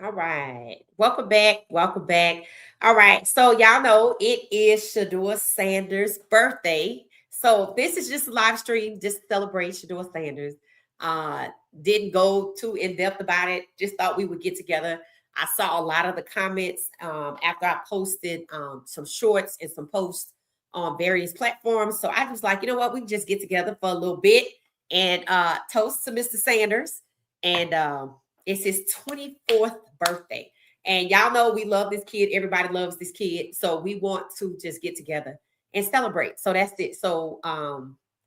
All right. Welcome back. Welcome back. All right. So y'all know it is Shedeur Sanders' birthday. So this is just a live stream, just celebrate Shedeur Sanders. Uh didn't go too in depth about it. Just thought we would get together. I saw a lot of the comments after I posted some shorts and some posts on various platforms. So I was like, you know what, we can just get together for a little bit and toast to Mr. Sanders. And it's his 24th birthday. And y'all know we love this kid. Everybody loves this kid. So we want to just get together and celebrate. So that's it. So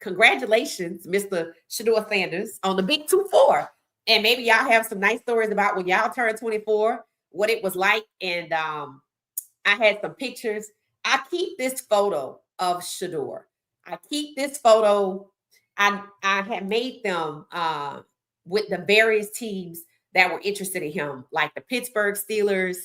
congratulations, Mr. Shedeur Sanders, on the big 2-4. And maybe y'all have some nice stories about when y'all turned 24, what it was like. And I had some pictures. I keep this photo of Shedeur. I keep this photo. I had made them with the various teams that were interested in him, like the Pittsburgh Steelers.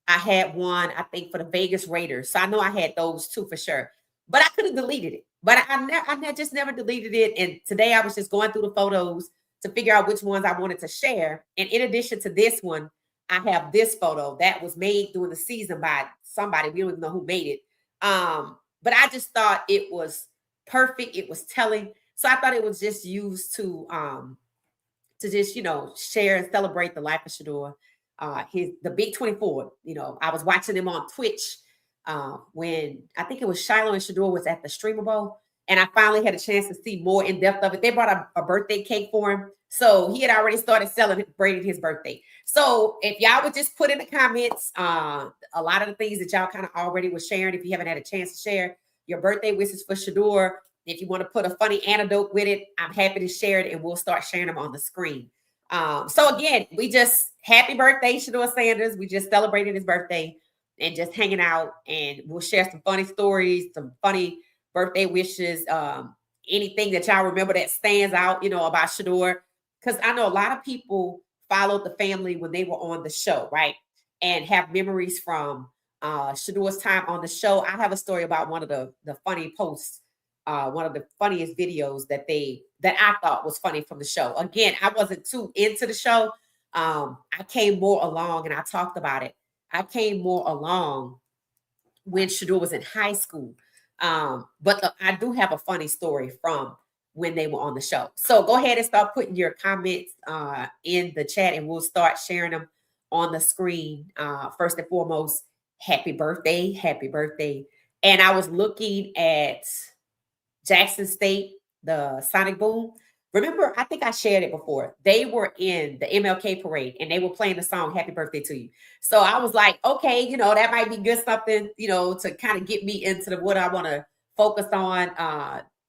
I had one, I think, for the Vegas Raiders. So I know I had those two for sure. But I could have deleted it. But I just never deleted it. And today I was just going through the photos to figure out which ones I wanted to share. And in addition to this one, I have this photo that was made during the season by somebody. We don't even know who made it. But I just thought it was perfect. It was telling. So I thought it was just used to just share and celebrate the life of Shedeur. His the Big 24. I was watching him on Twitch when I think it was Shiloh and Shedeur was at the Streamer Bowl, and I finally had a chance to see more in depth of it. They brought a birthday cake for him, so he had already started celebrating his birthday. So if y'all would just put in the comments a lot of the things that y'all kind of already was sharing, if you haven't had a chance to share your birthday wishes for Shedeur, if you want to put a funny anecdote with it, I'm happy to share it, and we'll start sharing them on the screen. So again, we just happy birthday, Shedeur Sanders. We just celebrated his birthday and just hanging out, and we'll share some funny stories, some funny birthday wishes, anything that y'all remember that stands out, about Shedeur. Because I know a lot of people followed the family when they were on the show, right? And have memories from Shedeur's time on the show. I have a story about one of the funny posts, one of the funniest videos that I thought was funny from the show. Again, I wasn't too into the show. I came more along, and I talked about it. I came more along when Shedeur was in high school. But I do have a funny story from when they were on the show. So go ahead and start putting your comments in the chat, and we'll start sharing them on the screen. First and foremost, happy birthday, happy birthday. And I was looking at Jackson State, the Sonic Boom. Remember, I think I shared it before. They were in the MLK parade and they were playing the song Happy Birthday to You. So I was like, okay, that might be good something, to kind of get me into what I want to focus on.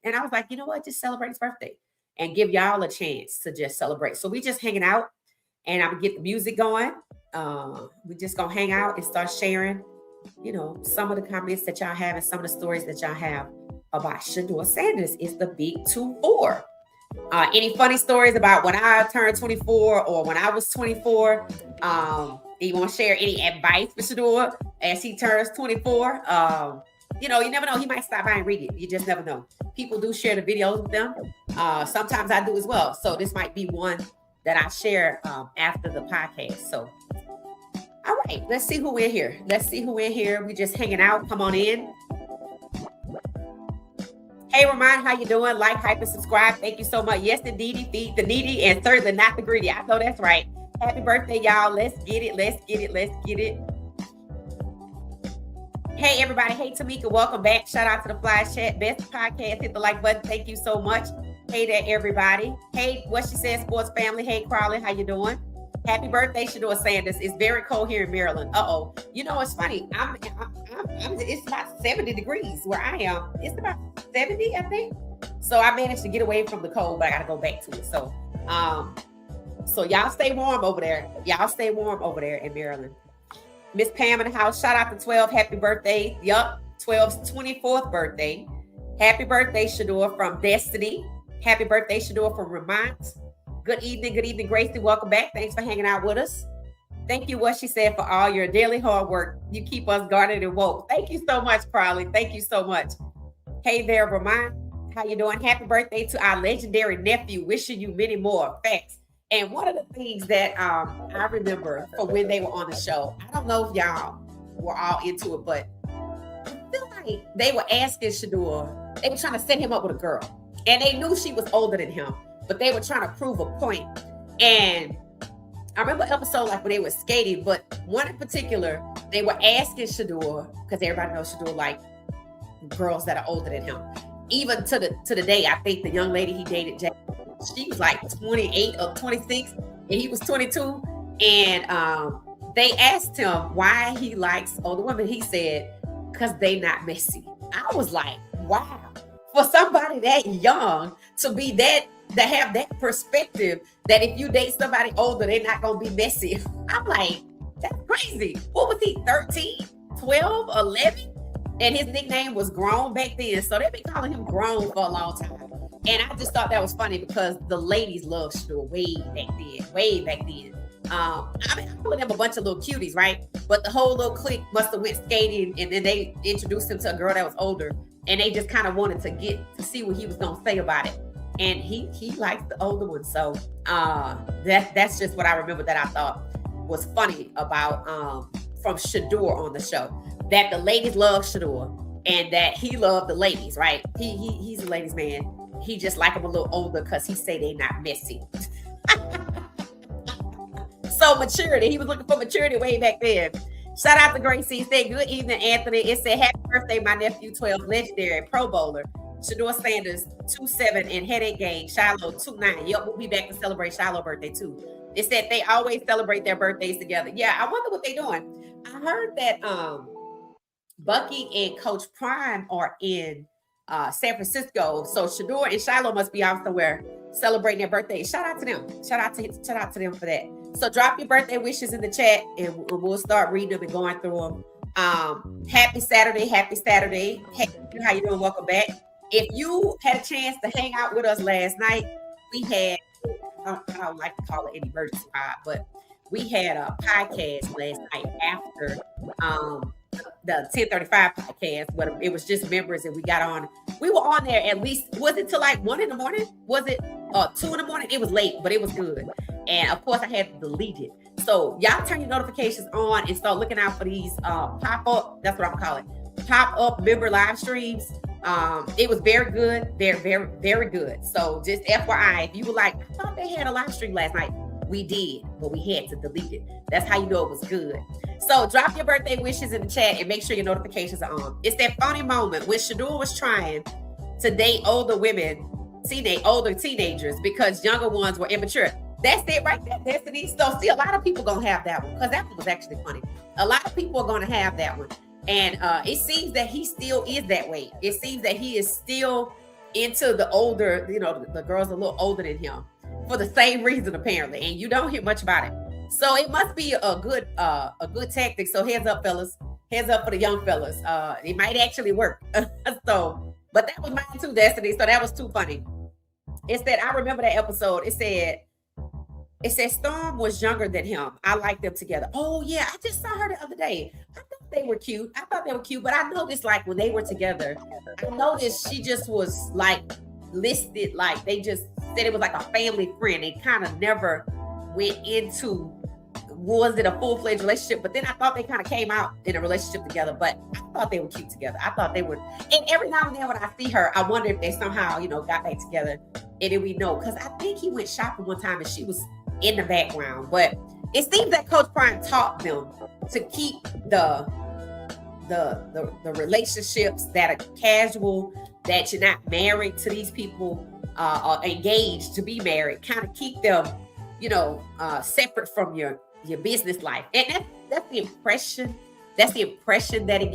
And I was like, you know what? Just celebrate his birthday and give y'all a chance to just celebrate. So we just hanging out, and I'm gonna get the music going. We just gonna hang out and start sharing, some of the comments that y'all have and some of the stories that y'all have about Shedeur Sanders. Is the big 2-4. Any funny stories about when I turned 24 or when I was 24? You want to share any advice for Shedeur as he turns 24? You never know. He might stop by and read it. You just never know. People do share the videos with them. Sometimes I do as well. So this might be one that I share after the podcast. So, all right, let's see who in here. We just hanging out. Come on in. Hey, Ramon, how you doing? Like, hype, and subscribe. Thank you so much. Yes, indeed, feed the needy and certainly not the greedy. I know that's right. Happy birthday, y'all. Let's get it. Hey, everybody. Hey, Tamika. Welcome back. Shout out to the Fly Chat. Best podcast. Hit the like button. Thank you so much. Hey there, everybody. Hey, what she said, sports family. Hey, Crowley. How you doing? Happy birthday, Shedeur Sanders. It's very cold here in Maryland. Uh-oh. It's funny. It's about 70 degrees where I am. It's about 70, I think. So I managed to get away from the cold, but I got to go back to it. So, so y'all stay warm over there. In Maryland. Miss Pam in the house. Shout out to 12. Happy birthday. Yup. 12's 24th birthday. Happy birthday, Shedeur from Destiny. Happy birthday, Shedeur from Vermont. Good evening, Gracie. Welcome back. Thanks for hanging out with us. Thank you, what she said, for all your daily hard work. You keep us guarded and woke. Thank you so much, Crowley. Thank you so much. Hey there, Vermont. How you doing? Happy birthday to our legendary nephew. Wishing you many more. Facts. And one of the things that I remember from when they were on the show, I don't know if y'all were all into it, but I feel like they were asking Shedeur, they were trying to set him up with a girl. And they knew she was older than him, but they were trying to prove a point. And I remember an episode like when they were skating, but one in particular, they were asking Shedeur, because everybody knows Shedeur like girls that are older than him. Even to the day, I think the young lady he dated, Jack, she was like 28 or 26, and he was 22. And they asked him why he likes older women. He said, because they not messy. I was like, wow. For somebody that young to be that, to have that perspective that if you date somebody older, they're not going to be messy. I'm like, that's crazy. What was he, 13, 12, 11? And his nickname was Grown back then. So they've been calling him Grown for a long time. And I just thought that was funny because the ladies loved Shedeur way back then. I mean, I put them a bunch of little cuties, right? But the whole little clique must have went skating, and then they introduced him to a girl that was older, and they just kind of wanted to get to see what he was gonna say about it. And he likes the older one, so that's just what I remember that I thought was funny about from Shedeur on the show, that the ladies love Shedeur and that he loved the ladies, right? He's a ladies' man. He just like them a little older because he say they not messy. So maturity. He was looking for maturity way back then. Shout out to Gracie. Said, good evening, Anthony. It said, happy birthday, my nephew, 12, legendary Pro Bowler. Shedeur Sanders, 2-7, and Headache Gang, Shiloh, 2-9. Yep, we'll be back to celebrate Shiloh's birthday too. It said they always celebrate their birthdays together. Yeah, I wonder what they're doing. I heard that Bucky and Coach Prime are in San Francisco. So Shedeur and Shiloh must be out somewhere celebrating their birthdays. Shout out to them. Shout out to them for that. So drop your birthday wishes in the chat and we'll start reading them and going through them. Happy Saturday. Hey, how you doing? Welcome back. If you had a chance to hang out with us last night, we had, I don't like to call it an emergency pod, but we had a podcast last night after the 1035 podcast, where it was just members and we got on. We were on there at least, was it till like 1 a.m? Was it 2 a.m? It was late, but it was good. And of course I had to delete it. So y'all turn your notifications on and start looking out for these pop-up, that's what I'm calling it, pop-up member live streams. It was very good, very good. So just FYI, if you were like, I thought they had a live stream last night, we did, but we had to delete it. That's how you know it was good. So drop your birthday wishes in the chat and make sure your notifications are on. It's that funny moment when Shedeur was trying to date older women, older teenagers, because younger ones were immature. That's it right there, Destiny. So see, a lot of people gonna have that one, because that one was actually funny. A lot of people are gonna have that one. And it seems that he still is that way. It seems that he is still into the older, the girls a little older than him for the same reason, apparently. And you don't hear much about it. So it must be a good tactic. So heads up, fellas. Heads up for the young fellas. It might actually work. So, but that was mine too, Destiny. So that was too funny. It said, I remember that episode. It said Storm was younger than him. I like them together. Oh yeah, I just saw her the other day. I thought they were cute. But I noticed like when they were together, I noticed she just was like listed, like they just said it was like a family friend. They kind of never went into, was it a full-fledged relationship? But then I thought they kind of came out in a relationship together, but I thought they were cute together. I thought they were, and every now and then when I see her, I wonder if they somehow, got back together. And then we know, because I think he went shopping one time and she was in the background. But it seems that Coach Prime taught them to keep the relationships that are casual, that you're not married to these people, or engaged to be married, kind of keep them, separate from your business life. And that's the impression. That's the impression that it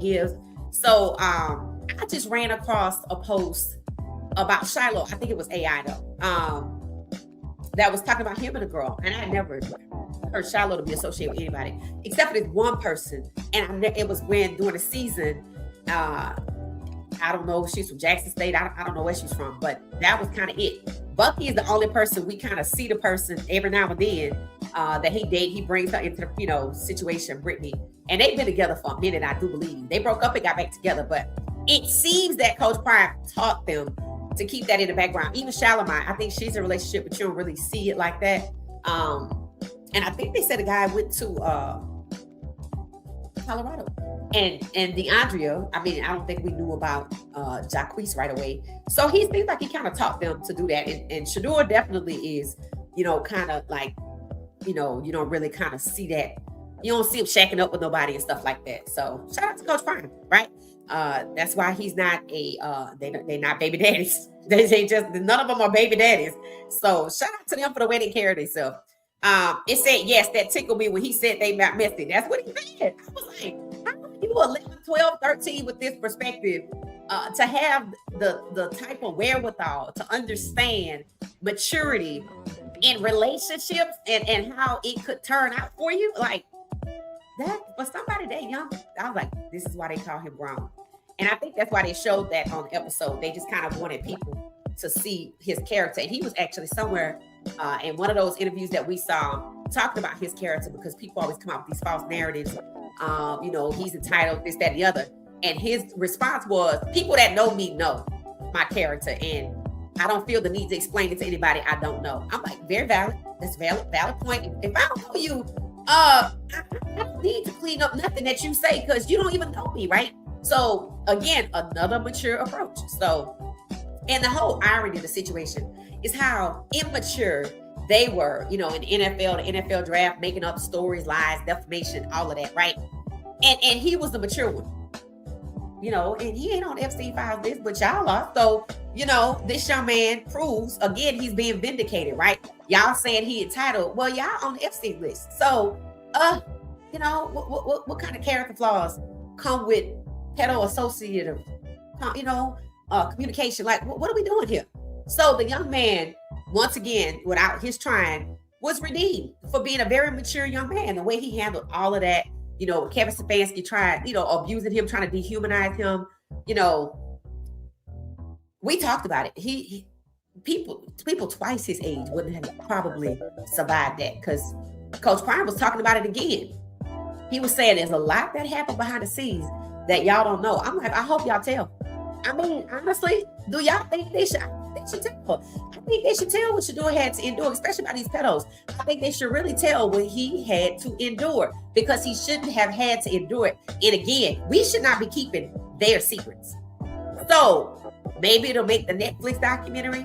gives. So I just ran across a post about Shiloh. I think it was AI though. That was talking about him and a girl. And I never heard Shiloh to be associated with anybody except for this one person. And it was during the season, I don't know if she's from Jackson State. I don't know where she's from, but that was kind of it. Bucky is the only person we kind of see the person every now and then that he brings her into the situation, Brittany. And they've been together for a minute, I do believe. They broke up and got back together, but it seems that Coach Prime taught them to keep that in the background. Even Shalimar, I think she's in a relationship, but you don't really see it like that. And I think they said the guy went to Colorado. And DeAndrea, I mean, I don't think we knew about Jacquees right away. So he seems like he kind of taught them to do that. And Shedeur definitely is, kind of like, you don't really kind of see that. You don't see him shacking up with nobody and stuff like that. So shout out to Coach Prime, right? That's why he's not they're not baby daddies. They just, none of them are baby daddies. So shout out to them for the way they carry themselves. It said, yes, that tickled me when he said they not messy. That's what he said. I was like, how are you 11, 12, 13 with this perspective to have the type of wherewithal to understand maturity in relationships and how it could turn out for you? Like that, for somebody that young, I was like, this is why they call him grown. And I think that's why they showed that on the episode. They just kind of wanted people to see his character. And he was actually somewhere in one of those interviews that we saw talking about his character, because people always come out with these false narratives. He's entitled, this, that, and the other. And his response was, people that know me know my character. And I don't feel the need to explain it to anybody I don't know. I'm like, very valid. That's valid point. If I don't know you, I don't need to clean up nothing that you say because you don't even know me, right? So again, another mature approach. So, and the whole irony of the situation is how immature they were, in the NFL draft, making up stories, lies, defamation, all of that, right? And he was the mature one, and he ain't on Epstein files this, but y'all are. So, this young man proves, again, he's being vindicated, right? Y'all saying he entitled. Well, y'all on the Epstein list. So, what kind of character flaws come with pedo-associative, communication? Like, what are we doing here? So the young man, once again, without his trying, was redeemed for being a very mature young man. The way he handled all of that, Kevin Stefanski tried, abusing him, trying to dehumanize him. We talked about it. People twice his age wouldn't have probably survived that, because Coach Prime was talking about it again. He was saying there's a lot that happened behind the scenes that y'all don't know. I'm like, I hope y'all tell. I mean, honestly, do y'all think they should? They should tell. I think they should tell what Shedeur had to endure, especially by these pedos. I think they should really tell what he had to endure, because he shouldn't have had to endure it. And again, we should not be keeping their secrets. So maybe it'll make the Netflix documentary.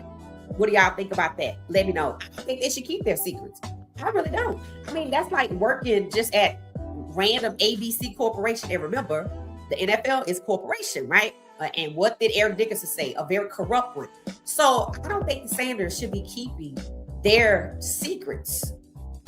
What do y'all think about that? Let me know. I think they should keep their secrets. I really don't. I mean, that's like working just at random ABC corporation. And remember, the NFL is corporation, right? And what did Eric Dickerson say? A very corrupt one. So I don't think the Sanders should be keeping their secrets,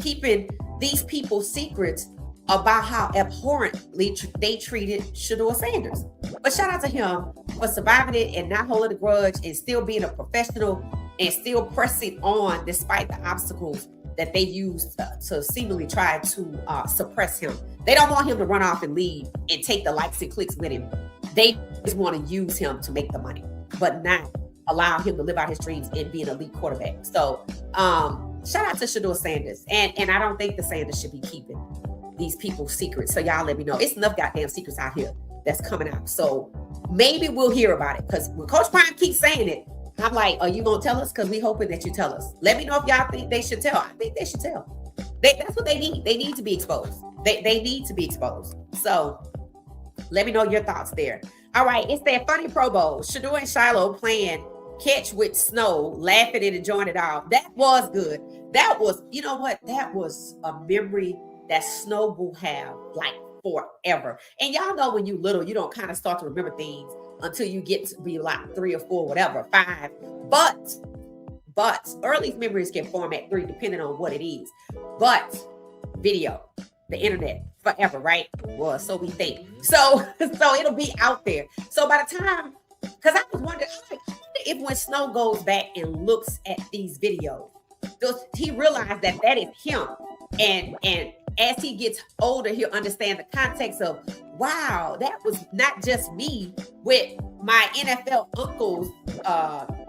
keeping these people's secrets about how abhorrently they treated Shedeur Sanders. But shout out to him for surviving it and not holding a grudge and still being a professional and still pressing on despite the obstacles that they used to seemingly try to suppress him. They don't want him to run off and leave and take the likes and clicks with him. They just want to use him to make the money, but not allow him to live out his dreams and be an elite quarterback. So shout out to Shedeur Sanders. And I don't think the Sanders should be keeping these people's secrets. So y'all let me know. It's enough goddamn secrets out here that's coming out. So maybe we'll hear about it, because when Coach Prime keeps saying it, I'm like, are you going to tell us? Because we hoping that you tell us. Let me know if y'all think they should tell. I think they should tell. That's what they need. They need to be exposed. They need to be exposed. So let me know your thoughts there. All right. It's that funny Pro Bowl. Shedeur and Shiloh playing catch with Snow, laughing and enjoying it all. That was good. That was, you know what? That was a memory that Snow will have like forever. And y'all know when you little, you don't kind of start to remember things until you get to be like 3 or 4, whatever, 5. But early memories can form at 3, depending on what it is. But video, the internet, forever, right? Well, so we think. So it'll be out there. So by the time, because I was wondering, if when Snow goes back and looks at these videos, does he realize that is him? And as he gets older, he'll understand the context of, wow, that was not just me with my NFL uncles,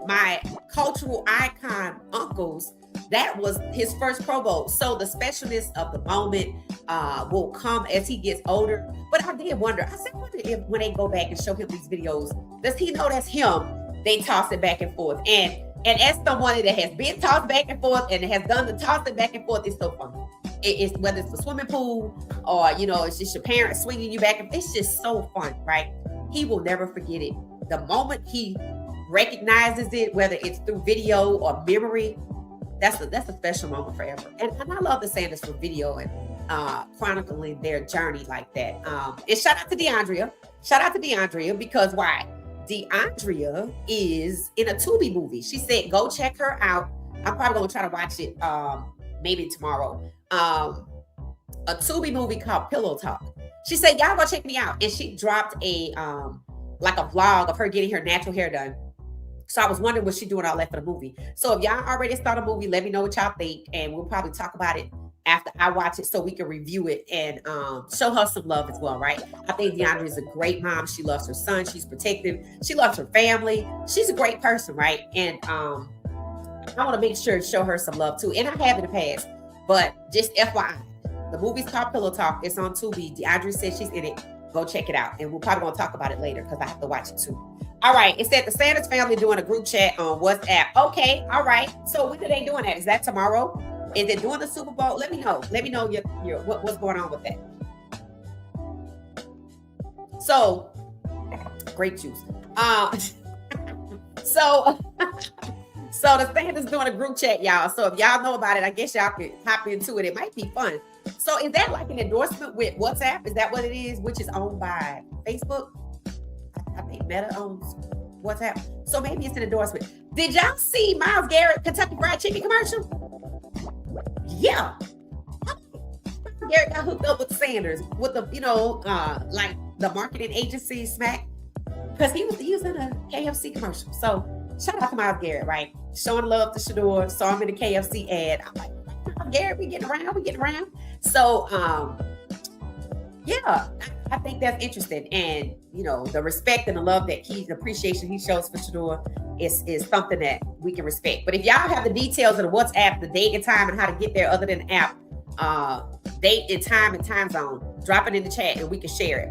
my cultural icon uncles. That was his first Pro Bowl. So the specialness of the moment will come as he gets older. But I did wonder, I wonder if when they go back and show him these videos, does he know that's him they toss it back and forth. And as someone that has been tossed back and forth and has done the tossing back and forth, it's so fun. It's whether it's the swimming pool or it's just your parents swinging you back. It's just so fun, right? He will never forget it. The moment he recognizes it, whether it's through video or memory, that's a special moment forever. And I love the Sanders for video and chronicling their journey like that. And shout out to DeAndrea. Shout out to DeAndrea because why? DeAndrea is in a Tubi movie. She said, go check her out. I'm probably going to try to watch it maybe tomorrow. A Tubi movie called Pillow Talk. She said, y'all go check me out. And she dropped a vlog of her getting her natural hair done. So I was wondering what she doing all that for the movie. So if y'all already saw the movie, let me know what y'all think. And we'll probably talk about it after I watch it so we can review it and show her some love as well, right? I think DeAndre is a great mom. She loves her son. She's protective. She loves her family. She's a great person, right? And I want to make sure to show her some love too. And I have in the past, but just FYI, the movie's called Pillow Talk. It's on Tubi. DeAndre said she's in it. Go check it out. And we're probably going to talk about it later because I have to watch it too. All right. It said the Sanders family doing a group chat on WhatsApp. Okay. All right. So when are they doing that? Is that tomorrow? Is it during the Super Bowl? Let me know. Let me know what's going on with that. So, grape juice. So the Sanders doing a group chat, y'all. So if y'all know about it, I guess y'all can hop into it. It might be fun. So is that like an endorsement with WhatsApp? Is that what it is? Which is owned by Facebook? I think Meta owns WhatsApp. So maybe it's an endorsement. Did y'all see Myles Garrett Kentucky Fried Chicken commercial? Yeah. Myles Garrett got hooked up with Sanders with the, like the marketing agency Smack. Because he was using a KFC commercial. So shout out to Myles Garrett, right? Showing love to Shedeur. Saw him in the KFC ad. I'm like, Garrett, we getting around. So yeah, I think that's interesting. And the respect and the love that the appreciation he shows for Shedeur is something that we can respect. But if y'all have the details of the WhatsApp, the date and time and how to get there other than the app, date and time zone, drop it in the chat and we can share it.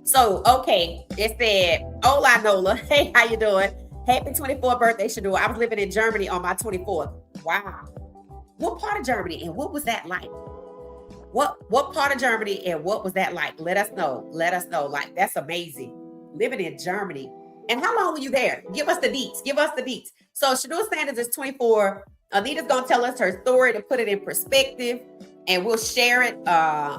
So, okay, it said, hola Nola. Hey, how you doing? Happy 24th birthday, Shedeur. I was living in Germany on my 24th. Wow. What part of Germany and what was that like? What part of Germany and what was that like? Let us know. Like, that's amazing. Living in Germany. And how long were you there? Give us the deets. So Shedeur Sanders is 24. Anita's going to tell us her story to put it in perspective. And we'll share it,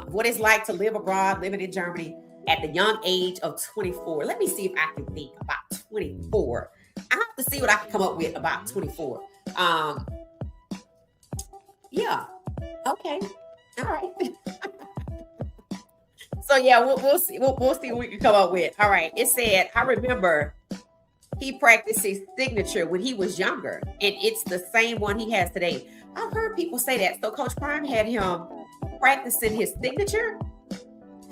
what it's like to live abroad, living in Germany at the young age of 24. Let me see if I can think about 24. I have to see what I can come up with about 24. Yeah. Okay. All right. So yeah, we'll see. We'll see what we can come up with. All right. It said, I remember he practiced his signature when he was younger, and it's the same one he has today. I've heard people say that. So Coach Prime had him practicing his signature.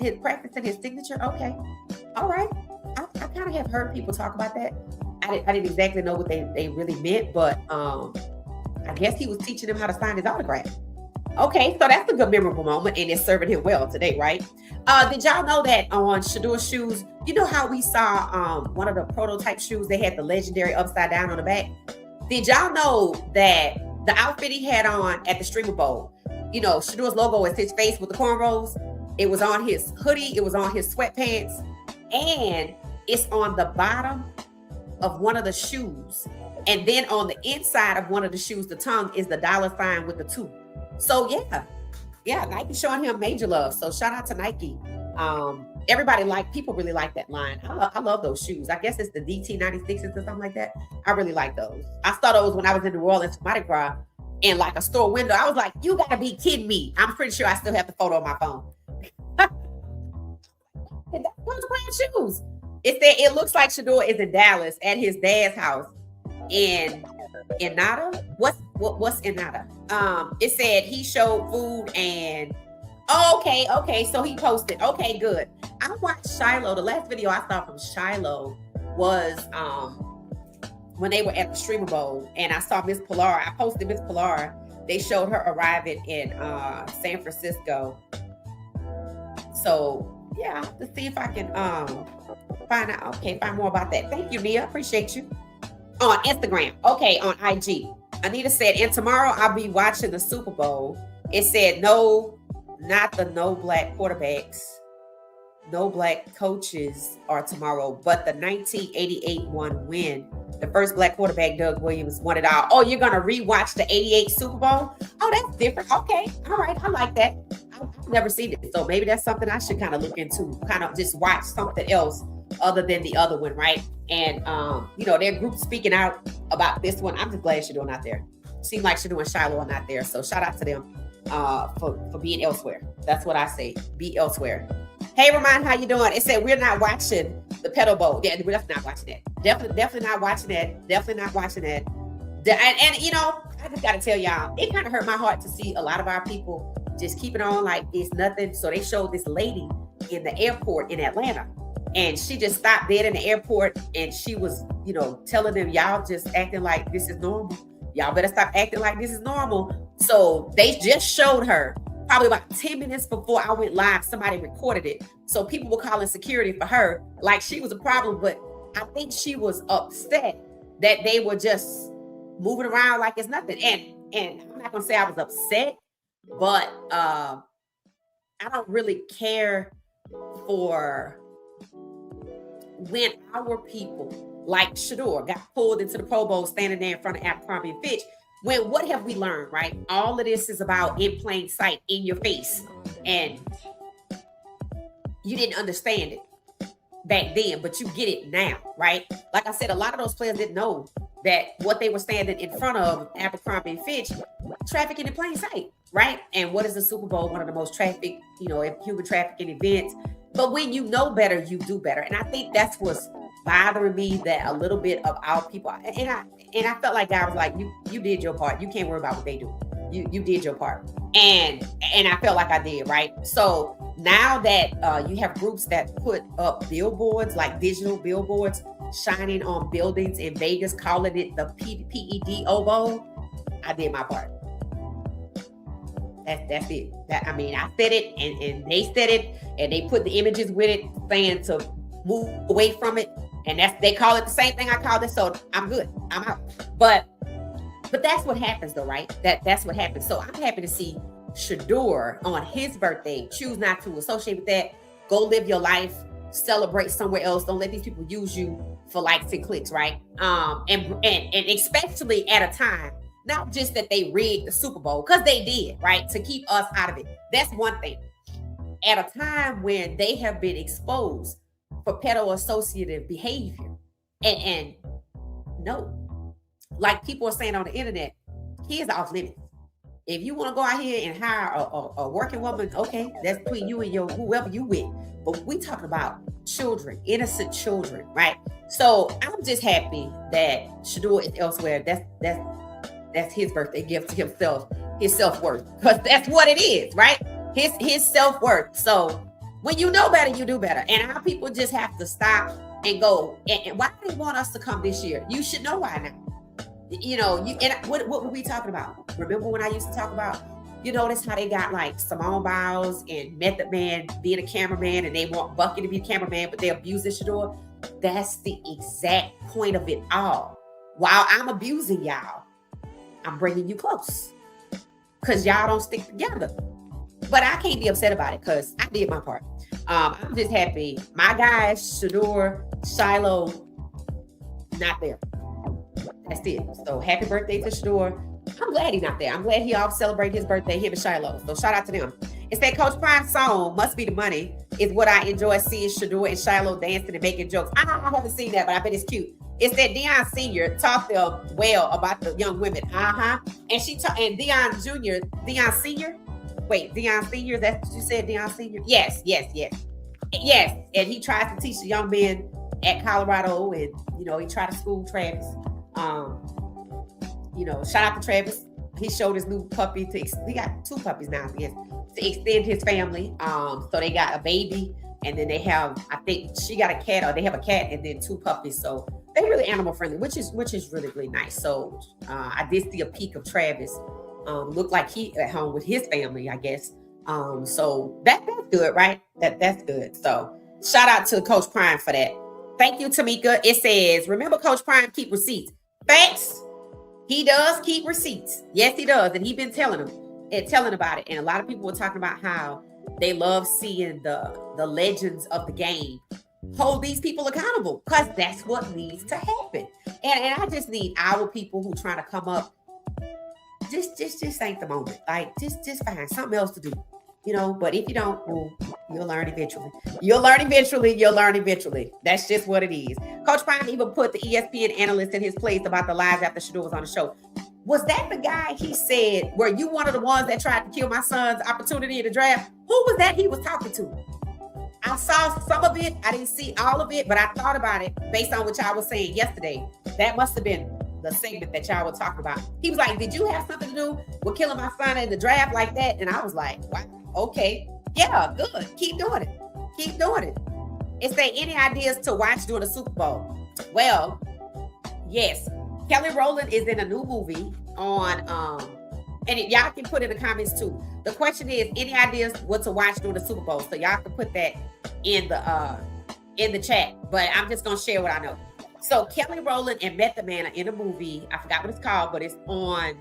Okay. All right. I kind of have heard people talk about that. I didn't exactly know what they really meant, but I guess he was teaching him how to sign his autograph. Okay, so that's a good memorable moment, and it's serving him well today, right? Did y'all know that on Shedeur's shoes, you know how we saw one of the prototype shoes, they had the legendary upside down on the back? Did y'all know that the outfit he had on at the Streamer Bowl, Shedeur's logo is his face with the cornrows? It was on his hoodie, it was on his sweatpants, and it's on the bottom of one of the shoes. And then on the inside of one of the shoes, the tongue is the $sign with the 2. So yeah, Nike showing him major love. So shout out to Nike. People really like that line. I love those shoes. I guess it's the DT96s or something like that. I really like those. I saw those when I was in New Orleans for Mardi Gras in like a store window. I was like, you gotta be kidding me. I'm pretty sure I still have the photo on my phone. And that's those brand shoes. It looks like Shedeur is in Dallas at his dad's house in Nada. What's in Nada? It said he showed food and okay. So he posted. Okay, good. I watched Shiloh. The last video I saw from Shiloh was when they were at the Streamer Bowl, and I saw Miss Pilar. I posted Miss Pilar. They showed her arriving in San Francisco. So yeah, I have to see if I can find more about that. Thank you, Nia. Appreciate you. On Instagram. Okay, on IG. Anita said, and tomorrow I'll be watching the Super Bowl. It said no, not the no black quarterbacks, no black coaches are tomorrow, but the 1988 one win. The first black quarterback, Doug Williams, won it all. Oh, you're going to rewatch the 88 Super Bowl? Oh, that's different. Okay. All right. I like that. I've never seen it. So maybe that's something I should kind of look into, kind of just watch something else other than the other one, right? And, their group speaking out about this one. I'm just glad Shedeur not there. Seemed like Shedeur and Shiloh are not there. So shout out to them for being elsewhere. That's what I say. Be elsewhere. Hey, Ramon, how you doing? It said we're not watching the Pedal Bowl. Yeah, we're definitely not watching that. Definitely not watching that. Definitely not watching that. And I just got to tell y'all, it kind of hurt my heart to see a lot of our people just keep it on like it's nothing. So they showed this lady in the airport in Atlanta, and she just stopped dead in the airport, and she was, telling them, y'all just acting like this is normal. Y'all better stop acting like this is normal. So they just showed her. Probably about 10 minutes before I went live, somebody recorded it. So people were calling security for her like she was a problem. But I think she was upset that they were just moving around like it's nothing. And I'm not going to say I was upset, but I don't really care for when our people like Shedeur got pulled into the Pro Bowl standing there in front of Abercrombie and Fitch. When what have we learned, right? All of this is about in plain sight, in your face. And you didn't understand it back then, but you get it now, right? Like I said, a lot of those players didn't know that what they were standing in front of, Abercrombie and Fitch, trafficking in plain sight, right? And what is the Super Bowl? One of the most trafficked, human trafficking events. But when you know better, you do better. And I think that's what's bothering me, that a little bit of our people, and I felt like God was like, you did your part. You can't worry about what they do. You did your part. And I felt like I did, right? So now that you have groups that put up billboards, like digital billboards, shining on buildings in Vegas, calling it the PEDO Bowl, I did my part. That's it. I said it, and they said it, and they put the images with it, saying to move away from it. And they call it the same thing I called it. So I'm good. I'm out. But that's what happens though, right? That's what happens. So I'm happy to see Shedeur on his birthday choose not to associate with that. Go live your life, celebrate somewhere else. Don't let these people use you for likes and clicks, right? And especially at a time, not just that they rigged the Super Bowl, because they did, right? To keep us out of it. That's one thing. At a time when they have been exposed for pedo-associative behavior. And no, like people are saying on the internet, kids are off limits. If you want to go out here and hire a working woman, okay, that's between you and whoever you with. But we talking about children, innocent children, right? So I'm just happy that Shedeur is elsewhere. That's his birthday gift to himself, his self-worth, because that's what it is, right? His self-worth. So when you know better, you do better. And our people just have to stop and go, and why do they want us to come this year? You should know why now. What were we talking about? Remember when I used to talk about, notice how they got like Simone Biles and Method Man being a cameraman, and they want Bucky to be a cameraman, but they abuse Shedeur? That's the exact point of it all. While I'm abusing y'all, I'm bringing you close, because y'all don't stick together. But I can't be upset about it because I did my part. I'm just happy. My guys, Shedeur, Shiloh, not there. That's it. So happy birthday to Shedeur. I'm glad he's not there. I'm glad he all celebrated his birthday, him and Shiloh. So shout out to them. It's that Coach Prime's song, Must Be the Money, is what I enjoy seeing Shedeur and Shiloh dancing and making jokes. I haven't seen that, but I bet it's cute. It's that Deion Sr. taught them well about the young women. And and Deion Jr., Deion Sr., wait, Deion Sr., that's what you said, Deion Sr.? Yes. And he tries to teach the young men at Colorado, and, he tried to school Travis. Shout out to Travis. He showed his new puppy he got 2 puppies now, I guess, to extend his family. So they got a baby, and then they have, I think she got a cat, or they have a cat and then 2 puppies. So they're really animal friendly, which is really, really nice. So I did see a peek of Travis. Looked like he at home with his family, I guess. So that's good, right? That's good. So shout out to Coach Prime for that. Thank you, Tamika. It says, remember Coach Prime, keep receipts. Facts. He does keep receipts. Yes, he does. And he's been telling them and telling about it. And a lot of people were talking about how they love seeing the legends of the game hold these people accountable because that's what needs to happen. And I just need our people who trying to come up. Just ain't the moment. Like just find something else to do. But if you don't, well, you'll learn eventually. You'll learn eventually. You'll learn eventually. That's just what it is. Coach Prime even put the ESPN analyst in his place about the lies after Shedeur was on the show. Was that the guy he said, were you one of the ones that tried to kill my son's opportunity in the draft? Who was that he was talking to? I saw some of it. I didn't see all of it, but I thought about it based on what y'all was saying yesterday. That must have been the segment that y'all were talking about. He was like, did you have something to do with killing my son in the draft like that? And I was like, wow, okay. Yeah, good. Keep doing it. Keep doing it. Is there any ideas to watch during the Super Bowl? Well, yes. Kelly Rowland is in a new movie on y'all can put in the comments too. The question is, any ideas what to watch during the Super Bowl? So y'all can put that in the chat. But I'm just gonna share what I know. So Kelly Rowland and Method Man are in a movie. I forgot what it's called, but it's on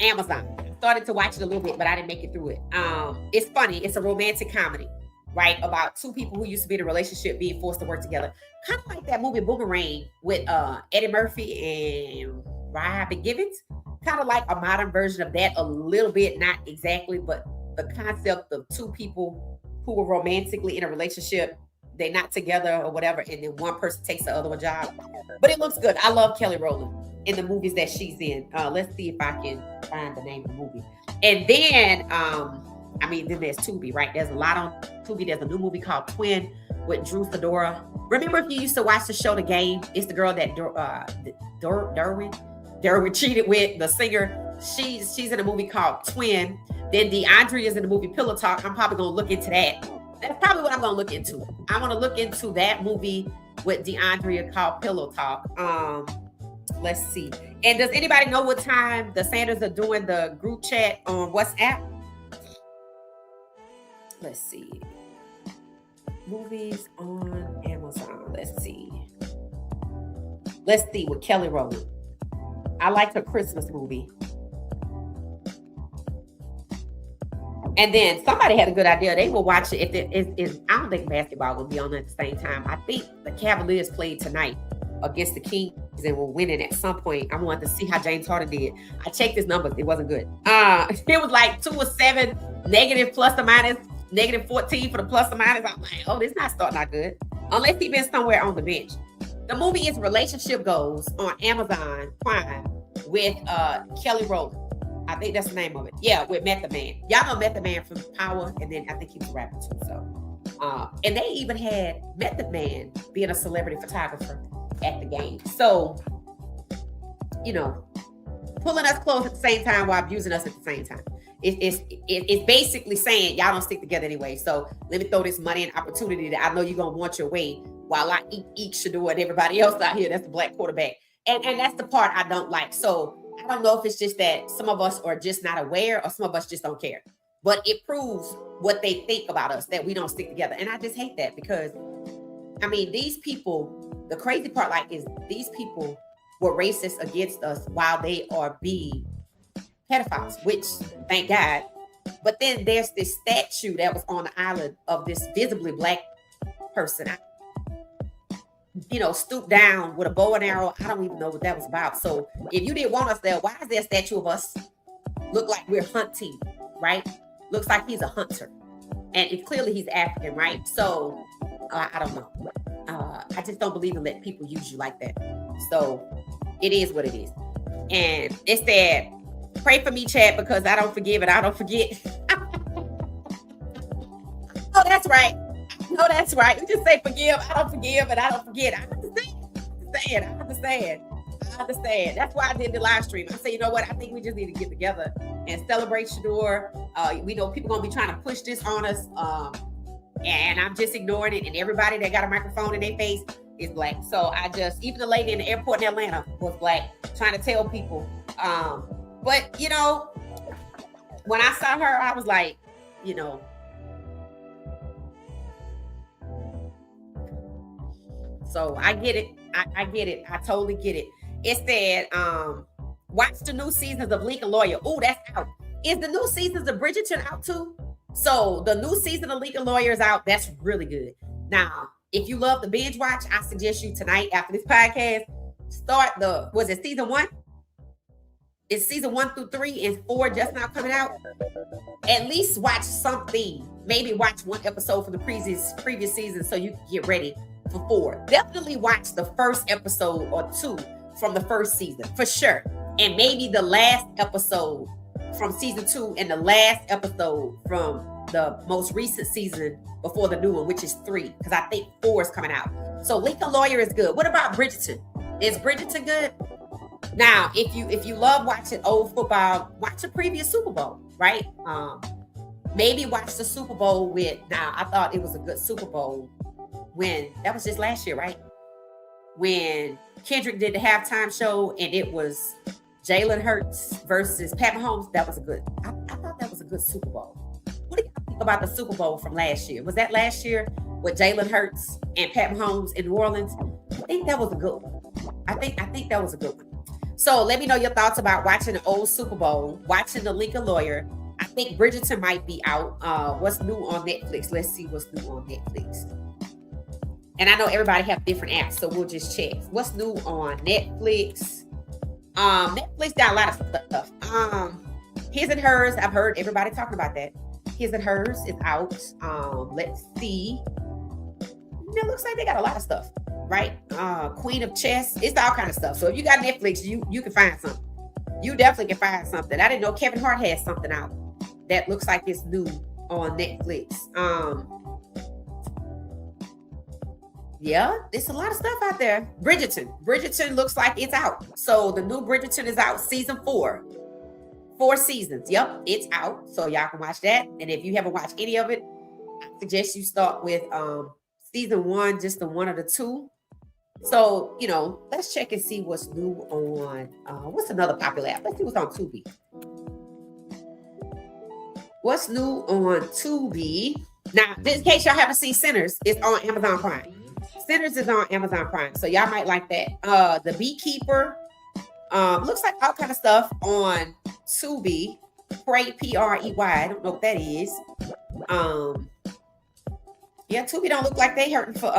Amazon. Started to watch it a little bit, but I didn't make it through it. It's funny. It's a romantic comedy, right? About two people who used to be in a relationship being forced to work together. Kind of like that movie Boomerang with Eddie Murphy and Robin Givens. Kind of like a modern version of that, a little bit, not exactly, but the concept of two people who were romantically in a relationship, they're not together or whatever, and then one person takes the other one job. But it looks good. I love Kelly Rowland in the movies that she's in. Let's see if I can find the name of the movie. And then, then there's Tubi, right? There's a lot on Tubi. There's a new movie called Twin with Drew Fedora. Remember if you used to watch the show The Game? It's the girl that Derwin cheated with, the singer. She's in a movie called Twin. Then DeAndre is in the movie Pillow Talk. I'm probably going to look into that. That's probably what I'm going to look into. I want to look into that movie with DeAndre called Pillow Talk. Let's see. And does anybody know what time the Sanders are doing the group chat on WhatsApp? Let's see. Movies on Amazon. Let's see with Kelly Rowland. I liked her Christmas movie. And then somebody had a good idea. They will watch it. If I don't think basketball will be on at the same time. I think the Cavaliers played tonight against the Kings and were winning at some point. I wanted to see how James Harden did. I checked his numbers. It wasn't good. It was like 2 or 7, negative plus or minus, negative 14 for the plus or minus. I'm like, oh, this not starting out good. Unless he's been somewhere on the bench. The movie is Relationship Goals on Amazon Prime with Kelly Rowland. I think that's the name of it. Yeah, with Method Man. Y'all know Method Man from Power, and then I think he was rapping too. So, and they even had Method Man being a celebrity photographer at the game. So, pulling us close at the same time while abusing us at the same time. It's basically saying y'all don't stick together anyway. So let me throw this money and opportunity that I know you're gonna want your way while I eat Shedeur and everybody else out here. That's the black quarterback, and that's the part I don't like. So. I don't know if it's just that some of us are just not aware or some of us just don't care. But it proves what they think about us, that we don't stick together. And I just hate that because, these people, the crazy part is these people were racist against us while they are being pedophiles, which, thank God. But then there's this statue that was on the island of this visibly black person. Stoop down with a bow and arrow. I don't even know what that was about. So if you didn't want us there, why is there a statue of us? Look like we're hunting, right? Looks like he's a hunter. And clearly he's African, right? So I don't know. I just don't believe in letting people use you like that. So it is what it is. And it's that pray for me, chat, because I don't forgive and I don't forget. Oh, that's right. No, that's right. You just say forgive. I don't forgive and I don't forget. I understand. That's why I did the live stream. I said, you know what? I think we just need to get together and celebrate Shedeur. We know people going to be trying to push this on us. And I'm just ignoring it. And everybody that got a microphone in their face is black. So even the lady in the airport in Atlanta was black, trying to tell people. But, when I saw her, I was like, So I get it. I get it. I totally get it. It said, watch the new seasons of Lincoln Lawyer. Oh, that's out. Is the new seasons of Bridgerton out too? So the new season of Lincoln Lawyer is out. That's really good. Now, if you love the binge watch, I suggest you tonight after this podcast, start was it season 1? It's season 1 through 3 and 4 just now coming out. At least watch something. Maybe watch one episode from the previous season so you can get ready for 4. Definitely watch the first episode or 2 from the first season for sure. And maybe the last episode from season 2 and the last episode from the most recent season before the new one, which is 3, because I think 4 is coming out. So Lincoln Lawyer is good. What about Bridgerton? Is Bridgerton good? Now, if you love watching old football, watch the previous Super Bowl, right? Maybe watch the Super Bowl now I thought it was a good Super Bowl when, that was just last year, right? When Kendrick did the halftime show and it was Jalen Hurts versus Pat Mahomes. That was I thought that was a good Super Bowl. What do you think about the Super Bowl from last year? Was that last year with Jalen Hurts and Pat Mahomes in New Orleans? I think that was a good one. I think that was a good one. So let me know your thoughts about watching the old Super Bowl, watching the Lincoln Lawyer. I think Bridgerton might be out. What's new on Netflix? Let's see what's new on Netflix. And I know everybody have different apps, so we'll just check. What's new on Netflix? Netflix got a lot of stuff. His and Hers, I've heard everybody talking about that. His and Hers is out. Let's see. It looks like they got a lot of stuff, right? Queen of Chess. It's all kind of stuff. So if you got Netflix, you can find something. You definitely can find something. I didn't know Kevin Hart has something out that looks like it's new on Netflix. Yeah, there's a lot of stuff out there. Bridgerton looks like it's out. So the new Bridgerton is out, season 4. 4 seasons. Yep, it's out. So y'all can watch that. And if you haven't watched any of it, I suggest you start with season 1, just the 1 or the 2. So, let's check and see what's new on, what's another popular app? Let's see what's on Tubi. What's new on Tubi? Now, just in case y'all haven't seen Sinners, it's on Amazon Prime. Sinners is on Amazon Prime, so y'all might like that. The Beekeeper, looks like all kind of stuff on Tubi. Prey, Prey. I don't know what that is. Yeah, Tubi don't look like they hurting for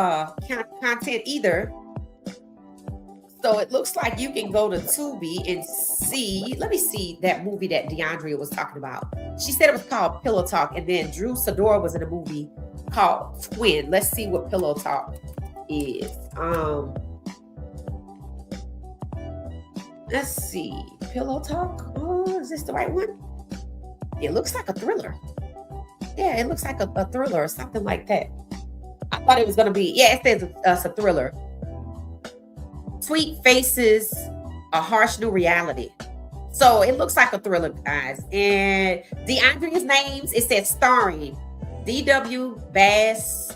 content either. So it looks like you can go to Tubi and see. Let me see that movie that DeAndrea was talking about. She said it was called Pillow Talk, and then Drew Shedeur was in a movie called Twin. Let's see what Pillow Talk is. Let's see. Pillow Talk. Oh, is this the right one? It looks like a thriller. Yeah, it looks like a thriller or something like that. I thought it was going to be, it says it's a thriller. Sweet Faces, A Harsh New Reality. So it looks like a thriller, guys. And DeAndrea's names, it says starring D.W. Bass,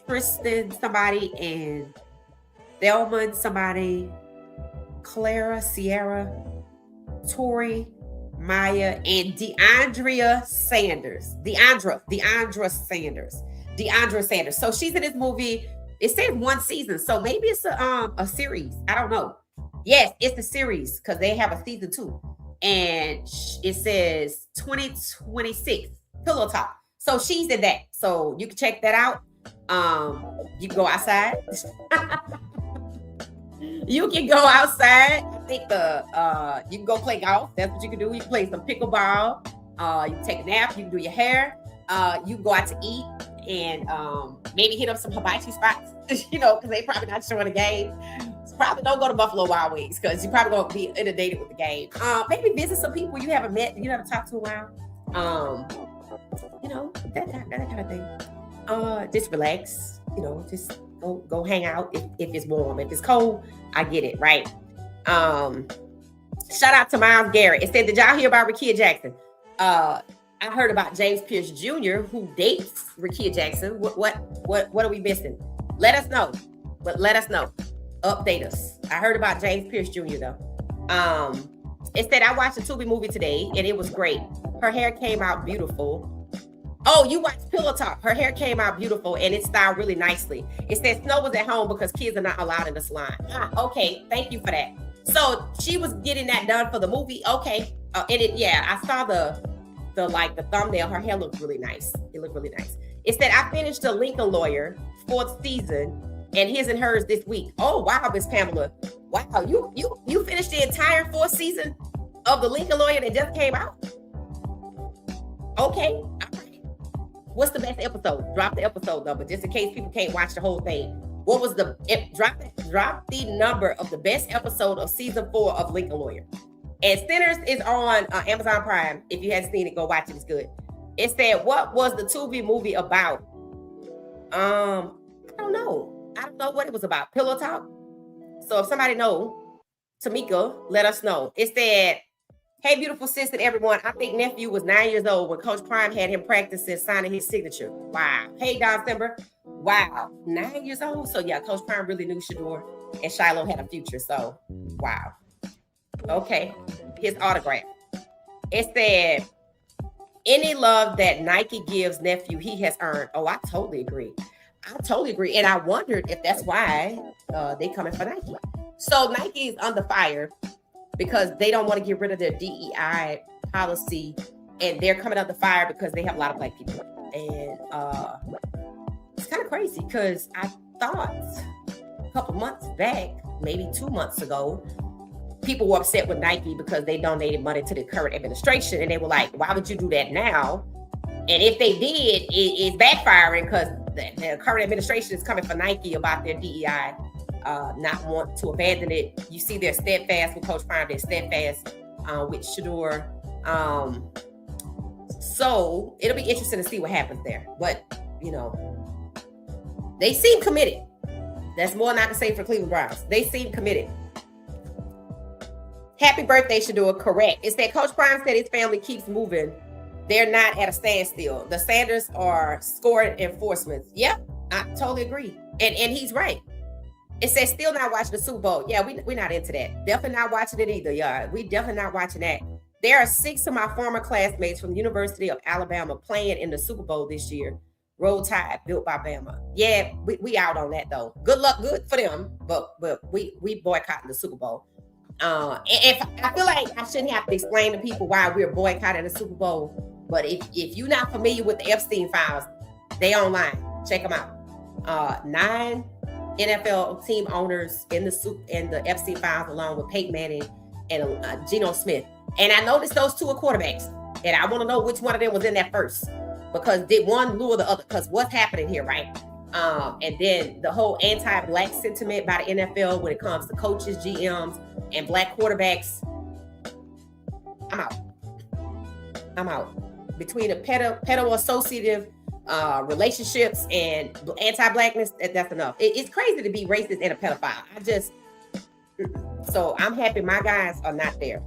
Tristan somebody, and Thelma somebody, Clara, Sierra, Tori, Maya, and Deandra Sanders. Deandra Sanders. So she's in this movie. It said 1 season, so maybe it's a series. I don't know. Yes, it's the series because they have a season 2, and it says 2026 Pillow Talk. So she's in that. So you can check that out. You can go outside. You can go outside. I think you can go play golf. That's what you can do. You can play some pickleball. You can take a nap. You can do your hair. You can go out to eat and maybe hit up some hibachi spots, because they probably not showing the game. So probably don't go to Buffalo Wild Wings because you're probably going to be inundated with the game. Maybe visit some people you haven't met, you haven't talked to in a while. That kind of thing. Just relax, just go hang out if it's warm. If it's cold, I get it, right? Shout out to Miles Garrett. It said, did y'all hear about Rakia Jackson? I heard about James Pierce Jr., who dates Rakia Jackson. What are we missing? Let us know. Update us. I heard about James Pierce Jr. though. It said, I watched a Tubi movie today and it was great. Her hair came out beautiful. Oh, you watched Pillow Talk. Her hair came out beautiful and it styled really nicely. It says Snow was at home because kids are not allowed in the salon. Okay, thank you for that. So she was getting that done for the movie. Okay. I saw the thumbnail. Her hair looked really nice. It looked really nice. It said, I finished The Lincoln Lawyer, 4th season, and his and hers this week. Oh, wow, Miss Pamela. Wow, you finished the entire 4th season of The Lincoln Lawyer that just came out? Okay. All right. What's the best episode? Drop the episode number just in case people can't watch the whole thing. What was drop the number of the best episode of season 4 of Lincoln Lawyer? And Sinners is on Amazon Prime. If you hadn't seen it, go watch it. It's good. It said, what was the Tubi movie about? I don't know. I don't know what it was about. Pillow Talk? So if somebody knows, Tamika, let us know. It said, hey, beautiful sister, everyone. I think nephew was 9 years old when Coach Prime had him practicing signing his signature. Wow. Hey, Don Simber. Wow. 9 years old? So yeah, Coach Prime really knew Shedeur and Shiloh had a future. So, wow. Okay. His autograph. It said, any love that Nike gives nephew, he has earned. Oh, I totally agree. And I wondered if that's why they coming for Nike. So Nike is under fire because they don't want to get rid of their DEI policy, and they're coming under fire because they have a lot of Black people. And it's kind of crazy because I thought a couple months back, maybe 2 months ago, people were upset with Nike because they donated money to the current administration, and they were like, why would you do that now? And if they did, it's backfiring because the current administration is coming for Nike about their DEI, not want to abandon it. You see they're steadfast with Coach Prime, they're steadfast with Shedeur. So it'll be interesting to see what happens there. But, they seem committed. That's more than I can say for Cleveland Browns. They seem committed. Happy birthday, Shedeur. Correct. It's that Coach Prime said his family keeps moving. They're not at a standstill. The Sanders are scored enforcements. Yep, I totally agree. And he's right. It says still not watching the Super Bowl. Yeah, we're not into that. Definitely not watching it either, y'all. We definitely not watching that. There are 6 of my former classmates from the University of Alabama playing in the Super Bowl this year. Roll Tide, built by Bama. Yeah, we out on that though. Good luck, good for them. But we boycotting the Super Bowl. If I feel like I shouldn't have to explain to people why we're boycotting the Super Bowl. But if you're not familiar with the Epstein files, they online. Check them out. 9 NFL team owners in the Epstein files, along with Peyton Manning and Geno Smith. And I noticed those 2 are quarterbacks, and I want to know which one of them was in that first, because did one lure the other? Because what's happening here, right? And then the whole anti-Black sentiment by the NFL when it comes to coaches, GMs, and Black quarterbacks. I'm out. Between the pedo-associative relationships and anti-Blackness, that's enough. It's crazy to be racist and a pedophile. So I'm happy my guys are not there.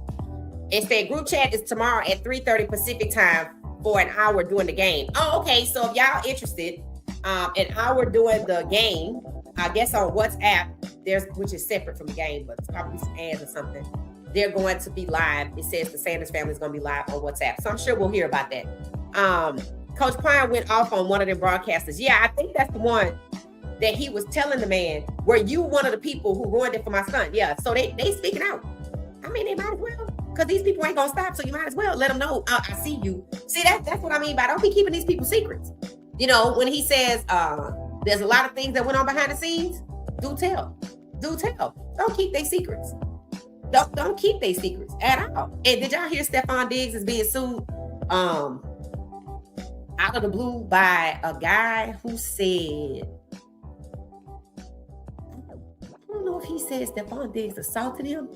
It said group chat is tomorrow at 3:30 Pacific time for an hour during the game. Oh, okay. So if y'all interested, an hour during the game, I guess on WhatsApp, which is separate from the game, but it's probably some ads or something. They're going to be live. It says the Sanders family is going to be live on WhatsApp. So I'm sure we'll hear about that. Coach Prime went off on one of them broadcasters. Yeah, I think that's the one that he was telling the man, were you one of the people who ruined it for my son? Yeah, so they speaking out. I mean, they might as well, because these people ain't going to stop, so you might as well let them know, I see you. See, that's what I mean by don't be keeping these people secrets. When he says there's a lot of things that went on behind the scenes, do tell. Don't keep their secrets. Don't keep their secrets at all. And did y'all hear Stephon Diggs is being sued out of the blue by a guy who said, I don't know if he said Stephon Diggs assaulted him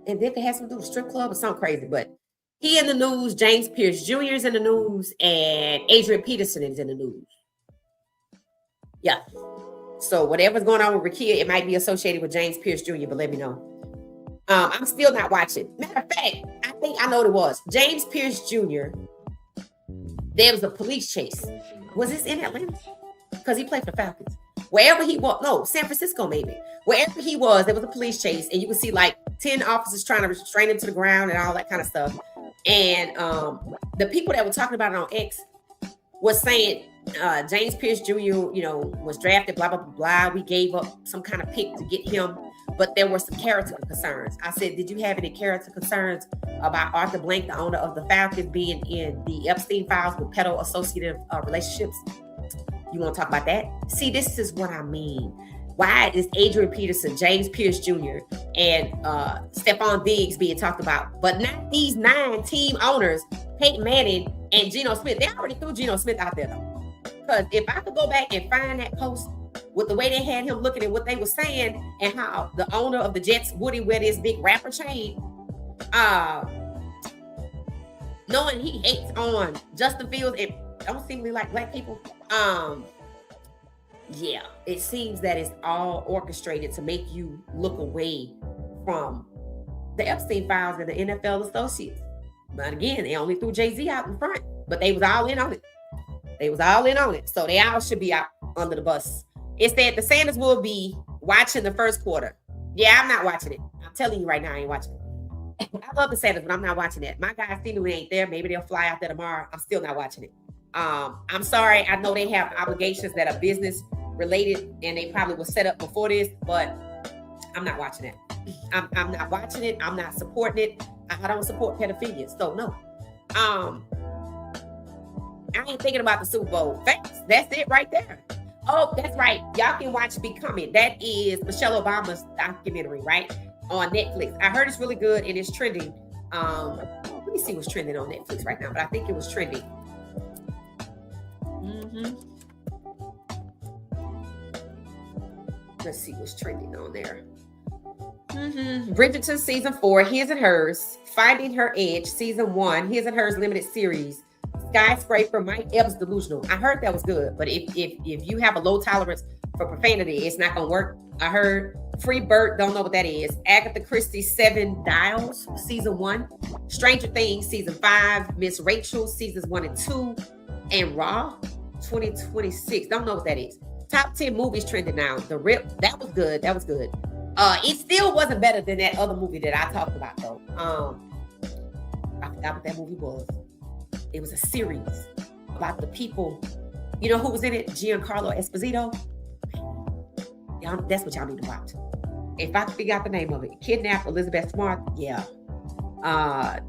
and then they had something to do with strip club or something crazy, but he in the news, James Pierce Jr. is in the news, and Adrian Peterson is in the news. Yeah. So whatever's going on with Rakia, it might be associated with James Pierce Jr., but let me know. I'm still not watching. Matter of fact, I think I know what it was. James Pierce Jr., there was a police chase. Was this in Atlanta? Because he played for the Falcons. Wherever he was, no, San Francisco maybe. Wherever he was, there was a police chase, and you could see like 10 officers trying to restrain him to the ground and all that kind of stuff. And the people that were talking about it on X was saying James Pierce Jr., was drafted, blah, blah, blah, blah. We gave up some kind of pick to get him. but there were some character concerns. I said, did you have any character concerns about Arthur Blank, the owner of the Falcons, being in the Epstein files with pedo-associative relationships? You want to talk about that? See, this is what I mean. Why is Adrian Peterson, James Pierce Jr., and Stephon Diggs being talked about, but not these 9 team owners, Peyton Manning and Geno Smith? They already threw Geno Smith out there, though. Because if I could go back and find that post with the way they had him looking at what they were saying and how the owner of the Jets, Woody, wear this big rapper chain, knowing he hates on Justin Fields and don't seem to like black people, yeah, it seems that it's all orchestrated to make you look away from the Epstein files and the NFL associates. But again, they only threw Jay-Z out in front, but they was all in on it. They was all in on it. So they all should be out under the bus. It's that the Sanders will be watching the first quarter. Yeah, I'm not watching it. I'm telling you right now, I ain't watching it. I love the Sanders, but I'm not watching it. My guys seemingly ain't there. Maybe they'll fly out there tomorrow. I'm still not watching it. I'm sorry. I know they have obligations that are business related and they probably were set up before this, but I'm not watching it. I'm not watching it. I'm not supporting it. I don't support pedophilia. So no. I ain't thinking about the Super Bowl. That's it right there. Oh, that's right. Y'all can watch Becoming. That is Michelle Obama's documentary, right? On Netflix. I heard it's really good and it's trending. Let me see what's trending on Netflix right now, but I think it was trending. Let's see what's trending on there. Bridgerton season 4, His and Hers. Finding Her Edge season 1, His and Hers limited series. Skyscraper, Mike Epps Delusional. I heard that was good, but if you have a low tolerance for profanity, it's not gonna work. I heard Free Bird, don't know what that is. Agatha Christie, 7 Dials, season 1. Stranger Things, season 5. Miss Rachel, seasons 1 and 2. And Raw, 2026. Don't know what that is. Top 10 movies trending now. The Rip, that was good. That was good. It still wasn't better than that other movie that I talked about, though. I forgot what that movie was. It was a series about the people. You know who was in it? Giancarlo Esposito. Y'all, that's what y'all need to watch. If I can figure out the name of it. Kidnap Elizabeth Smart. Yeah. I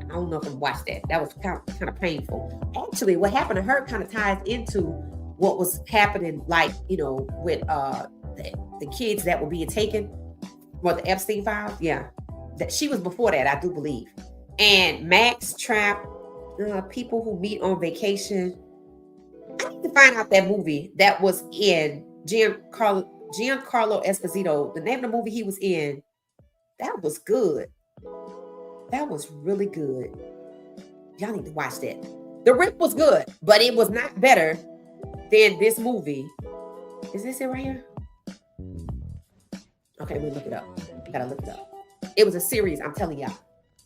don't know if I watched that. That was kind of painful. Actually, what happened to her kind of ties into what was happening, like, you know, with the kids that were being taken. Well, the Epstein files. Yeah. That she was before that, I do believe. And Max Trap. People Who Meet on Vacation. I need to find out that movie that was in Giancarlo Esposito. The name of the movie he was in, that was good. That was really good. Y'all need to watch that. The Rip was good, but it was not better than this movie. Is this it right here? Okay, we'll look it up. Gotta look it up. It was a series, I'm telling y'all.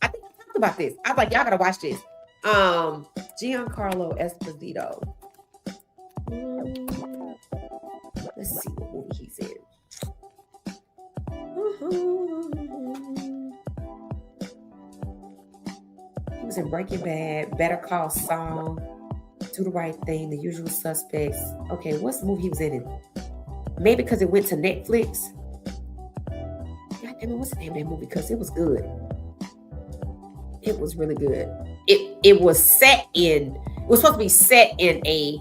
I think I talked about this. I was like, y'all gotta watch this. Giancarlo Esposito. Let's see what movie he's in. He was in Breaking Bad, Better Call Saul, Do the Right Thing, The Usual Suspects. Okay, what's the movie he was in? Maybe because it went to Netflix. God damn it, what's the name of that movie? Because it was good. It was really good. It was set in. It was supposed to be set in a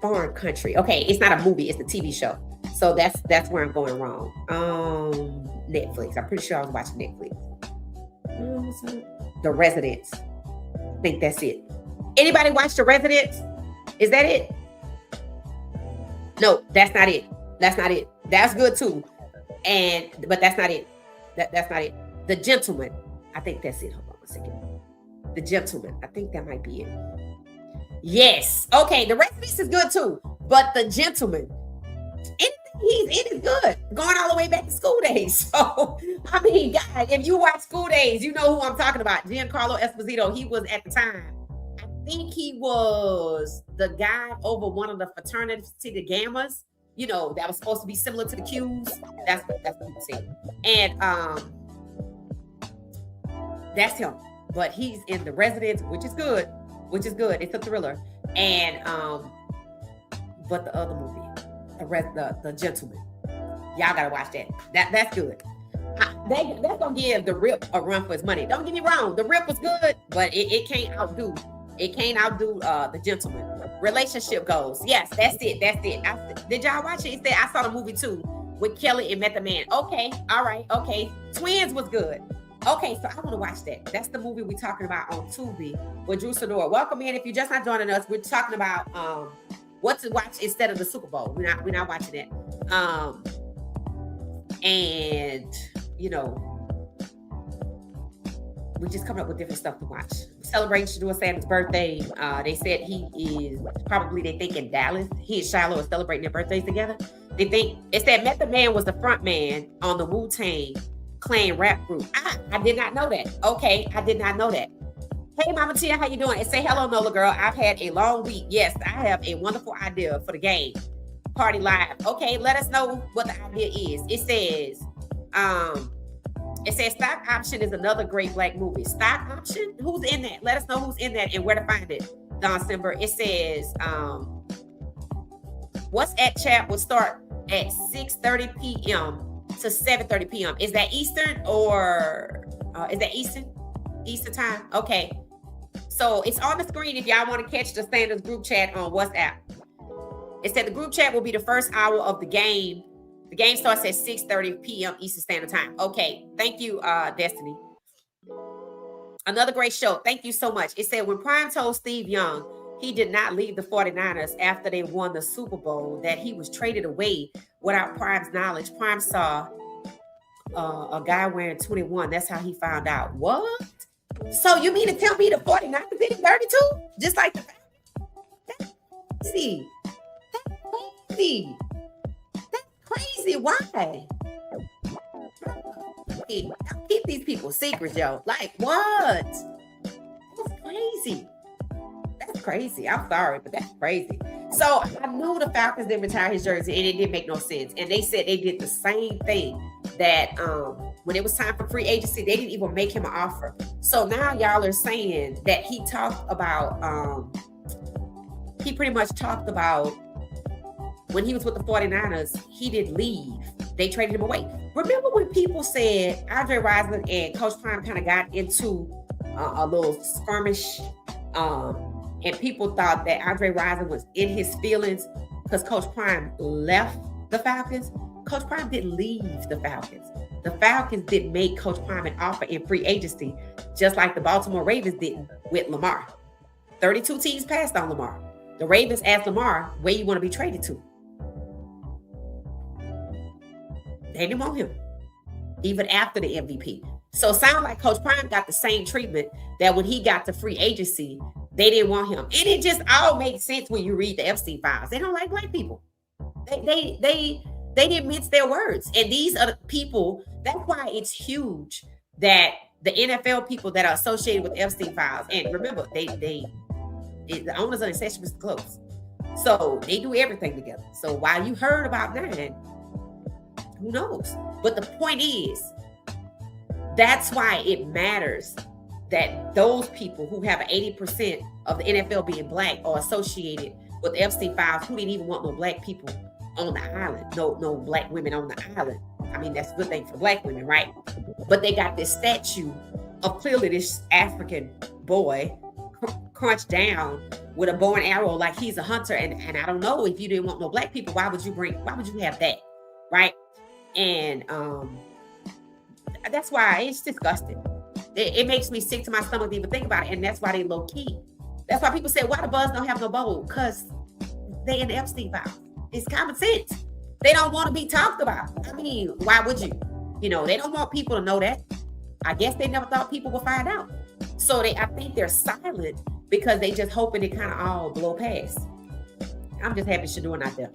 foreign country. Okay, it's not a movie. It's a TV show. So that's where I'm going wrong. Netflix. I'm pretty sure I was watching Netflix. The Residents. I think that's it. Anybody watch The Residents? Is that it? No, that's not it. That's not it. That's good too. But that's not it. That's not it. The Gentleman. I think that's it. Hold on a second. The Gentleman. I think that might be it. Yes. Okay. The Residents is good too. But The Gentleman. Anything he's in is good. Going all the way back to School Days. So, I mean, guys, if you watch School Days, you know who I'm talking about. Giancarlo Esposito. He was at the time. I think he was the guy over one of the fraternity, the Gammas. You know, that was supposed to be similar to the Qs. That's what he said. And that's him. But he's in The Residents, which is good. It's a thriller. And but the other movie, the Gentleman. Y'all gotta watch that. That's good. That's gonna give the Rip a run for his money. Don't get me wrong, the Rip was good, but it can't outdo the Gentleman. Relationship goals. Yes, that's it. Did y'all watch it? It said I saw the movie too with Kelly and Method Man. Okay, all right, okay. Twins was good. Okay, so I want to watch that. That's the movie we're talking about on Tubi with Drew Shedeur. Welcome in. If you're just not joining us, we're talking about what to watch instead of the Super Bowl. We're not watching it. And you know, we just coming up with different stuff to watch. Celebrating Shedeur Sanders' birthday. They said he is probably, they think, in Dallas. He and Shiloh are celebrating their birthdays together. They think it's that Method Man was the front man on the Wu-Tang Clan rap group. I did not know that. Okay, I did not know that. Hey, Mama Tia, how you doing? And say hello, Nola girl. I've had a long week. Yes, I have a wonderful idea for the game. Party Live. Okay, let us know what the idea is. It says Stock Option is another great black movie. Stock Option? Who's in that? Let us know who's in that and where to find it. Don Simber. It says What's at Chat will start at 6:30 p.m. to 7:30 p.m. Is that Eastern or is that Eastern time? Okay. So it's on the screen if y'all want to catch the Sanders group chat on WhatsApp. It said the group chat will be the first hour of the game. The game starts at 6:30 p.m. Eastern Standard Time. Okay. Thank you, Destiny. Another great show. Thank you so much. It said when Prime told Steve Young he did not leave the 49ers after they won the Super Bowl, that he was traded away without Prime's knowledge. Prime saw a guy wearing 21. That's how he found out. What? So you mean to tell me the 49ers did it 32? Just like the That's crazy. That's crazy. That's crazy. Why? Keep these people secrets, yo. Like what? That's crazy. That's crazy. I'm sorry, but that's crazy. So I knew the Falcons didn't retire his jersey, and it didn't make no sense. And they said they did the same thing, that when it was time for free agency, they didn't even make him an offer. So now y'all are saying that he talked about, he pretty much talked about when he was with the 49ers, he didn't leave. They traded him away. Remember when people said Andre Rison and Coach Prime kind of got into a little skirmish, and people thought that Andre Rison was in his feelings because Coach Prime left the Falcons. Coach Prime didn't leave the Falcons. The Falcons didn't make Coach Prime an offer in free agency, just like the Baltimore Ravens didn't with Lamar. 32 teams passed on Lamar. The Ravens asked Lamar, where you want to be traded to? They didn't want him, even after the MVP. So it sounds like Coach Prime got the same treatment that when he got to free agency, they didn't want him. And it just all makes sense when you read the Epstein files. They don't like black people. They didn't mince their words. And these are the people, that's why it's huge that the NFL people that are associated with Epstein files, and remember, the owners of the Sesame Close. So they do everything together. So while you heard about that, who knows? But the point is, that's why it matters that those people who have 80% of the NFL being black are associated with Epstein files, who didn't even want no black people on the island, no black women on the island. I mean, that's a good thing for black women, right? But they got this statue of clearly this African boy crunched down with a bow and arrow like he's a hunter. And I don't know, if you didn't want no black people, why would you have that, right? And that's why it's disgusting. It makes me sick to my stomach to even think about it. And that's why they low key. That's why people say, why the Buzz don't have no bowl? Because they in the Epstein file. It's common sense. They don't want to be talked about. I mean, why would you? You know, they don't want people to know that. I guess they never thought people would find out. So I think they're silent because they just hoping it kind of all blow past. I'm just happy Shedeur not there.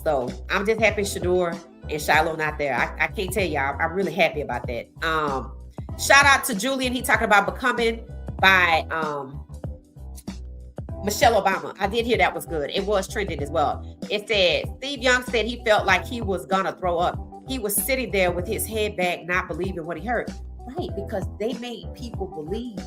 So I'm just happy Shedeur and Shiloh not there. I can't tell y'all. I'm really happy about that. Shout out to Julian. He talking about Becoming by Michelle Obama. I did hear that was good. It was trending as well. It said, Steve Young said he felt like he was gonna throw up. He was sitting there with his head back, not believing what he heard. Right, because they made people believe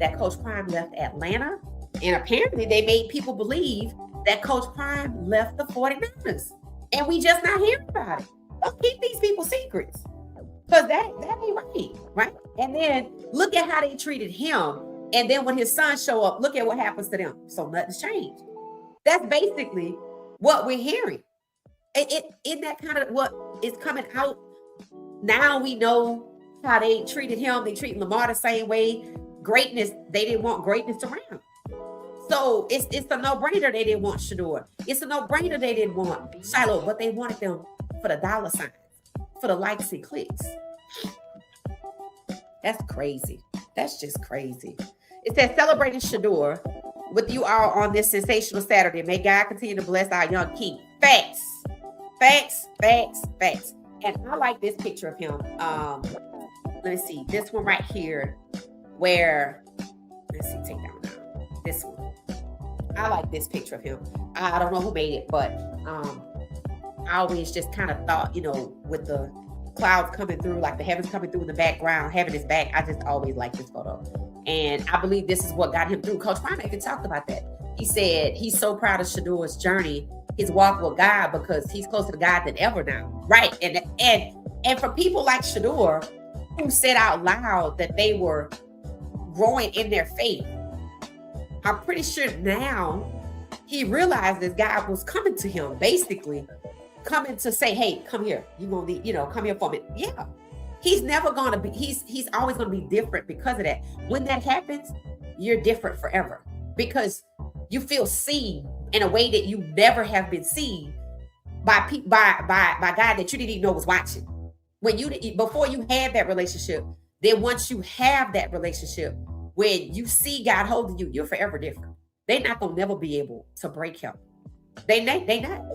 that Coach Prime left Atlanta. And apparently they made people believe that Coach Prime left the 49ers. And we just not hearing about it. Don't keep these people's secrets. Because that ain't right. Right? And then look at how they treated him. And then when his sons show up, look at what happens to them. So nothing's changed. That's basically what we're hearing. Isn't that kind of what is coming out? Now we know how they treated him. They treat Lamar the same way. Greatness, they didn't want greatness around. So it's a no-brainer they didn't want Shedeur. It's a no-brainer they didn't want Shiloh, but they wanted them for the dollar signs, for the likes and clicks. That's crazy. That's just crazy. It says, celebrating Shedeur with you all on this sensational Saturday. May God continue to bless our young king. Facts. Facts, facts, facts. And I like this picture of him. Let me see. This one right here where, let's see, take that one out. This one. I like this picture of him. I don't know who made it, but I always just kind of thought, with the clouds coming through, like the heavens coming through in the background, heaven is back. I just always like this photo. And I believe this is what got him through. Coach Prime even talked about that. He said he's so proud of Shedeur's journey, his walk with God, because he's closer to God than ever now. Right. And for people like Shedeur, who said out loud that they were growing in their faith, I'm pretty sure now he realizes God was coming to him, basically coming to say, hey, come here. You're going to need, come here for me. Yeah. He's never going to be, he's always going to be different because of that. When that happens, you're different forever because you feel seen in a way that you never have been seen by God that you didn't even know was watching. Before you had that relationship, then once you have that relationship, when you see God holding you, you're forever different. They're not going to never be able to break him. They not.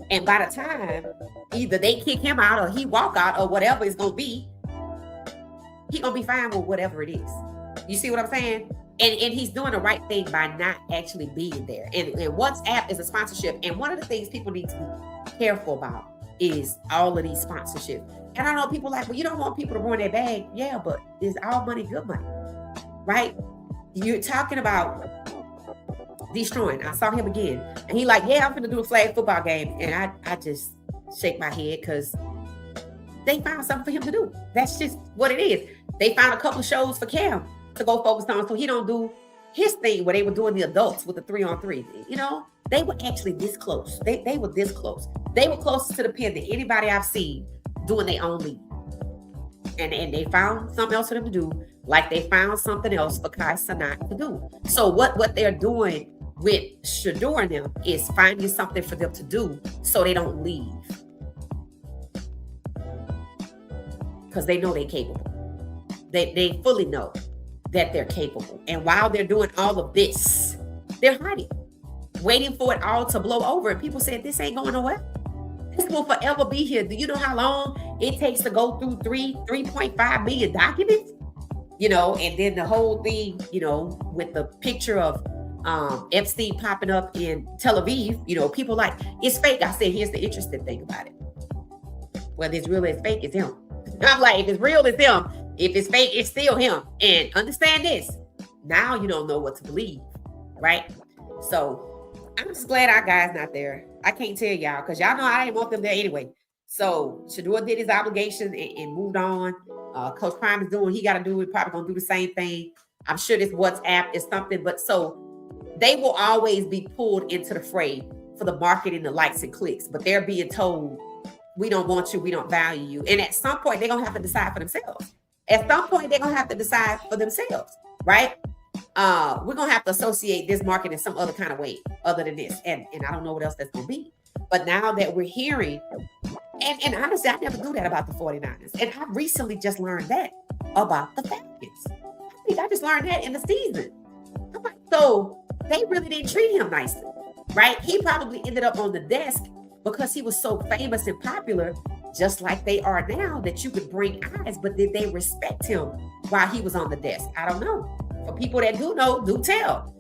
And by the time either they kick him out or he walk out or whatever it's going to be, he going to be fine with whatever it is. You see what I'm saying? And he's doing the right thing by not actually being there. And WhatsApp is a sponsorship. And one of the things people need to be careful about is all of these sponsorships. And I know people like, well, you don't want people to ruin their bag. Yeah, but is all money good money? Right? You're talking about destroying. I saw him again. And he like, yeah, I'm going to do a flag football game. And I just shake my head because they found something for him to do. That's just what it is. They found a couple of shows for Cam to go focus on so he don't do his thing where they were doing the adults with the 3-on-3. They were actually this close. They were this close. They were closest to the pin than anybody I've seen doing their own league. And they found something else for them to do, like they found something else for Kai Cenat to do. So what they're doing with Shedeur and them is finding something for them to do so they don't leave. Because they know they're capable. They fully know that they're capable. And while they're doing all of this, they're hiding, waiting for it all to blow over. And people said, this ain't going nowhere. This will forever be here. Do you know how long it takes to go through 3.5 million documents? And then the whole thing, with the picture of Epstein popping up in Tel Aviv, people like, it's fake. I said, here's the interesting thing about it. Whether it's real or it's fake, it's him. I'm like, if it's real, it's him. If it's fake, it's still him. And understand this. Now you don't know what to believe, right? So I'm just glad our guy's not there. I can't tell y'all because y'all know I didn't want them there anyway. So Shedeur did his obligation and moved on. Coach Prime is doing what he got to do. We're probably going to do the same thing. I'm sure this WhatsApp is something. But so they will always be pulled into the fray for the marketing, the likes and clicks. But they're being told, we don't want you. We don't value you. And at some point, they're going to have to decide for themselves. At some point, they're going to have to decide for themselves, right? We're going to have to associate this market in some other kind of way other than this. And I don't know what else that's going to be. But now that we're hearing, and honestly, I never knew that about the 49ers. And I recently just learned that about the Falcons. I just learned that in the season. I'm like, so they really didn't treat him nicely, right? He probably ended up on the desk because he was so famous and popular, just like they are now, that you could bring eyes. But did they respect him while he was on the desk? I don't know. For people that do know, do tell.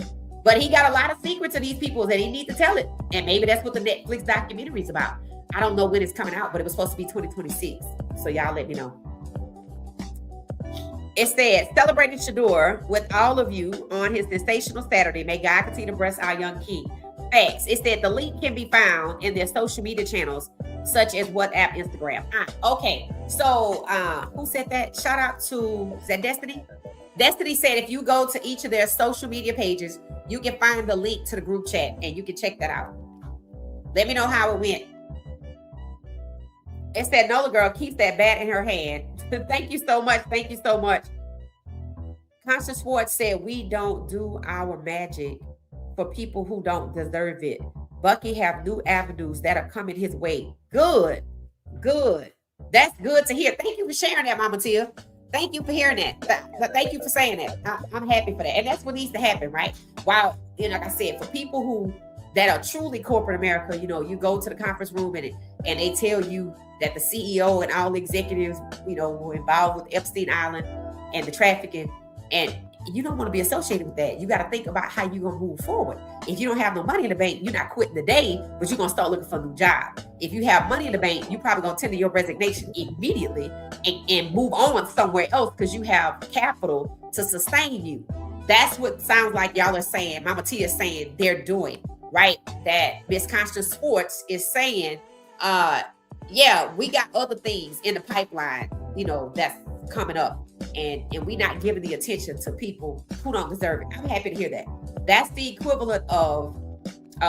But he got a lot of secrets of these people that he need to tell it. And maybe that's what the Netflix documentary is about. I don't know when it's coming out, but it was supposed to be 2026. So y'all let me know. It says, celebrating Shedeur with all of you on his sensational Saturday. May God continue to bless our young king. Facts. It said the link can be found in their social media channels, such as WhatsApp, Instagram. Okay. So who said that? Shout out to, is that Destiny? Destiny said if you go to each of their social media pages, you can find the link to the group chat and you can check that out. Let me know how it went. It said Nola girl keeps that bat in her hand. Thank you so much. Thank you so much. Constance Schwartz said we don't do our magic for people who don't deserve it. Bucky have new avenues that are coming his way. Good. That's good to hear. Thank you for sharing that, Mama Tia. Thank you for hearing that. Thank you for saying that. I'm happy for that. And that's what needs to happen, right? While, like I said, for people who that are truly corporate America, you go to the conference room and they tell you that the CEO and all the executives, were involved with Epstein Island and the trafficking, and you don't want to be associated with that. You got to think about how you're going to move forward. If you don't have no money in the bank, you're not quitting the day, but you're going to start looking for a new job. If you have money in the bank, you're probably going to tender your resignation immediately and move on somewhere else because you have capital to sustain you. That's what sounds like y'all are saying. Mama Tia is saying they're doing, right? That Miss Constance Schwartz is saying, yeah, we got other things in the pipeline, that's coming up. And we're not giving the attention to people who don't deserve it. I'm happy to hear that. That's the equivalent of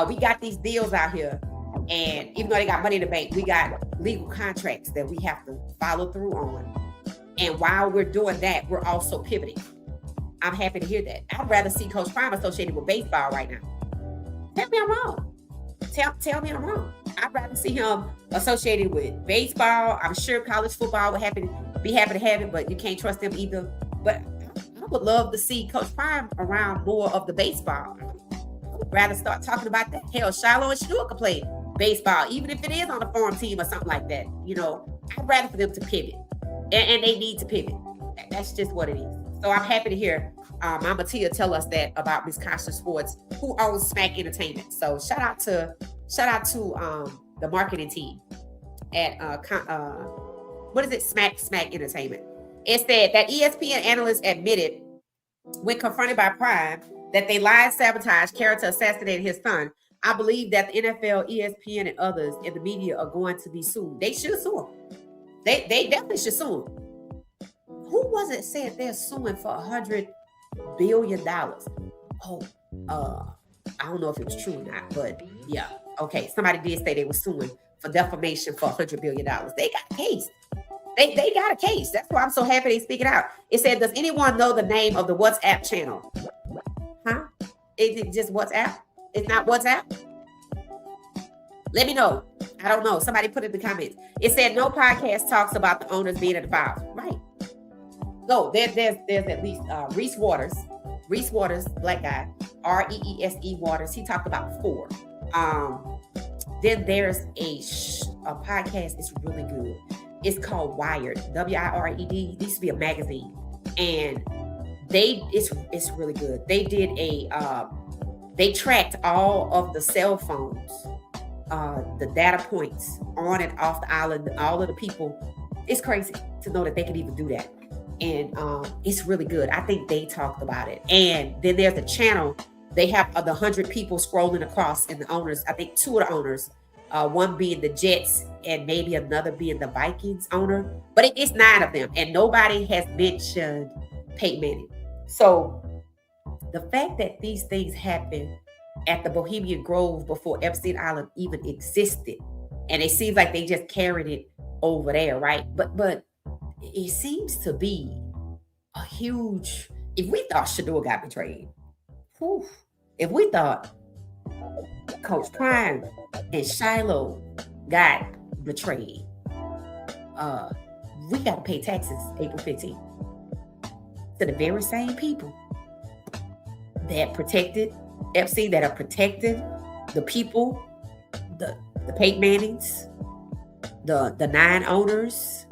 we got these deals out here, and even though they got money in the bank, we got legal contracts that we have to follow through on. And while we're doing that, we're also pivoting. I'm happy to hear that. I'd rather see Coach Prime associated with baseball right now. Tell me I'm wrong. Tell me I'm wrong. I'd rather see him associated with baseball. I'm sure college football would be happy to have it, but you can't trust them either. But I would love to see Coach Prime around more of the baseball. I would rather start talking about that. Hell, Shiloh and Shedeur could play baseball, even if it is on a farm team or something like that. I'd rather for them to pivot, and they need to pivot. That's just what it is. So I'm happy to hear Mama Tia tell us that about Miss Constance Schwartz, who owns Smack Entertainment. So shout out to the marketing team at what is it? Smack Entertainment. It said that ESPN analyst admitted when confronted by Prime that they lied, sabotaged, character assassinated his son. I believe that the NFL, ESPN, and others in the media are going to be sued. They should sue him. They definitely should sue him. Who was it said they're suing for $100 billion? Oh, I don't know if it was true or not, but yeah. Okay, somebody did say they were suing for defamation for $100 billion. They got a case. They got a case. That's why I'm so happy they speak it out. It said, does anyone know the name of the WhatsApp channel? Huh? Is it just WhatsApp? It's not WhatsApp? Let me know. I don't know. Somebody put it in the comments. It said no podcast talks about the owners being involved. Right. No, there's at least Reese Waters, black guy, Reese Waters. He talked about 4. Then there's a podcast. It's really good. It's called Wired, Wired. It used to be a magazine, and it's really good. They did they tracked all of the cell phones, the data points on and off the island, all of the people. It's crazy to know that they can even do that. And it's really good. I think they talked about it. And then there's a channel. They have the 100 people scrolling across, and the owners, I think 2 of the owners, one being the Jets and maybe another being the Vikings owner. But it's 9 of them, and nobody has mentioned Peyton Manning. So the fact that these things happen at the Bohemian Grove before Epstein Island even existed, and it seems like they just carried it over there, right? But it seems to be a huge. If we thought Shedeur got betrayed, if we thought Coach Prime and Shiloh got betrayed, we got to pay taxes April 15th to the very same people that protected Epstein, that are protecting the people, the Peyton Mannings, the 9 owners.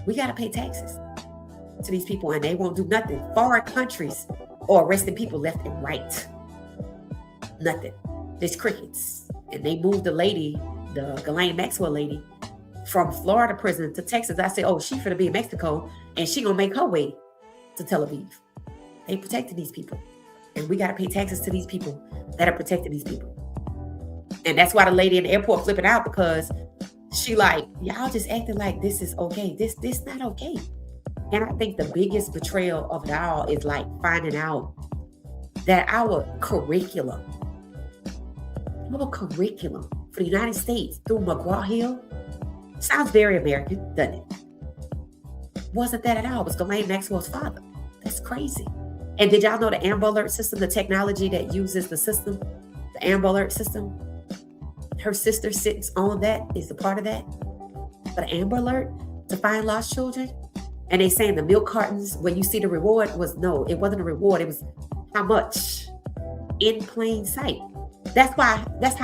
We got to pay taxes to these people, and they won't do nothing. Foreign countries are arresting people left and right. Nothing. There's crickets. And they moved the lady, the Ghislaine Maxwell lady, from Florida prison to Texas. I said, oh, she finna be in Mexico, and she gonna make her way to Tel Aviv. They protected these people. And we got to pay taxes to these people that are protecting these people. And that's why the lady in the airport flipping out, because she like, y'all just acting like this is okay. This not okay. And I think the biggest betrayal of it all is like finding out that our curriculum for the United States through McGraw-Hill sounds very American, doesn't it? Wasn't that at all. It was Ghislaine Maxwell's father. That's crazy. And did y'all know the Amber Alert system, the technology that uses the system, the Amber Alert system? Her sister sits on that, is a part of that. But Amber Alert to find lost children. And they saying the milk cartons, when you see the reward was, no, it wasn't a reward. It was how much in plain sight. That's how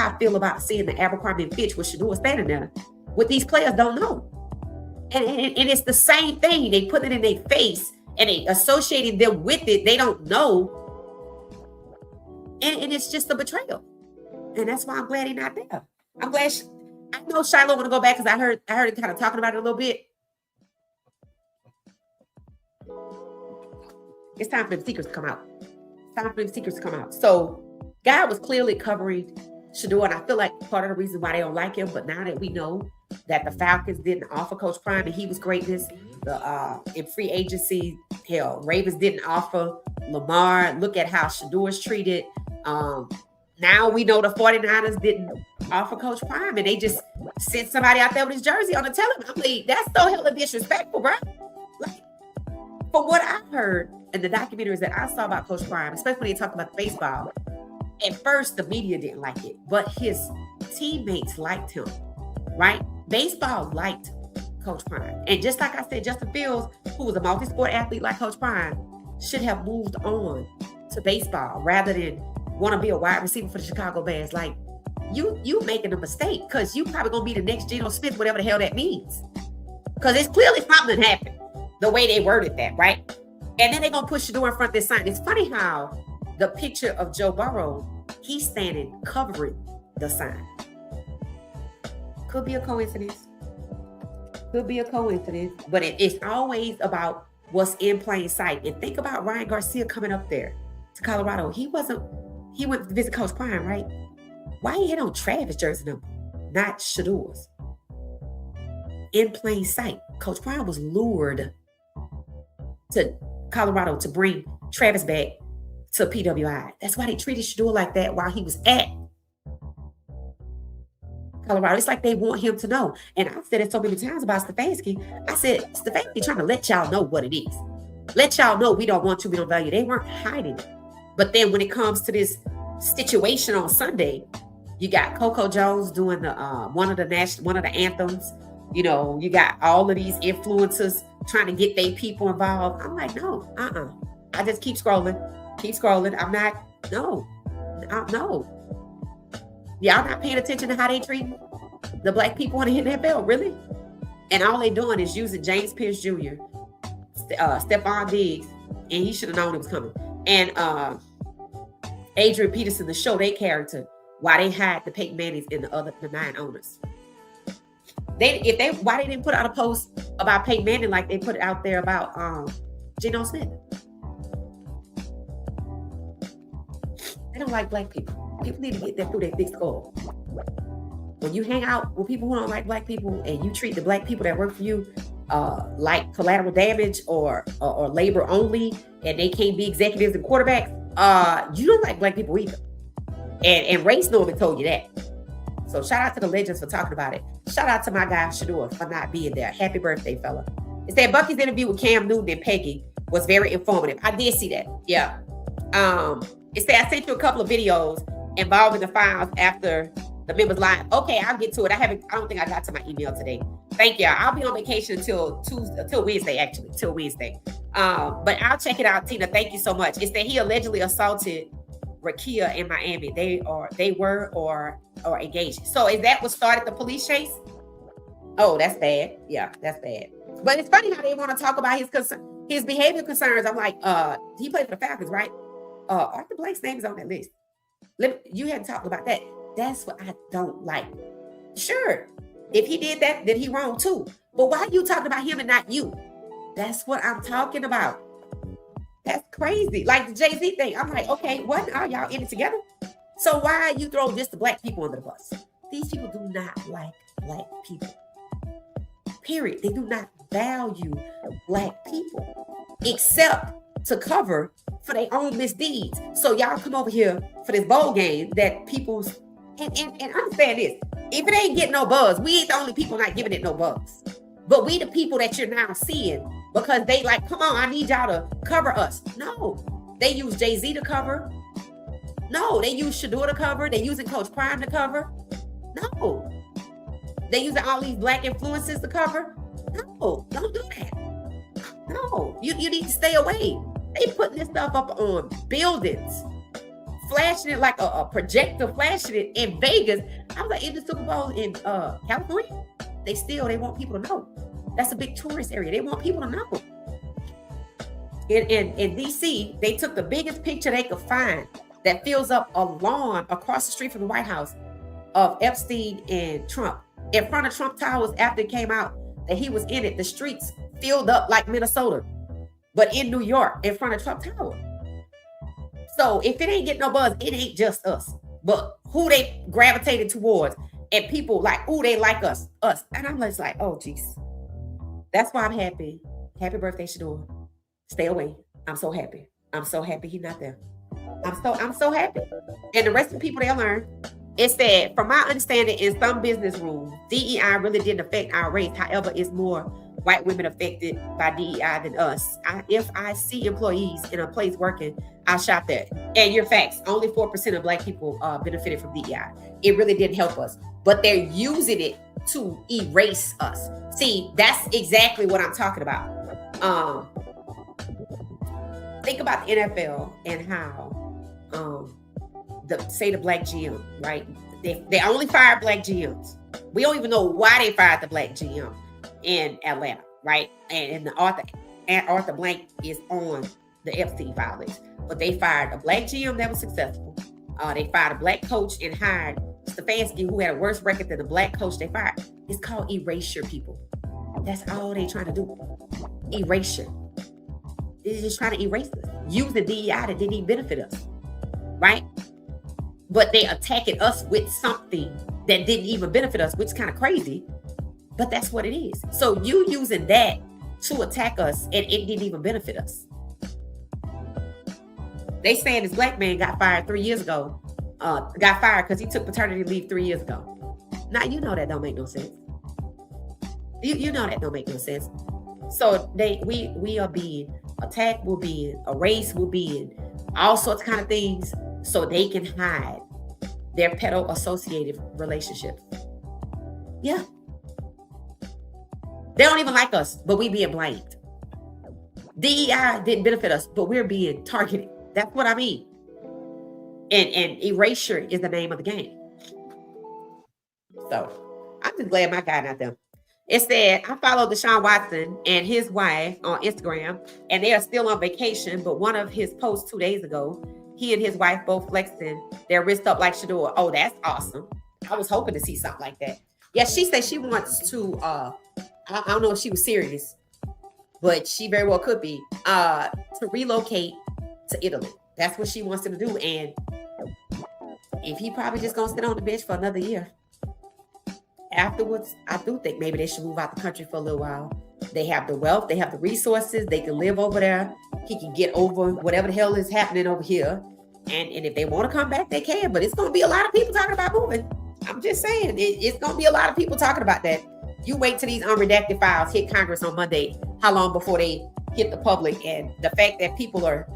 I feel about seeing the Abercrombie and Fitch with Shedeur standing there. What these players don't know. And it's the same thing. They put it in their face and they associating them with it. They don't know. And it's just a betrayal. And that's why I'm glad he's not there. I'm glad. I know Shiloh want to go back because I heard him kind of talking about it a little bit. It's time for the secrets to come out. So God was clearly covering Shedeur, and I feel like part of the reason why they don't like him, but now that we know that the Falcons didn't offer Coach Prime and he was greatness, in free agency, hell, Ravens didn't offer Lamar. Look at how Shedeur's treated. Now we know the 49ers didn't offer Coach Prime, and they just sent somebody out there with his jersey on the television. I'm like, that's so hella disrespectful, bro. Like, from what I heard in the documentaries that I saw about Coach Prime, especially when they talked about the baseball, at first the media didn't like it, but his teammates liked him, right? Baseball liked Coach Prime. And just like I said, Justin Fields, who was a multi-sport athlete like Coach Prime, should have moved on to baseball rather than want to be a wide receiver for the Chicago Bears. Like, you making a mistake, because you probably going to be the next Geno Smith, whatever the hell that means. Because it's clearly something happened, the way they worded that, right? And then they're going to push Shedeur in front of this sign. It's funny how the picture of Joe Burrow, he's standing covering the sign. Could be a coincidence. But it's always about what's in plain sight. And think about Ryan Garcia coming up there to Colorado. He went to visit Coach Prime, right? Why he hit on Travis jersey number, not Shedeur's? In plain sight. Coach Prime was lured to Colorado to bring Travis back to PWI. That's why they treated Shedeur like that while he was at Colorado. It's like they want him to know. And I said it so many times about Stefanski. I said, Stefanski trying to let y'all know what it is. Let y'all know we don't want you, we don't value. They weren't hiding it. But then when it comes to this situation on Sunday, you got Coco Jones doing the one of the anthems. You know, you got all of these influencers trying to get their people involved. I'm like, no, I just keep scrolling. I'm not, no. Y'all not paying attention to how they treat the black people in the NFL, really? And all they doing is using James Pierce Jr., Stephon Diggs, and he should have known it was coming. And Adrian Peterson to show their character why they had the Peyton Mannings and the 9 owners. Why they didn't put out a post about Peyton Manning like they put it out there about Geno Smith? They don't like black people. People need to get that through their thick skull. When you hang out with people who don't like black people and you treat the black people that work for you like collateral damage or labor only, and they can't be executives and quarterbacks, you don't like black people either. And race normally told you that. So shout out to the legends for talking about it. Shout out to my guy Shedeur for not being there. Happy birthday, fella. It said Bucky's interview with Cam Newton and Peggy was very informative. I did see that. Yeah. It said I sent you a couple of videos involving the files after the members live. Okay, I'll get to it. I don't think I got to my email today. Thank you. I'll be on vacation until Wednesday, actually. Till Wednesday. But I'll check it out, Tina. Thank you so much. It said he allegedly assaulted Rakia in Miami. They were engaged. So is that what started the police chase? Oh, that's bad. Yeah, that's bad. But it's funny how they want to talk about his behavior concerns. I'm like, he played for the Falcons, right? Arthur Blake's name is on that list. You hadn't talked about that. That's what I don't like. Sure, if he did that, then he wrong too. But why are you talking about him and not you? That's what I'm talking about. That's crazy. Like the Jay-Z thing. I'm like, okay, what? Are y'all in it together? So why you throw just the black people under the bus? These people do not like black people. Period. They do not value black people except to cover for their own misdeeds. So y'all come over here for this bowl game that people's and understand this. If it ain't getting no buzz, we ain't the only people not giving it no buzz. But we the people that you're now seeing because they like, come on, I need y'all to cover us. No, they use Jay-Z to cover. No, they use Shedeur to cover. They using Coach Prime to cover. No. They using all these black influences to cover. No, don't do that. No, you need to stay away. They putting this stuff up on buildings, flashing it like a projector, flashing it in Vegas. I was like, in the Super Bowl in California, they want people to know. That's a big tourist area. They want people to know. In DC, they took the biggest picture they could find that fills up a lawn across the street from the White House of Epstein and Trump. In front of Trump Towers, after it came out that he was in it, the streets filled up like Minnesota, but in New York, in front of Trump Tower. So if it ain't getting no buzz, it ain't just us, but who they gravitated towards, and people like, oh, they like us. And I'm just like, oh, geez. That's why I'm happy. Happy birthday, Shedeur. Stay away. I'm so happy. I'm so happy he's not there. I'm so happy. And the rest of the people, they'll learn. It's that, from my understanding, in some business rooms, DEI really didn't affect our race. However, it's more white women affected by DEI than us. If I see employees in a place working, I'll shop there. And your facts, only 4% of black people benefited from DEI. It really didn't help us. But they're using it to erase us. See, that's exactly what I'm talking about. Think about the NFL and how the black GM, right? They only fired black GMs. We don't even know why they fired the black GM in Atlanta, right? And the Arthur Blank is on the Epstein file list. But they fired a black GM that was successful. They fired a black coach and hired Stefanski, who had a worse record than the black coach they fired. It's called erasure, people. That's all they trying to do. Erasure. They're just trying to erase us. Use the DEI that didn't even benefit us, right? But they attacking us with something that didn't even benefit us, which is kind of crazy, but that's what it is. So you using that to attack us and it didn't even benefit us. They saying this black man got fired 3 years ago. Got fired because he took paternity leave 3 years ago. Now, you know that don't make no sense. You know that don't make no sense. So we are being attacked, we're being erased, we're being all sorts of kind of things so they can hide their pedo-associated relationships. Yeah. They don't even like us, but we being blamed. DEI didn't benefit us, but we're being targeted. That's what I mean. And erasure is the name of the game. So I'm just glad my guy not there. It said, I followed Deshaun Watson and his wife on Instagram, and they are still on vacation. But one of his posts 2 days ago, he and his wife both flexing their wrist up like Shedeur. Oh, that's awesome. I was hoping to see something like that. Yeah, she said she wants to, I don't know if she was serious, but she very well could be, to relocate to Italy. That's what she wants him to do. And if he probably just gonna sit on the bench for another year. Afterwards, I do think maybe they should move out the country for a little while. They have the wealth, they have the resources, they can live over there. He can get over whatever the hell is happening over here. And if they want to come back, they can. But it's going to be a lot of people talking about moving. I'm just saying, it's going to be a lot of people talking about that. You wait till these unredacted files hit Congress on Monday, how long before they hit the public? And the fact that people are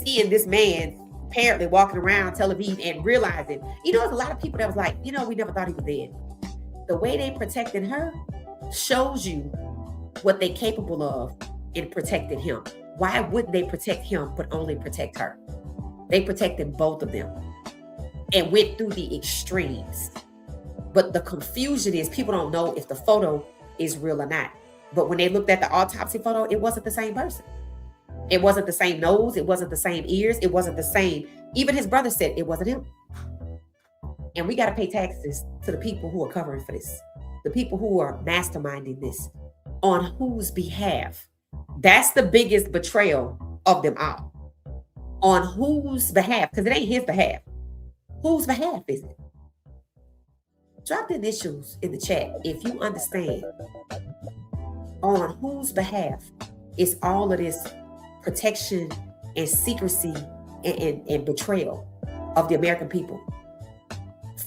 seeing this man apparently walking around Tel Aviv and realizing, there's a lot of people that was like, we never thought he was dead. The way they protected her shows you what they're capable of in protecting him. Why wouldn't they protect him but only protect her? They protected both of them and went through the extremes. But the confusion is people don't know if the photo is real or not. But when they looked at the autopsy photo, it wasn't the same person. It wasn't the same nose. It wasn't the same ears. It wasn't the same. Even his brother said it wasn't him. And we got to pay taxes to the people who are covering for this, the people who are masterminding this. On whose behalf? That's the biggest betrayal of them all. On whose behalf? Because it ain't his behalf. Whose behalf is it? Drop the initials in the chat if you understand on whose behalf is all of this protection and secrecy and betrayal of the American people.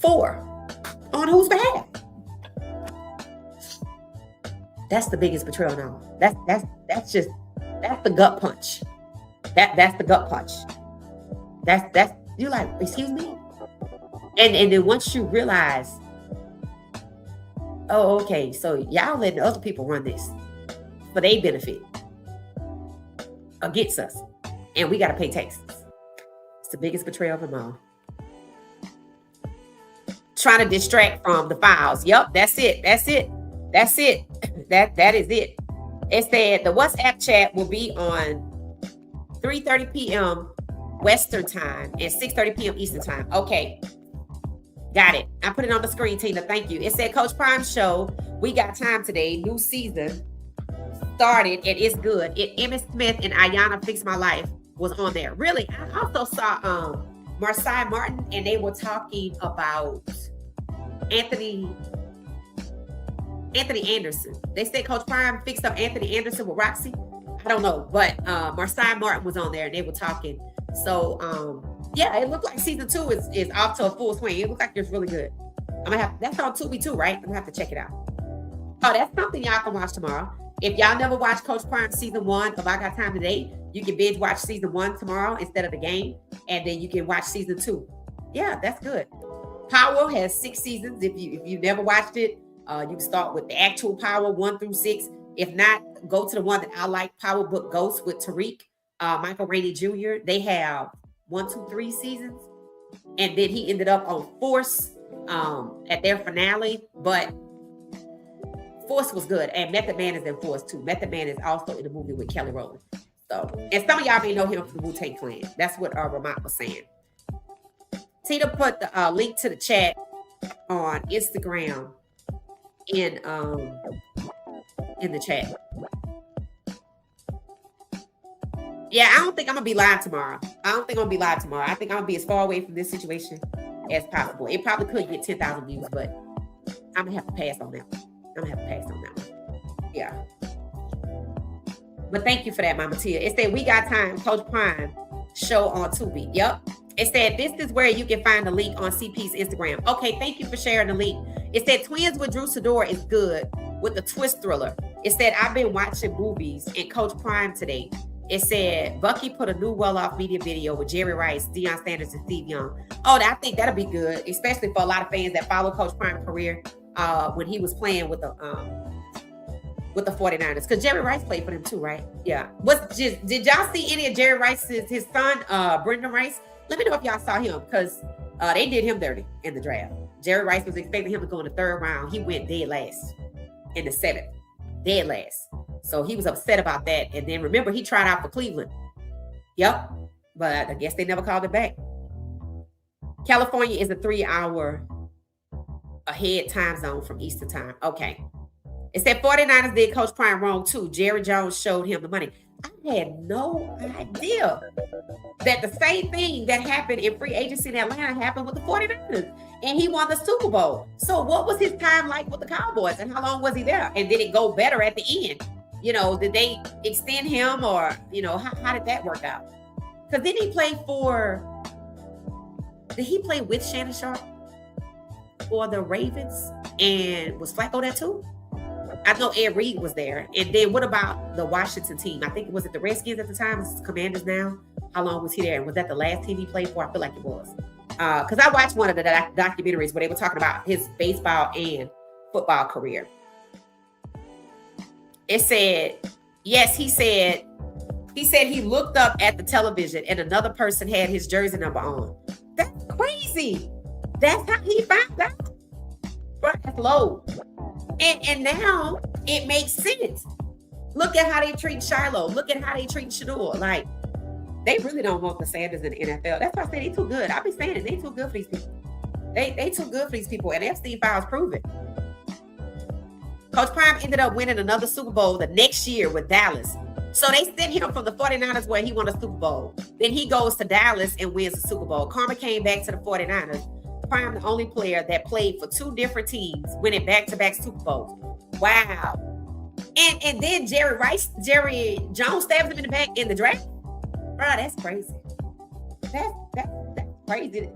For, on whose behalf? That's the biggest betrayal now. That's the gut punch. That's the gut punch. That's you're like, excuse me? And then once you realize, oh, okay, so y'all letting other people run this for their benefit against us. And we got to pay taxes. It's the biggest betrayal of them all. Trying to distract from the files. Yep, that's it. That is it. It said the WhatsApp chat will be on 3:30 p.m. Western time and 6:30 p.m. Eastern time. Okay. Got it. I put it on the screen, Tina. Thank you. It said Coach Prime show. We got time today. New season started and it's good. Emmett Smith and Ayanna Fix My Life was on there. Really, I also saw Marcia Martin and they were talking about Anthony Anderson. They said Coach Prime fixed up Anthony Anderson with Roxy. I don't know, but Marcia Martin was on there and they were talking. So yeah, it looked like season 2 is off to a full swing. It looked like it's really good. That's on Tubi too, right? I'm gonna have to check it out. Oh, that's something y'all can watch tomorrow. If y'all never watched Coach Prime season 1 of I Got Time Today, you can binge watch season 1 tomorrow instead of the game, and then you can watch season 2. Yeah, that's good. Power has 6 seasons. If you never watched it, you can start with the actual Power 1 through 6. If not, go to the one that I like, Power Book Ghost with Tariq, Michael Rainey Jr. They have 1, 2, 3 seasons, and then he ended up on Force at their finale. But Force was good, and Method Man is in Force too. Method Man is also in the movie with Kelly Rowland. So, and some of y'all may know him from the Wu-Tang Clan. That's what Ramont was saying. Tina put the link to the chat on Instagram in the chat. Yeah, I don't think I'm gonna be live tomorrow. I think I'm gonna be as far away from this situation as possible. It probably could get 10,000 views, but I'm gonna have to pass on that one. Yeah. But thank you for that, Mama Tia. It said we got time, Coach Prime show on Tubi. Yep. It said this is where you can find the link on CP's Instagram. Okay, thank you for sharing the link. It said Twins with Drew Shedeur is good with the twist thriller. It said I've been watching movies and Coach Prime today. It said Bucky put a new well-off media video with Jerry Rice, Deion Sanders, and Steve Young. Oh, I think that'll be good, especially for a lot of fans that follow Coach Prime's career when he was playing with the 49ers. Because Jerry Rice played for them too, right? Yeah. Did y'all see any of Jerry Rice's his son, Brendan Rice? Let me know if y'all saw him, because they did him dirty in the draft. Jerry Rice was expecting him to go in the 3rd round. He went dead last in the 7th. Dead last. So he was upset about that. And then remember, he tried out for Cleveland. Yep. But I guess they never called it back. California is a 3-hour ahead time zone from Eastern time. Okay. It said 49ers did Coach Prime wrong too. Jerry Jones showed him the money. I had no idea that the same thing that happened in free agency in Atlanta happened with the 49ers. And he won the Super Bowl. So what was his time like with the Cowboys? And how long was he there? And did it go better at the end? Did they extend him, or, how did that work out? Because did he play with Shannon Sharp for the Ravens? And was Flacco there too? I know Ed Reed was there. And then what about the Washington team? I think it was the Redskins at the time. It's Commanders now. How long was he there? And was that the last team he played for? I feel like it was. Because I watched one of the documentaries where they were talking about his baseball and football career. It said, yes, he said he looked up at the television and another person had his jersey number on. That's crazy. That's how he found out. Bro, that's low. And now it makes sense. Look at how they treat Shiloh. Look at how they treat Shedeur. Like, they really don't want the Sanders in the NFL. That's why I say they too good. I'll be saying it. They too good for these people. They too good for these people. And Epstein files prove it. Coach Prime ended up winning another Super Bowl the next year with Dallas. So they sent him from the 49ers where he won a Super Bowl. Then he goes to Dallas and wins the Super Bowl. Karma came back to the 49ers. Prime, the only player that played for two different teams, winning back-to-back Super Bowls. Wow. And then Jerry Jones stabs him in the back in the draft. Bro, that's crazy. That's crazy.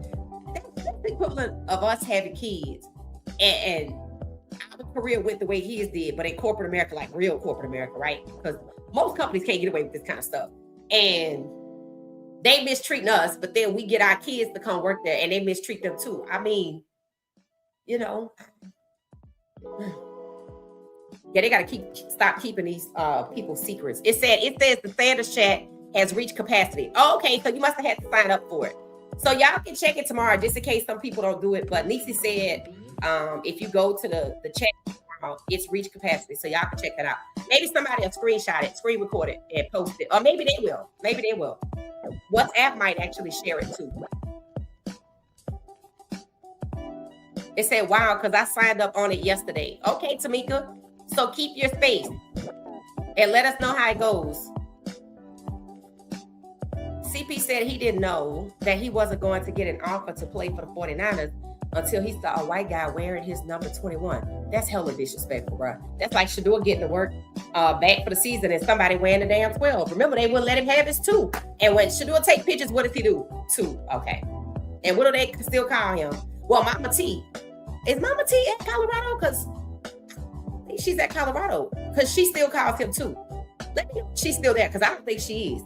That's the equivalent of us having kids and our career went the way his did, but in corporate America, like real corporate America, right? Because most companies can't get away with this kind of stuff. And they mistreating us, but then we get our kids to come work there and they mistreat them too. I mean, you know, yeah, they got to stop keeping these people's secrets. It says the Sanders chat has reached capacity. Oh, okay, so you must have had to sign up for it. So y'all can check it tomorrow, just in case some people don't do it. But Nisi said if you go to the chat tomorrow, it's reached capacity. So y'all can check that out. Maybe somebody will screenshot it, screen record it, and post it. Or maybe they will. Maybe they will. WhatsApp might actually share it too. It said, wow, because I signed up on it yesterday. Okay, Tamika. So keep your space and let us know how it goes. CP said he didn't know that he wasn't going to get an offer to play for the 49ers until he saw a white guy wearing his number 21. That's hella disrespectful, bro. That's like Shedeur getting to work back for the season and somebody wearing the damn 12. Remember, they wouldn't let him have his 2. And when Shedeur take pictures, what does he do? 2. Okay. And what do they still call him? Well, Mama T. Is Mama T at Colorado? Because I think she's at Colorado. Because she still calls him 2. She's still there because I don't think she is.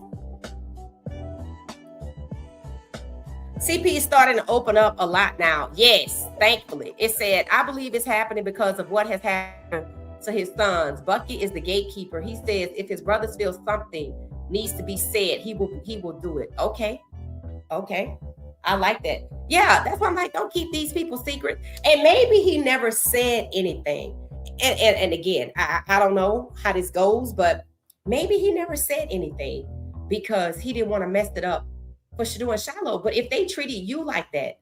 CP is starting to open up a lot now. Yes, thankfully. It said, I believe it's happening because of what has happened to his sons. Bucky is the gatekeeper. He says if his brothers feel something needs to be said, he will do it. Okay. I like that. Yeah, that's why I'm like, don't keep these people secret. And maybe he never said anything. And again, I don't know how this goes, but maybe he never said anything because he didn't want to mess it up for Shedeur and Shiloh. But if they treated you like that,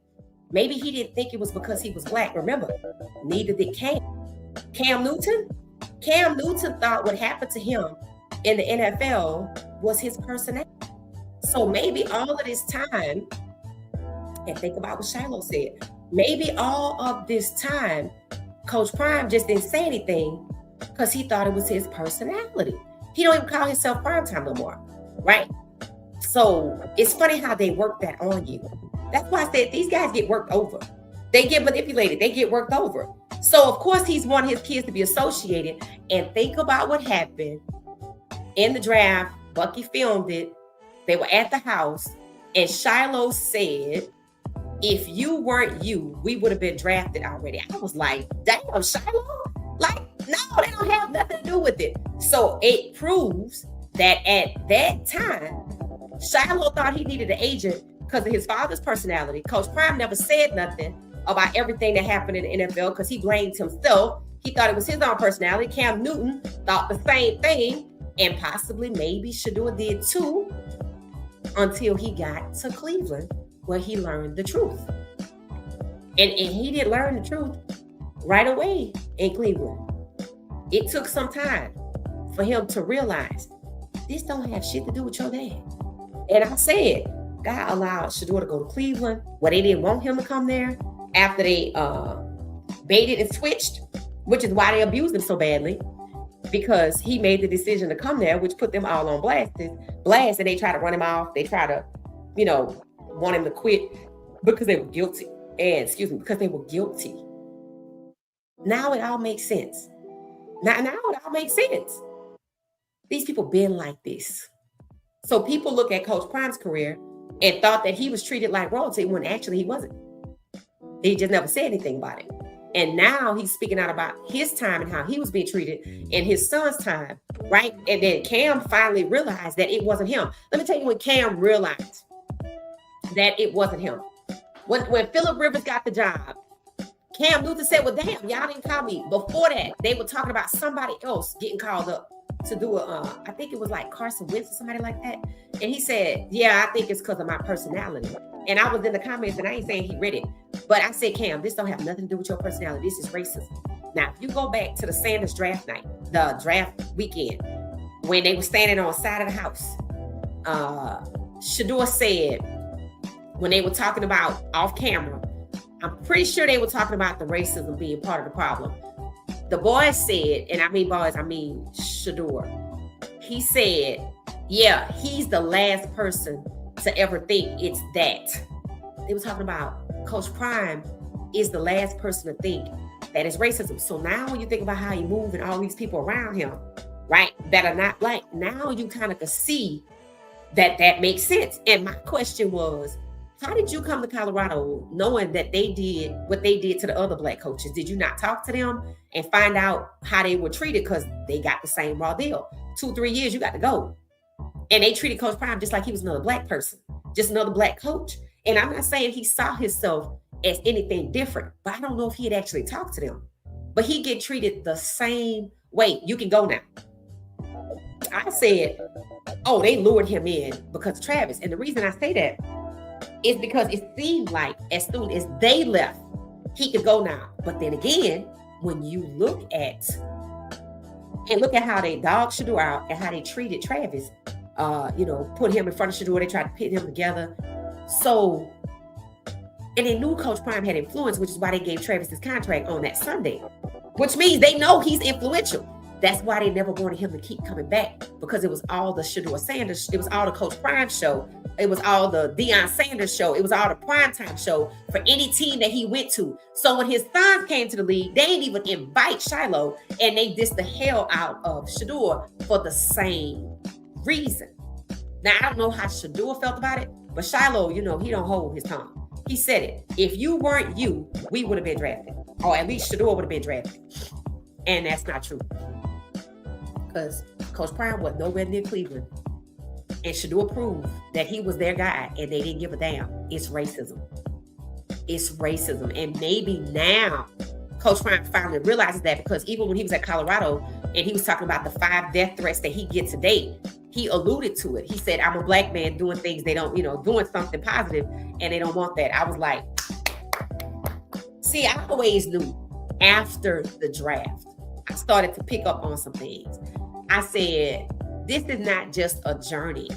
maybe he didn't think it was because he was black. Remember, neither did Cam. Cam Newton thought what happened to him in the NFL was his personality. So maybe all of this time, and think about what Shiloh said, maybe all of this time, Coach Prime just didn't say anything because he thought it was his personality. He don't even call himself Primetime no more, right? So it's funny how they work that on you. That's why I said these guys get worked over. They get manipulated. They get worked over. So of course he's wanting his kids to be associated. And think about what happened in the draft. Bucky filmed it. They were at the house. And Shiloh said, if you weren't you, we would have been drafted already. I was like, damn, Shiloh? Like, no, they don't have nothing to do with it. So it proves that at that time, Shiloh thought he needed an agent because of his father's personality. Coach Prime never said nothing about everything that happened in the NFL because he blamed himself. He thought it was his own personality. Cam Newton thought the same thing, and possibly maybe Shedeur did too, until he got to Cleveland where he learned the truth. And he didn't learn the truth right away in Cleveland. It took some time for him to realize this don't have shit to do with your dad. And I said, God allowed Shedeur to go to Cleveland where they didn't want him to come there after they baited and switched, which is why they abused him so badly, because he made the decision to come there, which put them all on blast, and they try to run him off. They try to, want him to quit because they were guilty. Because they were guilty. Now it all makes sense. Now it all makes sense. These people been like this. So people look at Coach Prime's career and thought that he was treated like royalty when actually he wasn't. He just never said anything about it. And now he's speaking out about his time and how he was being treated in his son's time, right? And then Cam finally realized that it wasn't him. Let me tell you when Cam realized that it wasn't him. When Phillip Rivers got the job, Cam Newton said, well, damn, y'all didn't call me. Before that, they were talking about somebody else getting called up to do I think it was like Carson Wentz or somebody like that. And he said, yeah, I think it's because of my personality. And I was in the comments, and I ain't saying he read it, but I said, Cam, this don't have nothing to do with your personality. This is racism. Now, if you go back to the Sanders draft night, the draft weekend, when they were standing on the side of the house. Shedeur said, when they were talking about off camera, I'm pretty sure they were talking about the racism being part of the problem. The boys said, and I mean boys, I mean Shedeur. He said, yeah, he's the last person to ever think it's that. They were talking about Coach Prime is the last person to think that is racism. So now when you think about how he moved and all these people around him, right, that are not black, now you kind of can see that makes sense. And my question was, how did you come to Colorado knowing that they did what they did to the other black coaches? Did you not talk to them and find out how they were treated? Because they got the same raw deal. 2-3 years, you got to go. And they treated Coach Prime just like he was another black person, just another black coach. And I'm not saying he saw himself as anything different, but I don't know if he had actually talked to them. But he get treated the same way. You can go now. I said, oh, they lured him in because of Travis. And the reason I say that is because it seemed like as soon as they left, he could go now. But then again, when you look at how they dogged Shedeur out and how they treated Travis, put him in front of Shedeur, they tried to pit him together. So, and they knew Coach Prime had influence, which is why they gave Travis his contract on that Sunday, which means they know he's influential. That's why they never wanted him to keep coming back, because it was all the Shedeur Sanders, it was all the Coach Prime show, it was all the Deion Sanders show, it was all the primetime show for any team that he went to. So when his sons came to the league, they didn't even invite Shiloh, and they dissed the hell out of Shedeur for the same reason. Now, I don't know how Shedeur felt about it, but Shiloh, he don't hold his tongue. He said it. If you weren't you, we would have been drafted, or at least Shedeur would have been drafted. And that's not true. Because Coach Prime was nowhere near Cleveland. And Shedeur proved that he was their guy and they didn't give a damn. It's racism. It's racism. And maybe now Coach Prime finally realizes that, because even when he was at Colorado and he was talking about the 5 death threats that he gets a day, he alluded to it. He said, I'm a black man doing things they don't, doing something positive, and they don't want that. I was like, see, I always knew after the draft, I started to pick up on some things. I said, this is not just a journey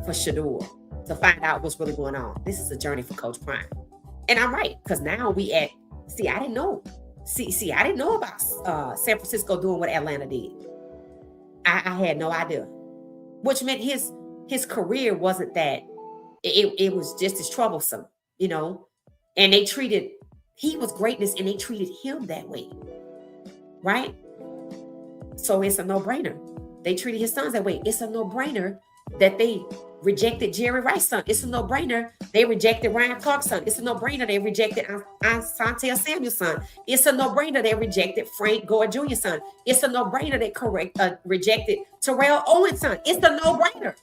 for Shedeur to find out what's really going on. This is a journey for Coach Prime. And I'm right, because now I didn't know. I didn't know about San Francisco doing what Atlanta did. I had no idea. Which meant his career wasn't that, it was just as troublesome, And he was greatness and they treated him that way. Right? So it's a no-brainer. They treated his sons that way. It's a no-brainer that they rejected Jerry Rice's son. It's a no-brainer they rejected Ryan Clark's son. It's a no-brainer they rejected Santel Samuel's son. It's a no-brainer they rejected Frank Gore Jr.'s son. It's a no-brainer they rejected Terrell Owens' son. It's a no-brainer.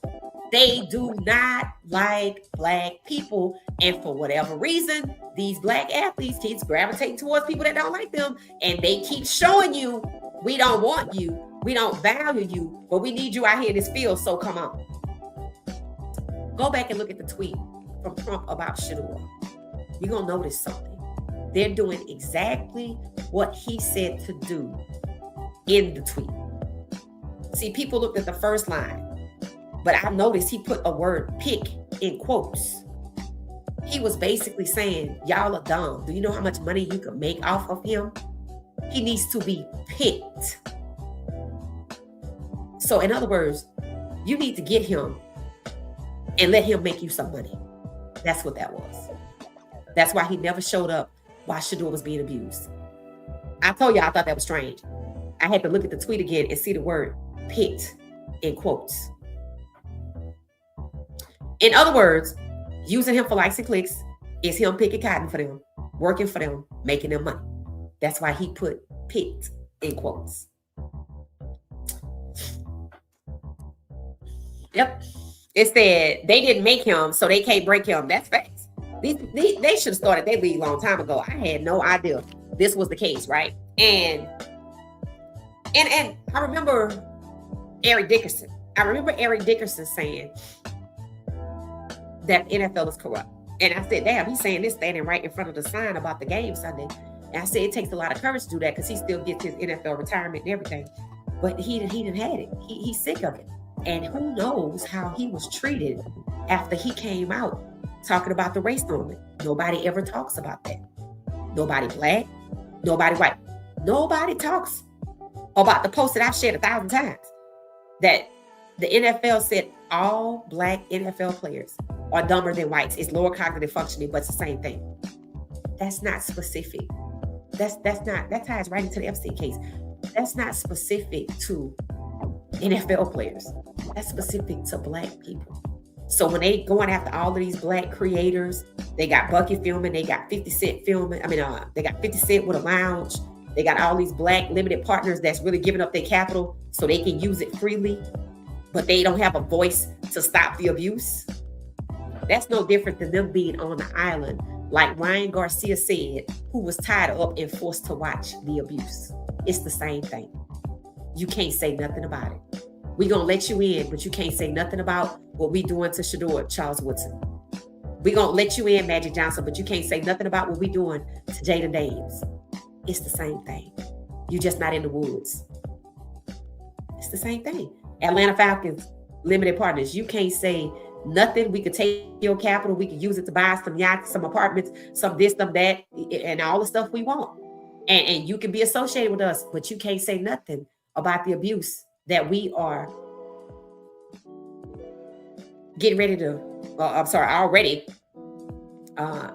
They do not like black people. And for whatever reason, these black athletes keep gravitating towards people that don't like them. And they keep showing you, we don't want you. We don't value you, but we need you out here in this field. So come on. Go back and look at the tweet from Trump about Shedeur. You're going to notice something. They're doing exactly what he said to do in the tweet. See, people looked at the first line, but I noticed he put a word pick in quotes. He was basically saying, y'all are dumb. Do you know how much money you could make off of him? He needs to be picked. So in other words, you need to get him and let him make you some money. That's what that was. That's why he never showed up while Shedeur was being abused. I told you I thought that was strange. I had to look at the tweet again and see the word picked in quotes. In other words, using him for likes and clicks is him picking cotton for them, working for them, making them money. That's why he put picked in quotes. Yep. It said they didn't make him, so they can't break him. That's facts. They should have started their league a long time ago. I had no idea this was the case, right? And I remember Eric Dickerson. saying that NFL is corrupt. And I said, damn, he's saying this standing right in front of the sign about the game Sunday. And I said, it takes a lot of courage to do that because he still gets his NFL retirement and everything. but he didn't had it. He's sick of it. And who knows how he was treated after he came out talking about the race movement. Nobody ever talks about that. Nobody black, nobody white. Nobody talks about the post that I've shared 1,000 times that the NFL said all black NFL players are dumber than whites. It's lower cognitive functioning, but it's the same thing. That's not specific. That ties right into the Epstein case. That's not specific to NFL players. That's specific to black people. So when they going after all of these black creators, they got Bucky filming, they got 50 Cent filming. They got 50 Cent with a lounge. They got all these black limited partners that's really giving up their capital so they can use it freely, but they don't have a voice to stop the abuse. That's no different than them being on the island, like Ryan Garcia said, who was tied up and forced to watch the abuse. It's the same thing. You can't say nothing about it. We're going to let you in, but you can't say nothing about what we doing to Shedeur, Charles Woodson. We're going to let you in, Magic Johnson, but you can't say nothing about what we doing to Jada Dames. It's the same thing. You're just not in the woods. It's the same thing. Atlanta Falcons, limited partners. You can't say nothing. We could take your capital. We could use it to buy some yachts, some apartments, some this, some that, and all the stuff we want. And you can be associated with us, but you can't say nothing about the abuse that we are getting ready to, already.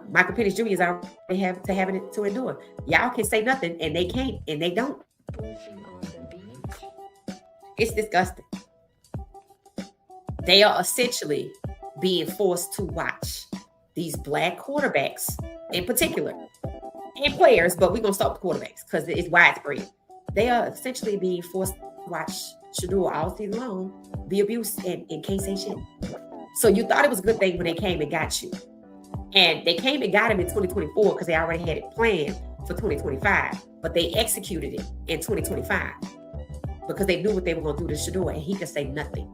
Michael Penix Jr. is already having it to endure. Y'all can say nothing, and they can't, and they don't. It's disgusting. They are essentially being forced to watch these black quarterbacks in particular, and players, but we're going to start with quarterbacks because it's widespread. They are essentially being forced to watch Shedeur all season long be abused and can't say shit. So you thought it was a good thing when they came and got you. And they came and got him in 2024 because they already had it planned for 2025, but they executed it in 2025 because they knew what they were going to do to Shedeur, and he could say nothing.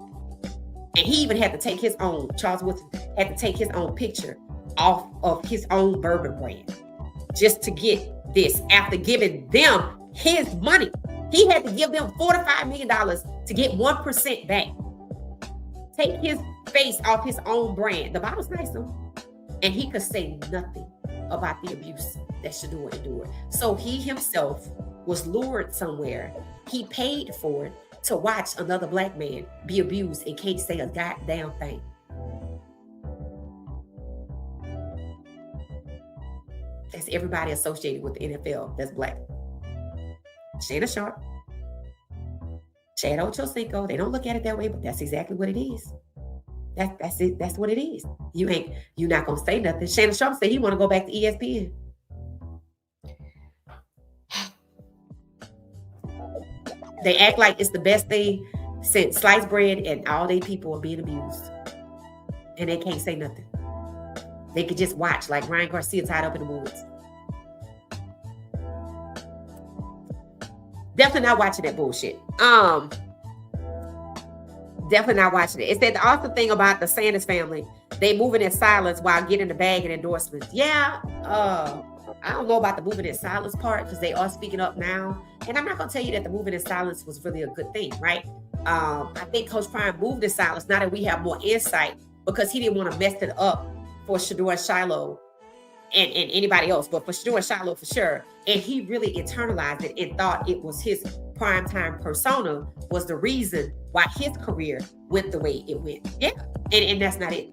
And he even had to take his own, Charles Woodson had to take his own picture off of his own bourbon brand just to get this after giving them his money. He had to give them $45 million to get 1% back. Take his face off his own brand. The bottle's nice though. And he could say nothing about the abuse that Shedeur endured. So he himself was lured somewhere. He paid for it to watch another black man be abused and can't say a goddamn thing. That's everybody associated with the NFL that's black. Shannon Sharp, Chad Ochocinco, they don't look at it that way, but that's exactly what it is. That's it. That's what it is. You're not gonna say nothing. Shannon Sharp said he want to go back to ESPN. They act like it's the best thing since sliced bread, and all they people are being abused, and they can't say nothing. They could just watch like Ryan Garcia tied up in the woods. Definitely not watching that bullshit. Definitely not watching it. It's that the awesome thing about the Sanders family, they moving in silence while getting the bag and endorsements. Yeah, I don't know about the moving in silence part because they are speaking up now. And I'm not going to tell you that the moving in silence was really a good thing, right? I think Coach Prime moved in silence now that we have more insight because he didn't want to mess it up for Shedeur and Shiloh and anybody else, but for Shedeur and Shiloh for sure. And he really internalized it and thought it was his primetime persona was the reason why his career went the way it went. Yeah, and that's not it.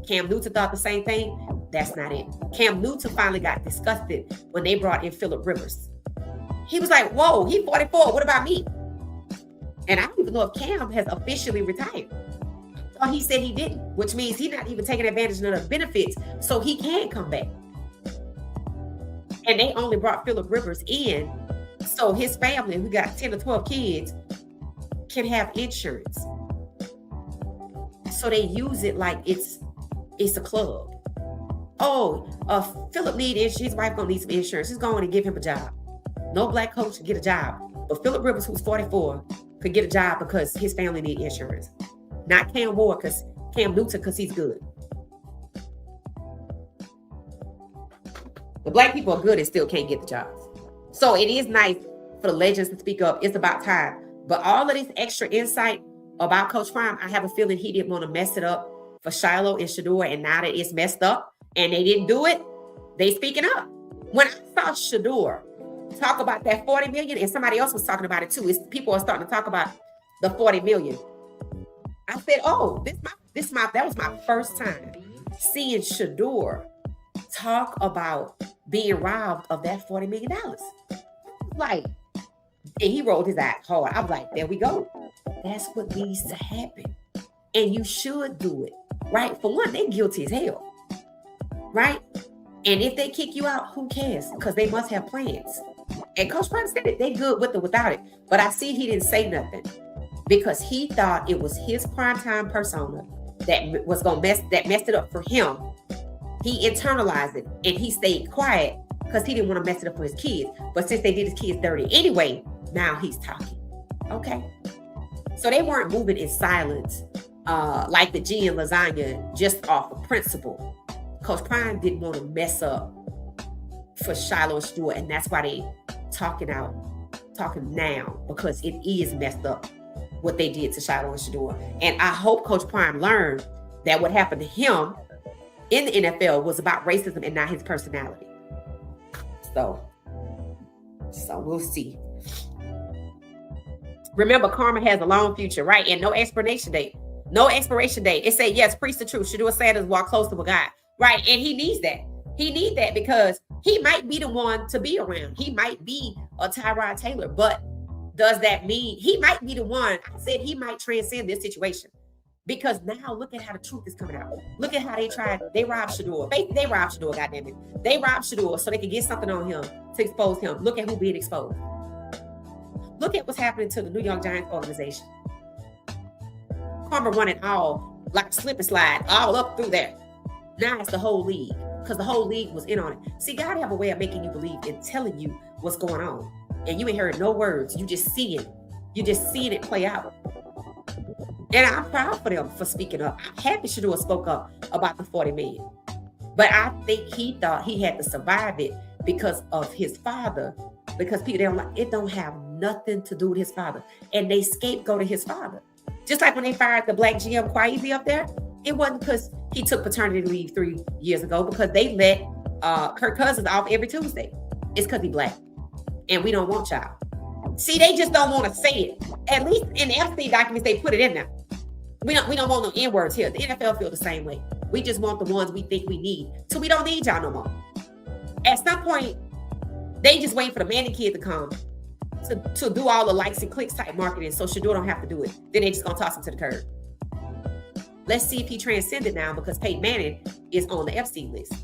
Cam Newton thought the same thing. That's not it. Cam Newton finally got disgusted when they brought in Phillip Rivers. He was like, whoa, he's 44. What about me? And I don't even know if Cam has officially retired. So he said he didn't, which means he's not even taking advantage of the benefits so he can come back. And they only brought Phillip Rivers in so his family, who got 10 or 12 kids, can have insurance. So they use it like it's a club. Oh, Phillip needs his wife gonna need some insurance. He's going to give him a job. No black coach can get a job, but Phillip Rivers, who's 44, could get a job because his family need insurance. Not Cam Ward, because Cam Newton, because he's good. The black people are good and still can't get the jobs. So it is nice for the legends to speak up. It's about time. But all of this extra insight about Coach Prime, I have a feeling he didn't want to mess it up for Shiloh and Shedeur. And now that it's messed up and they didn't do it, they speaking up. When I saw Shedeur talk about that 40 million, and somebody else was talking about it too, people are starting to talk about the 40 million. I said, oh, that was my first time seeing Shedeur talk about being robbed of that $40 million. Like, and he rolled his eyes hard. I was like, there we go. That's what needs to happen. And you should do it, right? For one, they're guilty as hell, right? And if they kick you out, who cares? Because they must have plans. And Coach Prime said it. They good with it without it. But I see he didn't say nothing because he thought it was his primetime persona that was messed it up for him. He internalized it and he stayed quiet because he didn't want to mess it up for his kids. But since they did his kids dirty anyway, now he's talking. Okay. So they weren't moving in silence like the G and lasagna just off of principle. Coach Prime didn't want to mess up for Shiloh and Shedeur, and that's why they talking now, because it is messed up what they did to Shedeur and Shedeur. And I hope Coach Prime learned that what happened to him in the NFL was about racism and not his personality. So we'll see. Remember, karma has a long future, right? And no expiration date. No expiration date. It said, yes, preach the truth. Shedeur Sanders walk closer with God. Right. And he needs that. He needs that because he might be the one to be around. He might be a Tyrod Taylor, but does that mean he might be the one? I said he might transcend this situation because now look at how the truth is coming out. Look at how they robbed Shedeur. They robbed Shedeur, goddammit. They robbed Shedeur so they could get something on him to expose him. Look at who being exposed. Look at what's happening to the New York Giants organization. Karma running all like a slip and slide all up through there. Now it's the whole league because the whole league was in on it. See, God have a way of making you believe and telling you what's going on. And you ain't heard no words. You just seeing it play out. And I'm proud for them for speaking up. I'm happy Shedeur spoke up about the 40 million. But I think he thought he had to survive it because of his father. Because people, it don't have nothing to do with his father. And they scapegoated his father. Just like when they fired the black GM Kwesi up there, it wasn't because he took paternity leave 3 years ago, because they let Kirk Cousins off every Tuesday. It's because he's black. And we don't want y'all. See, they just don't want to say it. At least in the FC documents, they put it in there. We don't want no N-words here. The NFL feel the same way. We just want the ones we think we need. So we don't need y'all no more. At some point, they just wait for the Manning kid to come to do all the likes and clicks type marketing so Shedeur don't have to do it. Then they just going to toss him to the curb. Let's see if he transcended now because Peyton Manning is on the FC list.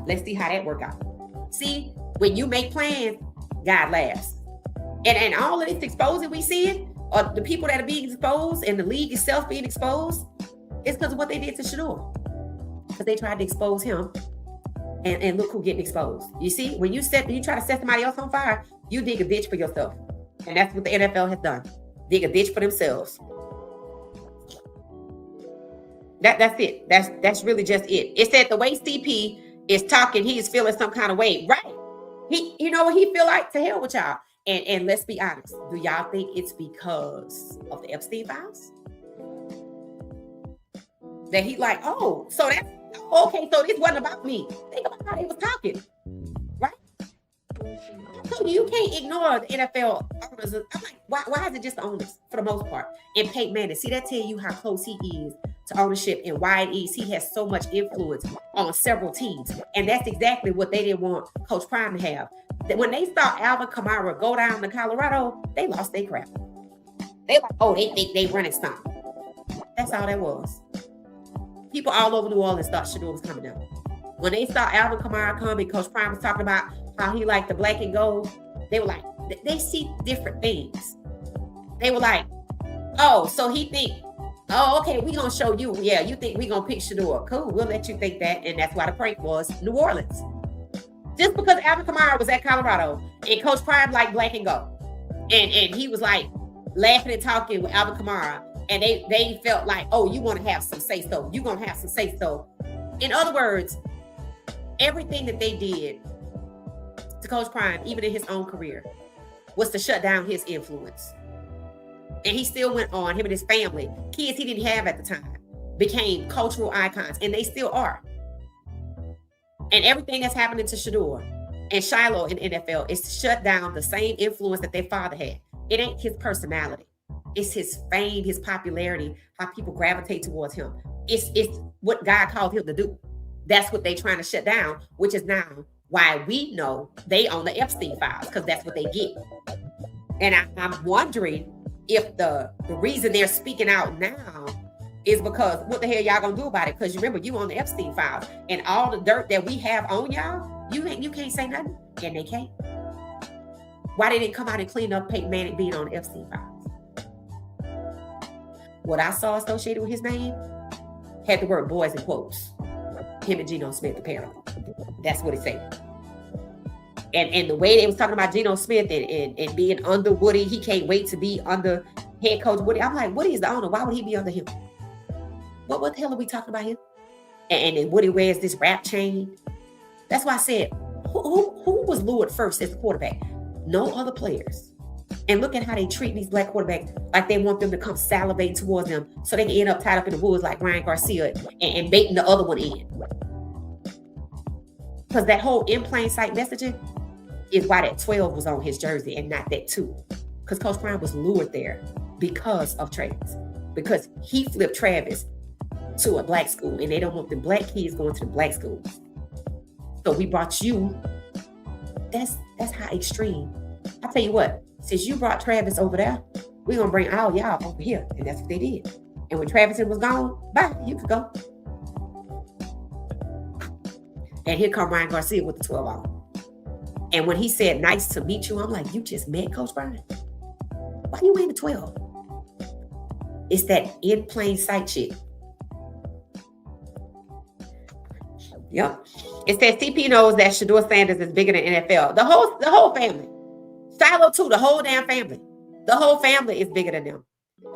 Let's see how that work out. See, when you make plans, God laughs. And all of this exposing we seeing, or the people that are being exposed and the league itself being exposed, is because of what they did to Shedeur. Because they tried to expose him. And look who getting exposed. You see, when you try to set somebody else on fire, you dig a ditch for yourself. And that's what the NFL has done. Dig a ditch for themselves. That's it. That's really just it. It said the way CP is talking, he's feeling some kind of way. Right. You know what he feel like? To hell with y'all. And let's be honest. Do y'all think it's because of the Epstein files? That he like, oh, so that's okay, so this wasn't about me. Think about how they was talking. Right? So you can't ignore the NFL owners. I'm like, why is it just the owners for the most part? And Peyton Manning, see, that tell you how close he is to ownership and why it is he has so much influence on several teams. And that's exactly what they didn't want Coach Prime to have. When they saw Alvin Kamara go down to Colorado, they lost their crap. They like, oh, they think they running something. That's all that was. People all over New Orleans thought Shedeur was coming down. When they saw Alvin Kamara come and Coach Prime was talking about how he liked the black and gold, they were like, they see different things. They were like, oh, so he think, oh, okay, we gonna show you. Yeah, you think we gonna pick Shedeur. Cool, we'll let you think that. And that's why the prank was New Orleans. Just because Alvin Kamara was at Colorado and Coach Prime liked black and gold. And he was like laughing and talking with Alvin Kamara. And they felt like, oh, you want to have some say-so. You're going to have some say-so. In other words, everything that they did to Coach Prime, even in his own career, was to shut down his influence. And he still went on, him and his family, kids he didn't have at the time, became cultural icons, and they still are. And everything that's happening to Shedeur and Shiloh in NFL is to shut down the same influence that their father had. It ain't his personality. It's his fame, his popularity, how people gravitate towards him. It's what God called him to do. That's what they're trying to shut down, which is now why we know they own the Epstein files, because that's what they get. And I'm wondering if the reason they're speaking out now is because what the hell y'all gonna do about it? Because you remember, you on the Epstein files, and all the dirt that we have on y'all, you can't say nothing, and they can't. Why they didn't come out and clean up Peyton Manning being on the Epstein files? What I saw associated with his name had the word boys in quotes. Him and Geno Smith, apparently. That's what it said. And the way they was talking about Geno Smith and being under Woody, he can't wait to be under head coach Woody. I'm like, Woody is the owner. Why would he be under him? What the hell are we talking about here? And then Woody wears this wrap chain. That's why I said, who was lured first as a quarterback? No other players. And look at how they treat these black quarterbacks like they want them to come salivate towards them so they can end up tied up in the woods like Ryan Garcia and baiting the other one in. Because that whole in plain sight messaging is why that 12 was on his jersey and not that 2. Because Coach Prime was lured there because of Travis. Because he flipped Travis to a black school and they don't want the black kids going to the black schools. So we brought you. That's how extreme. I tell you what, since you brought Travis over there, we're going to bring all y'all over here. And that's what they did. And when Travis was gone, bye, you could go. And here come Ryan Garcia with the 12 on. And when he said, nice to meet you, I'm like, you just met Coach Brian? Why you wearing the 12? It's that in plain sight shit. Yep. It says CP knows that Shedeur Sanders is bigger than NFL. The whole family. Shiloh too, the whole damn family. The whole family is bigger than them.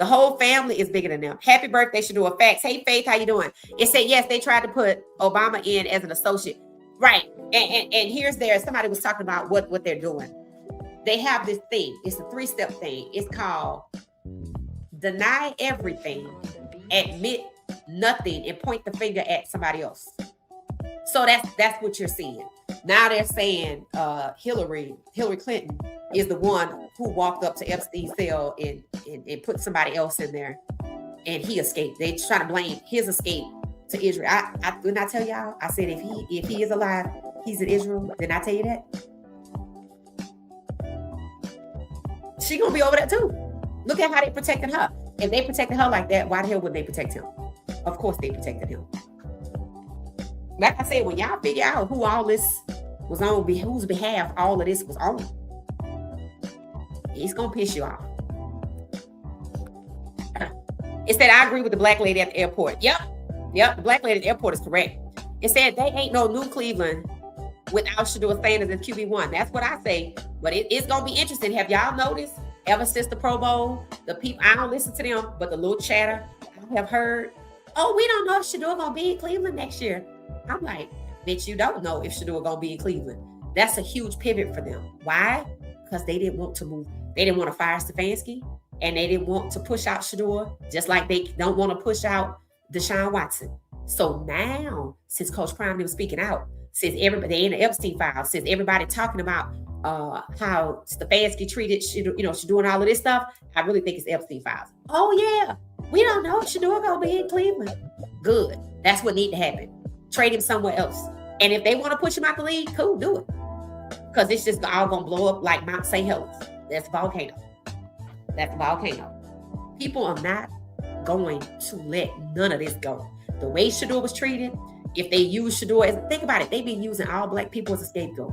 The whole family is bigger than them. Happy birthday, Shedeur. Facts. Hey, Faith, how you doing? It said, yes, they tried to put Obama in as an associate. Right. And here's somebody was talking about what they're doing. They have this thing. It's a 3-step thing. It's called deny everything, admit nothing, and point the finger at somebody else. So that's what you're seeing. Now they're saying Hillary Clinton is the one who walked up to Epstein's cell and put somebody else in there, and he escaped. They try to blame his escape to Israel. I didn't I tell y'all? I said if he is alive, he's in Israel. Didn't I tell you that? She gonna be over there too. Look at how they protected her. If they protected her like that, why the hell wouldn't they protect him? Of course they protected him. Like I said, when y'all figure out who all this was on, whose behalf all of this was on, it's gonna piss you off. It said, I agree with the black lady at the airport. Yep, the black lady at the airport is correct. It said they ain't no new Cleveland without Shedeur Sanders as QB1. That's what I say. But it's gonna be interesting. Have y'all noticed ever since the Pro Bowl, the people, I don't listen to them, but the little chatter I have heard, oh, we don't know if Shedeur gonna be in Cleveland next year. I'm like, bitch, you don't know if Shedeur gonna be in Cleveland. That's a huge pivot for them. Why? Because they didn't want to move. They didn't want to fire Stefanski, and they didn't want to push out Shedeur, just like they don't want to push out Deshaun Watson. So now, since Coach Prime was speaking out, since everybody they in the Epstein files, since everybody talking about how Stefanski treated Shedeur and all of this stuff, I really think it's Epstein files. Oh yeah, we don't know if Shedeur gonna be in Cleveland. Good. That's what need to happen. Trade him somewhere else. And if they want to push him out the league, cool, do it. Because it's just all going to blow up like Mount St. Helens. That's a volcano. That's a volcano. People are not going to let none of this go. The way Shedeur was treated, if they use Shedeur, think about it, they've been using all black people as a scapegoat.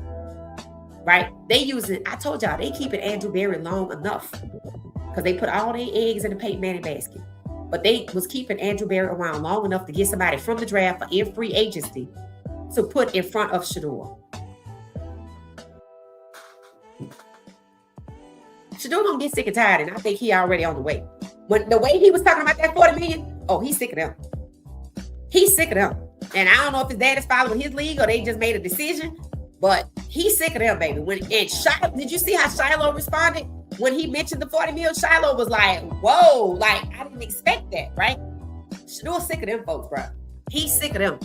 Right? I told y'all, they keep it Andrew Berry long enough. Because they put all their eggs in the Peyton Manning basket. But they was keeping Andrew Berry around long enough to get somebody from the draft for in free agency to put in front of Shedeur. Shedeur gonna get sick and tired, and I think he already on the way. When the way he was talking about that $40 million, oh, he's sick of them. He's sick of them. And I don't know if his dad is following his league or they just made a decision, but He's sick of them, baby. Did you see how Shiloh responded when he mentioned the 40 mil? Shiloh was like, "Whoa, like I didn't expect that, right?" Shedeur's sick of them folks, bro. He's sick of them.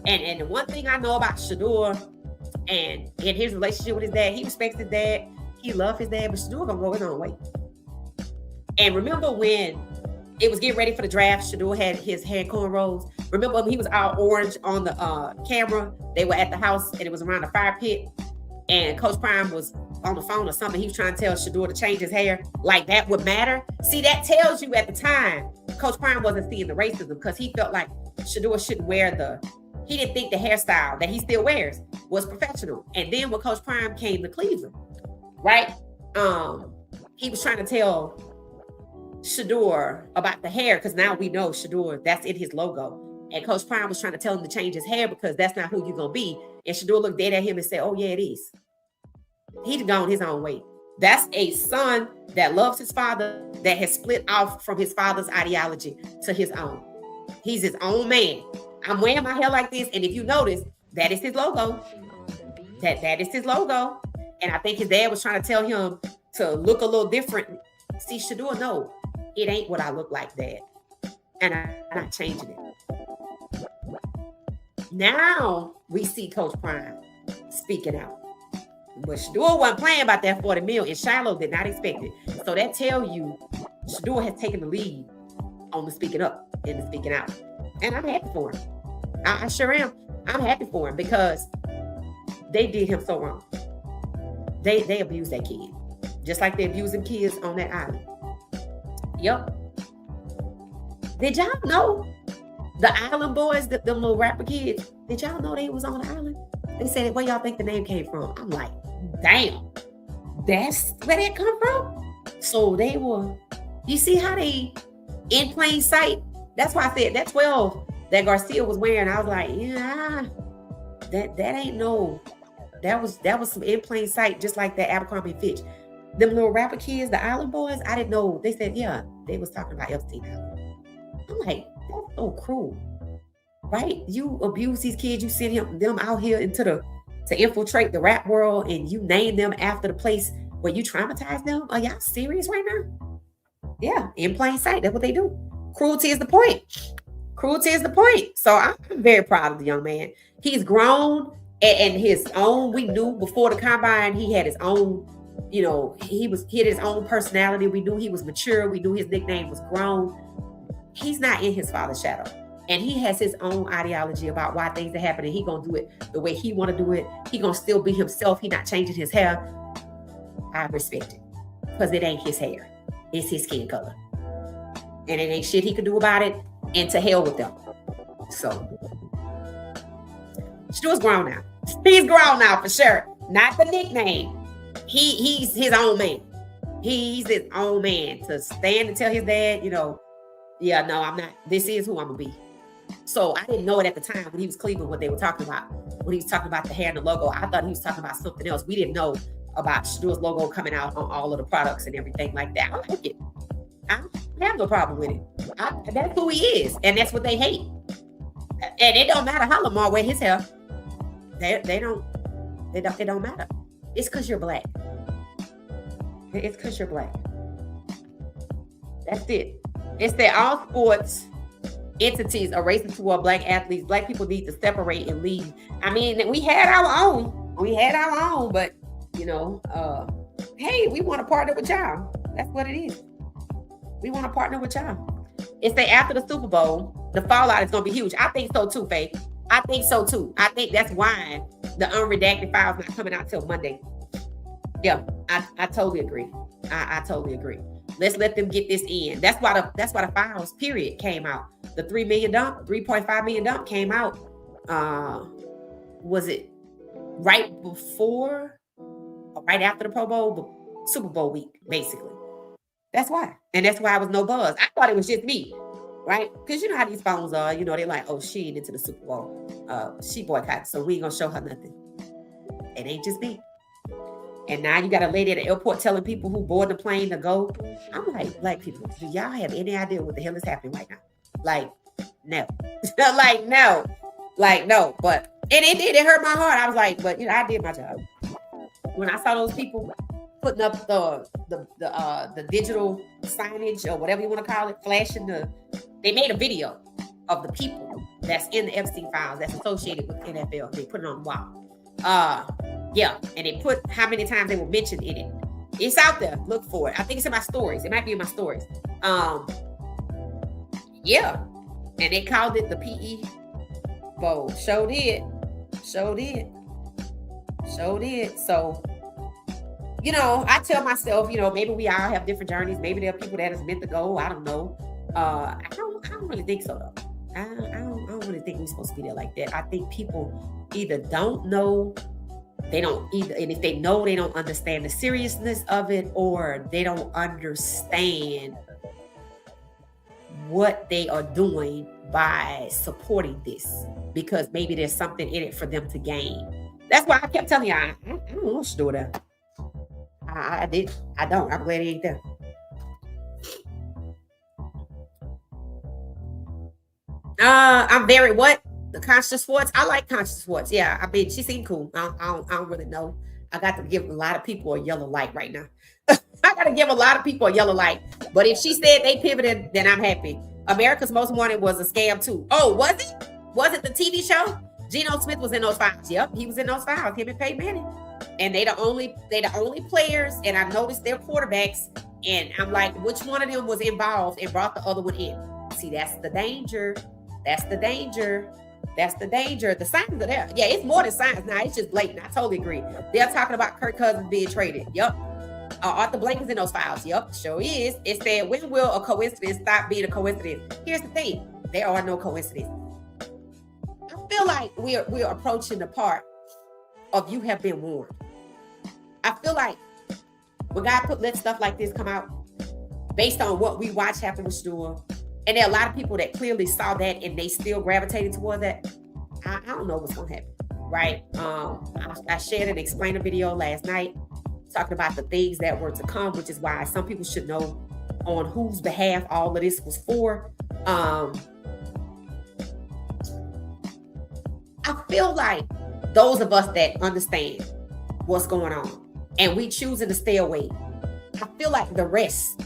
And the one thing I know about Shedeur and in his relationship with his dad, he respects his dad. He loves his dad, but Shedeur gonna go his own way. And remember when it was getting ready for the draft, Shedeur had his hair cornrows. Remember when he was all orange on the camera? They were at the house and it was around the fire pit. And Coach Prime was on the phone or something. He was trying to tell Shedeur to change his hair. Like that would matter. See, that tells you at the time, Coach Prime wasn't seeing the racism because he felt like Shedeur shouldn't wear he didn't think the hairstyle that he still wears was professional. And then when Coach Prime came to Cleveland, right? He was trying to tell Shedeur about the hair because now we know Shedeur, that's in his logo. And Coach Prime was trying to tell him to change his hair because that's not who you're going to be. And Shedeur looked dead at him and said, "Oh, yeah, it is." He's gone his own way. That's a son that loves his father that has split off from his father's ideology to his own. He's his own man. I'm wearing my hair like this. And if you notice, that is his logo. That is his logo. And I think his dad was trying to tell him to look a little different. See, Shedeur, no, it ain't what I look like, Dad. And I'm not changing it. Now we see Coach Prime speaking out. But Shedeur wasn't playing about that 40 mil, and Shiloh did not expect it. So that tells you Shedeur has taken the lead on the speaking up and the speaking out. And I'm happy for him. I sure am. I'm happy for him because they did him so wrong. They abused that kid. Just like they abusing kids on that island. Yep. Did y'all know the island boys, them little rapper kids, did y'all know they was on the island? They said, "Where y'all think the name came from?" I'm like, damn, that's where that come from? So they were, you see how they in plain sight? That's why I said that 12 that Garcia was wearing. I was like, yeah, that ain't no, that was some in plain sight, just like that Abercrombie & Fitch. Them little rapper kids, the island boys, I didn't know. They said, yeah, they was talking about Epstein Island. I'm like, that's so cruel, right? You abuse these kids, you send them out here to infiltrate the rap world, and you name them after the place where you traumatize them. Are y'all serious right now? Yeah, in plain sight, that's what they do. Cruelty is the point. Cruelty is the point. So I'm very proud of the young man. He's grown and his own. We knew before the combine, he had his own, he had his own personality. We knew he was mature. We knew his nickname was Grown. He's not in his father's shadow. And he has his own ideology about why things are happening. He gonna do it the way he want to do it. He gonna still be himself. He not changing his hair. I respect it because it ain't his hair. It's his skin color. And it ain't shit he could do about it. And to hell with them. So, Shedeur's grown now. He's grown now for sure. Not the nickname. He's his own man. He's his own man to stand and tell his dad, yeah, no, I'm not. This is who I'm gonna be. So I didn't know it at the time when he was Cleveland, what they were talking about. When he was talking about the hair and the logo, I thought he was talking about something else. We didn't know about Shedeur's logo coming out on all of the products and everything like that. I like it. I have no problem with it. That's who he is, and that's what they hate. And it don't matter how Lamar wear his hair. It don't matter. It's because you're black. It's because you're black. That's it. It's that all sports entities are racing toward black athletes. Black people need to separate and leave. I mean, we had our own. But hey, we want to partner with y'all. That's what it is. We want to partner with y'all. It's that after the Super Bowl, the fallout is going to be huge. I think so too, Faith. I think so too. I think that's why the unredacted file's not coming out till Monday. Yeah, I totally agree. I totally agree. Let's let them get this in. That's why the files period came out. The $3 million dump, $3.5 million dump came out. Was it right before or right after the Pro Bowl, Super Bowl week, basically? That's why. And that's why it was no buzz. I thought it was just me, right? Because you know how these phones are. They're like, oh, she ain't into the Super Bowl. She boycotted, so we ain't going to show her nothing. It ain't just me. And now you got a lady at the airport telling people who board the plane to go. I'm like, black people, do y'all have any idea what the hell is happening right now? Like, no. no. But, and it hurt my heart. I was like, but, I did my job. when I saw those people putting up the digital signage or whatever you want to call it, flashing they made a video of the people that's in the Epstein files that's associated with NFL. They put it on the wall. Yeah, and they put how many times they were mentioned in it. It's out there. Look for it. I think it's in my stories. It might be in my stories. Yeah, and they called it the PE Bowl. Sure did. So, I tell myself, maybe we all have different journeys. Maybe there are people that is meant to go. I don't know. I don't really think so, though. I don't really think we're supposed to be there like that. I think people either don't know, and if they know, they don't understand the seriousness of it, or they don't understand what they are doing by supporting this, because maybe there's something in it for them to gain. That's why I kept telling you, I don't want to do that. I don't. I'm glad he ain't there. I'm very what? The Conscious Sports? I like Conscious Sports. Yeah, I mean, she seemed cool. I don't really know. I got to give a lot of people a yellow light right now. I got to give a lot of people a yellow light. But if she said they pivoted, then I'm happy. America's Most Wanted was a scam too. Oh, was it? Was it the TV show? Geno Smith was in those files. Yep, he was in those files. Him and Peyton Manning. And they the only players, and I noticed their quarterbacks, and I'm like, which one of them was involved and brought the other one in? See, that's the danger. That's the danger. The signs are there. Yeah, it's more than signs now. It's just blatant. I totally agree. They're talking about Kirk Cousins being traded. Yep. Arthur Blank is in those files. Yep, sure is. It said, when will a coincidence stop being a coincidence? Here's the thing. There are no coincidences. I feel like we're approaching the part of you have been warned. I feel like when God let stuff like this come out, based on what we watch happen with Shedeur, and there are a lot of people that clearly saw that and they still gravitated toward that. I don't know what's going to happen, right? I shared an explainer video last night talking about the things that were to come, which is why some people should know on whose behalf all of this was for. I feel like those of us that understand what's going on and we choosing to stay away, I feel like the rest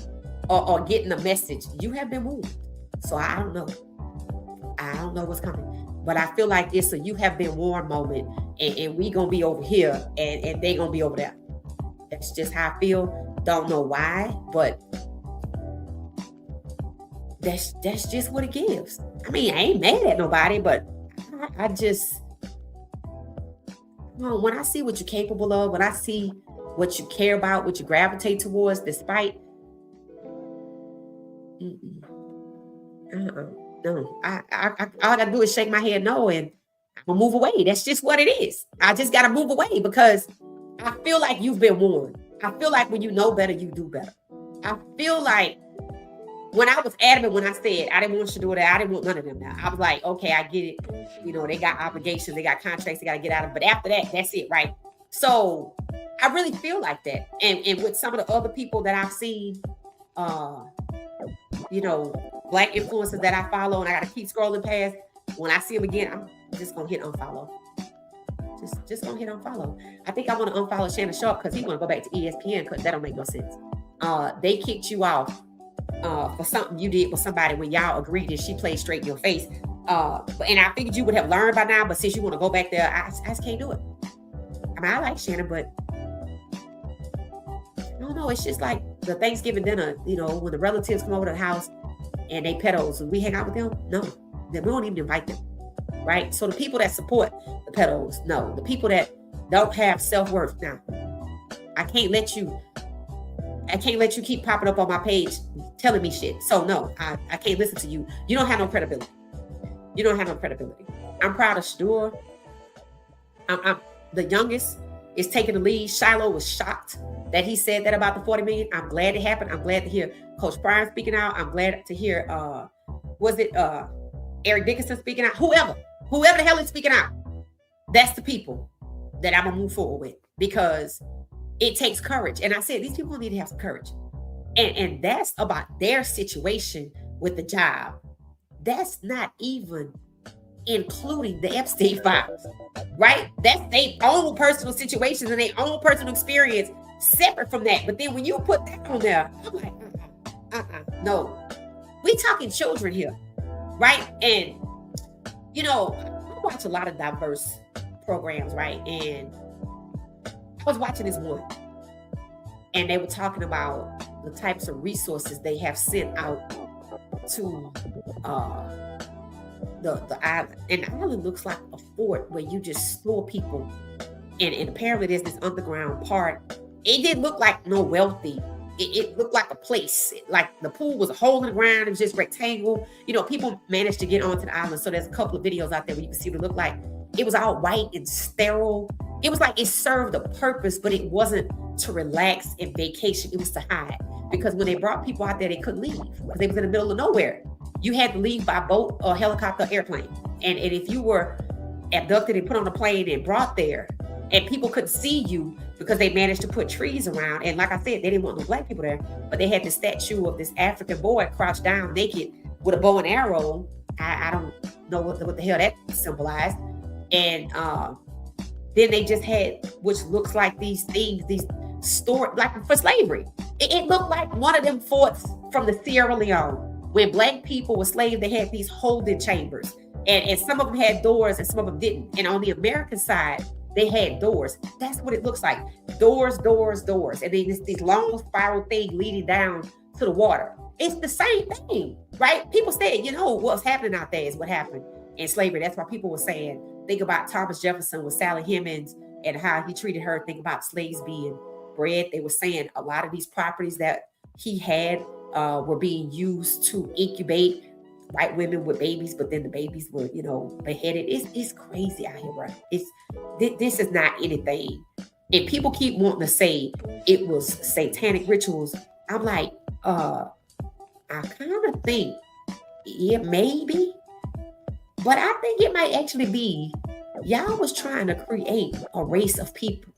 are getting the message. You have been moved. So I don't know. I don't know what's coming. But I feel like it's a you have been warned moment, and we gonna be over here and they gonna be over there. That's just how I feel. Don't know why, but that's just what it gives. I mean, I ain't mad at nobody, but I just, when I see what you're capable of, when I see what you care about, what you gravitate towards, despite, no, I all I gotta do is shake my head no, and I'm gonna move away. That's just what it is. I just gotta move away because I feel like you've been warned. I feel like when you know better, you do better. I feel like when I was adamant when I said I didn't want you to do that, I didn't want none of them now. I was like, okay, I get it. They got obligations, they got contracts, they got to get out of. But after that, that's it, right? So I really feel like that. And with some of the other people that I've seen, Black influencers that I follow, and I got to keep scrolling past. When I see them again, I'm just gonna hit unfollow. Just gonna hit unfollow. I think I want to unfollow Shannon Sharp because he want to go back to ESPN because that don't make no sense. They kicked you off for something you did with somebody when y'all agreed and she played straight in your face. And I figured you would have learned by now, but since you want to go back there, I just can't do it. I mean, I like Shannon, but I don't know. It's just like the Thanksgiving dinner, when the relatives come over to the house and they pedos and we hang out with them. No, we don't even invite them. Right? So the people that support the pedos, no. The people that don't have self-worth, now. I can't let you keep popping up on my page telling me shit. So no, I can't listen to you. You don't have no credibility. I'm proud of Shedeur. I'm the youngest is taking the lead. Shiloh was shocked that he said that about the 40 million. I'm glad it happened. I'm glad to hear Coach Prime speaking out. I'm glad to hear Eric Dickinson speaking out. Whoever the hell is speaking out. That's the people that I'm gonna move forward with because it takes courage. And I said these people need to have some courage. And that's about their situation with the job. That's not even including the Epstein files, right? That's their own personal situations and their own personal experience separate from that. But then when you put that on there, I'm like, no. We talking children here, right? And, you know, I watch a lot of diverse programs, right? And I was watching this one, and they were talking about the types of resources they have sent out to the island. And the island looks like a fort where you just store people. And apparently there's this underground part. It didn't look like no wealthy. It looked like a place. Like the pool was a hole in the ground. It was just rectangle. You know, people managed to get onto the island. So there's a couple of videos out there where you can see what it looked like. It was all white and sterile. It was like it served a purpose, but it wasn't to relax and vacation. It was to hide. Because when they brought people out there, they couldn't leave because they was in the middle of nowhere. You had to leave by boat or helicopter, airplane. And if you were abducted and put on a plane and brought there, and people couldn't see you because they managed to put trees around. And like I said, they didn't want no black people there, but they had the statue of this African boy crouched down naked with a bow and arrow. I don't know what the hell that symbolized. And then they just had, which looks like these things, these stored like for slavery. It looked like one of them forts from the Sierra Leone. When black people were slaves, they had these holding chambers. And some of them had doors and some of them didn't. And on the American side, they had doors. That's what it looks like. Doors, doors, doors. And then this long spiral thing leading down to the water. It's the same thing, right? People said, you know, what's happening out there is what happened in slavery. That's why people were saying, think about Thomas Jefferson with Sally Hemings and how he treated her. Think about slaves being bred. They were saying a lot of these properties that he had were being used to incubate white women with babies, but then the babies were, you know, beheaded. It's crazy out here, right? This is not anything. And people keep wanting to say it was satanic rituals. I'm like, I kind of think it may be, but I think it might actually be y'all was trying to create a race of people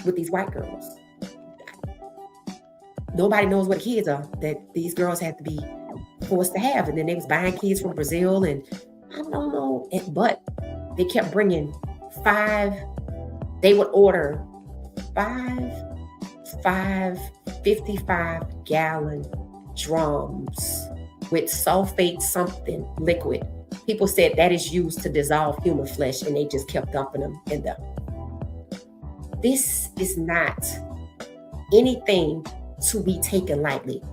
with these white girls. Nobody knows what kids are that these girls had to be forced to have. And then they was buying kids from Brazil and I don't know, but they kept bringing they would order five 55-gallon drums with sulfate something liquid. People said that is used to dissolve human flesh and they just kept dumping them in there. This is not anything to be taken lightly.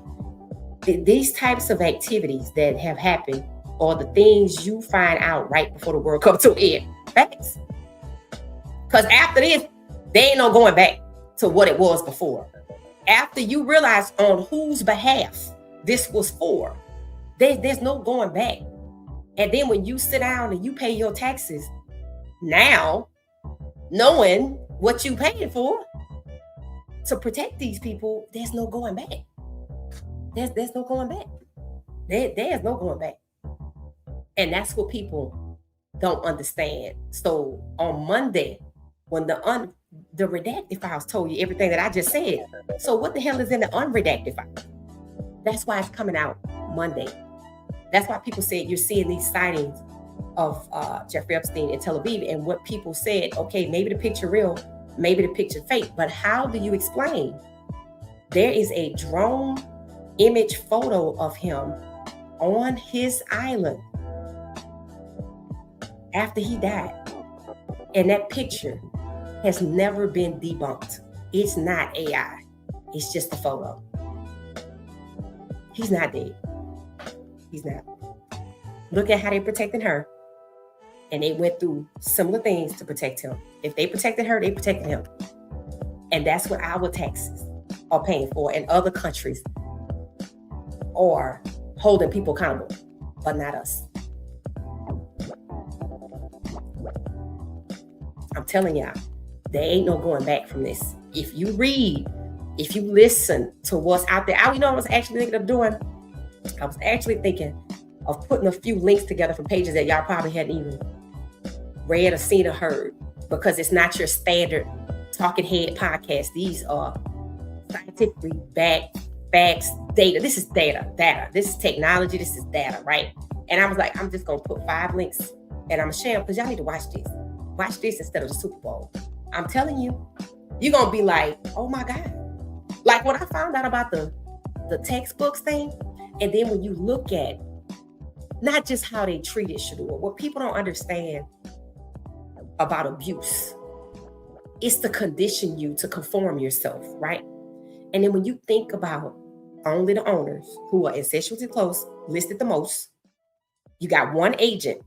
These types of activities that have happened are the things you find out right before the World Cup to end. Facts. Because after this, there ain't no going back to what it was before. After you realize on whose behalf this was for, there's no going back. And then when you sit down and you pay your taxes, now knowing what you paid for to protect these people, there's no going back. There's no going back. There's no going back. And that's what people don't understand. So on Monday, when the redacted files told you everything that I just said, so what the hell is in the unredacted file? That's why it's coming out Monday. That's why people said you're seeing these sightings of Jeffrey Epstein in Tel Aviv, and what people said, okay, maybe the picture real, maybe the picture fake, but how do you explain? There is a drone image photo of him on his island after he died. And that picture has never been debunked. It's not AI. It's just a photo. He's not dead. He's not. Look at how they protected her. And they went through similar things to protect him. If they protected her, they protected him. And that's what our taxes are paying for in other countries, or holding people accountable, but not us. I'm telling y'all, there ain't no going back from this. If you read, if you listen to what's out there, you know what I was actually thinking of doing? I was actually thinking of putting a few links together from pages that y'all probably hadn't even read or seen or heard, because it's not your standard talking head podcast. These are scientifically backed facts, data. This is data. This is technology. This is data, right? And I was like, I'm just gonna put 5 links and I'm gonna share them because y'all need to watch this. Watch this instead of the Super Bowl. I'm telling you, you're gonna be like, oh my God. Like when I found out about the textbooks thing, and then when you look at not just how they treated Shedeur, what people don't understand about abuse, it's to condition you to conform yourself, right? And then when you think about only the owners who are incestuously close listed the most, you got one agent,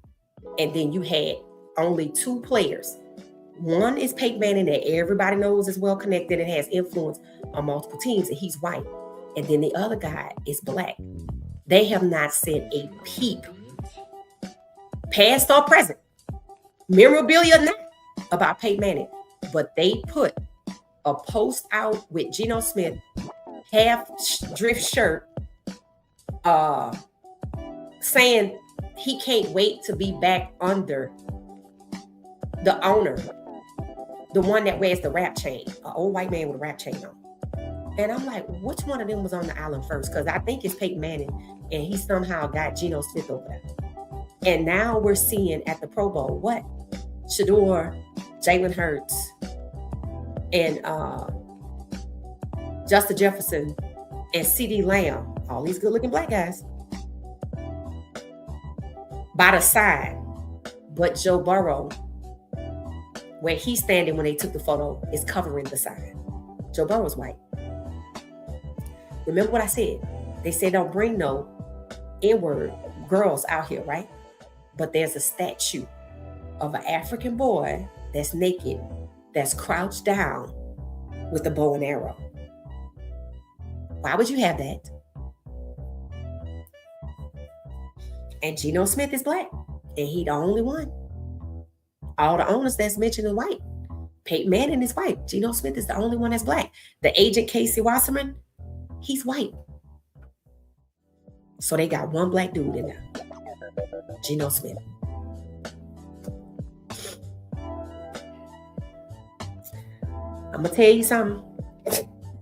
and then you had only 2 players. One is Peyton Manning that everybody knows is well connected and has influence on multiple teams, and he's white. And then the other guy is black. They have not said a peep, past or present, memorabilia or not, about Peyton Manning. But they put a post out with Geno Smith, half drift shirt, saying he can't wait to be back under the owner, the one that wears the wrap chain, an old white man with a wrap chain on. And I'm like, which one of them was on the island first? Because I think it's Peyton Manning, and he somehow got Geno Smith over there. And now we're seeing at the Pro Bowl, what? Shedeur, Jalen Hurts, and Justin Jefferson, and CeeDee Lamb, all these good-looking black guys, by the side. But Joe Burrow, where he's standing when they took the photo, is covering the side. Joe Burrow's white. Remember what I said? They said don't bring no N-word girls out here, right? But there's a statue of an African boy that's naked, that's crouched down with a bow and arrow. Why would you have that? And Geno Smith is black, and he the only one. All the owners that's mentioned is white. Peyton Manning is white. Geno Smith is the only one that's black. The agent Casey Wasserman, he's white. So they got one black dude in there, Geno Smith. I'm gonna tell you something.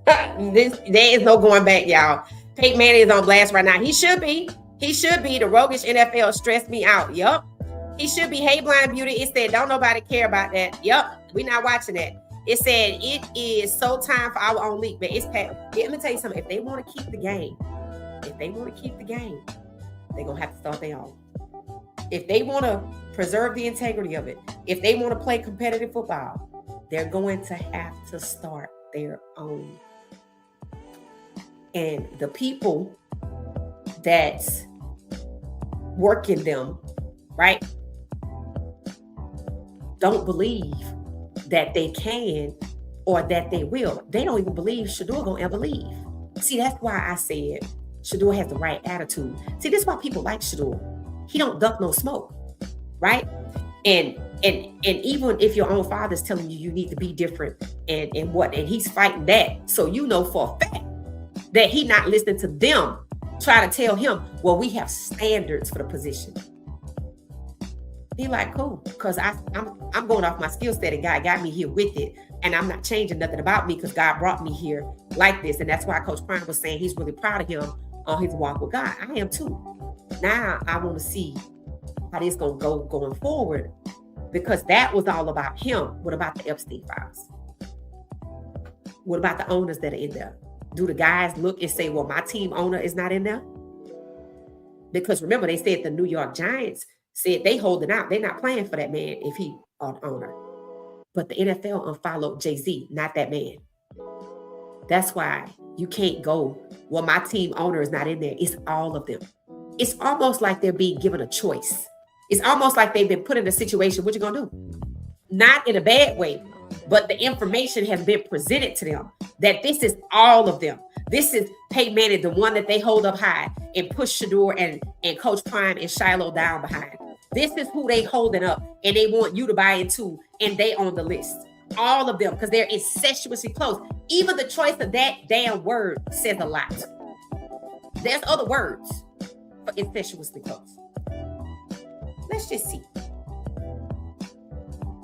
There is no going back, y'all. Peyton Manning is on blast right now. He should be. He should be. The roguish NFL stressed me out. Yup. He should be. Hey, Blind Beauty. It said, don't nobody care about that. Yup. We're not watching that. It said, it is so time for our own league. But it's packed. Let me tell you something. If they want to keep the game, they're going to have to start their own. If they want to preserve the integrity of it, if they want to play competitive football, they're going to have to start their own. And the people that's working them, right, don't believe that they can or that they will. They don't even believe Shedeur gonna ever leave. See, that's why I said Shedeur has the right attitude. See, this is why people like Shedeur. He don't duck no smoke, right? And even if your own father's telling you need to be different and he's fighting that, so you know for a fact that he not listening to them try to tell him, well, we have standards for the position. Be like, cool, because I'm going off my skill set and God got me here with it, and I'm not changing nothing about me because God brought me here like this. And that's why Coach Prime was saying he's really proud of him on his walk with God. I am too. Now I want to see how this gonna go going forward, because that was all about him. What about the Epstein files? What about the owners that are in there? Do the guys look and say, well, my team owner is not in there? Because remember, they said the New York Giants said they holding out. They're not playing for that man if he an owner. But the NFL unfollowed Jay-Z, not that man. That's why you can't go, well, my team owner is not in there. It's all of them. It's almost like they're being given a choice. It's almost like they've been put in a situation. What you gonna do? Not in a bad way, but the information has been presented to them that this is all of them. This is Peyton Manning, the one that they hold up high and push Shedeur and Coach Prime and Shiloh down behind. This is who they holding up, and they want you to buy into, and they on the list. All of them, because they're incestuously close. Even the choice of that damn word says a lot. There's other words for incestuously close. Let's just see.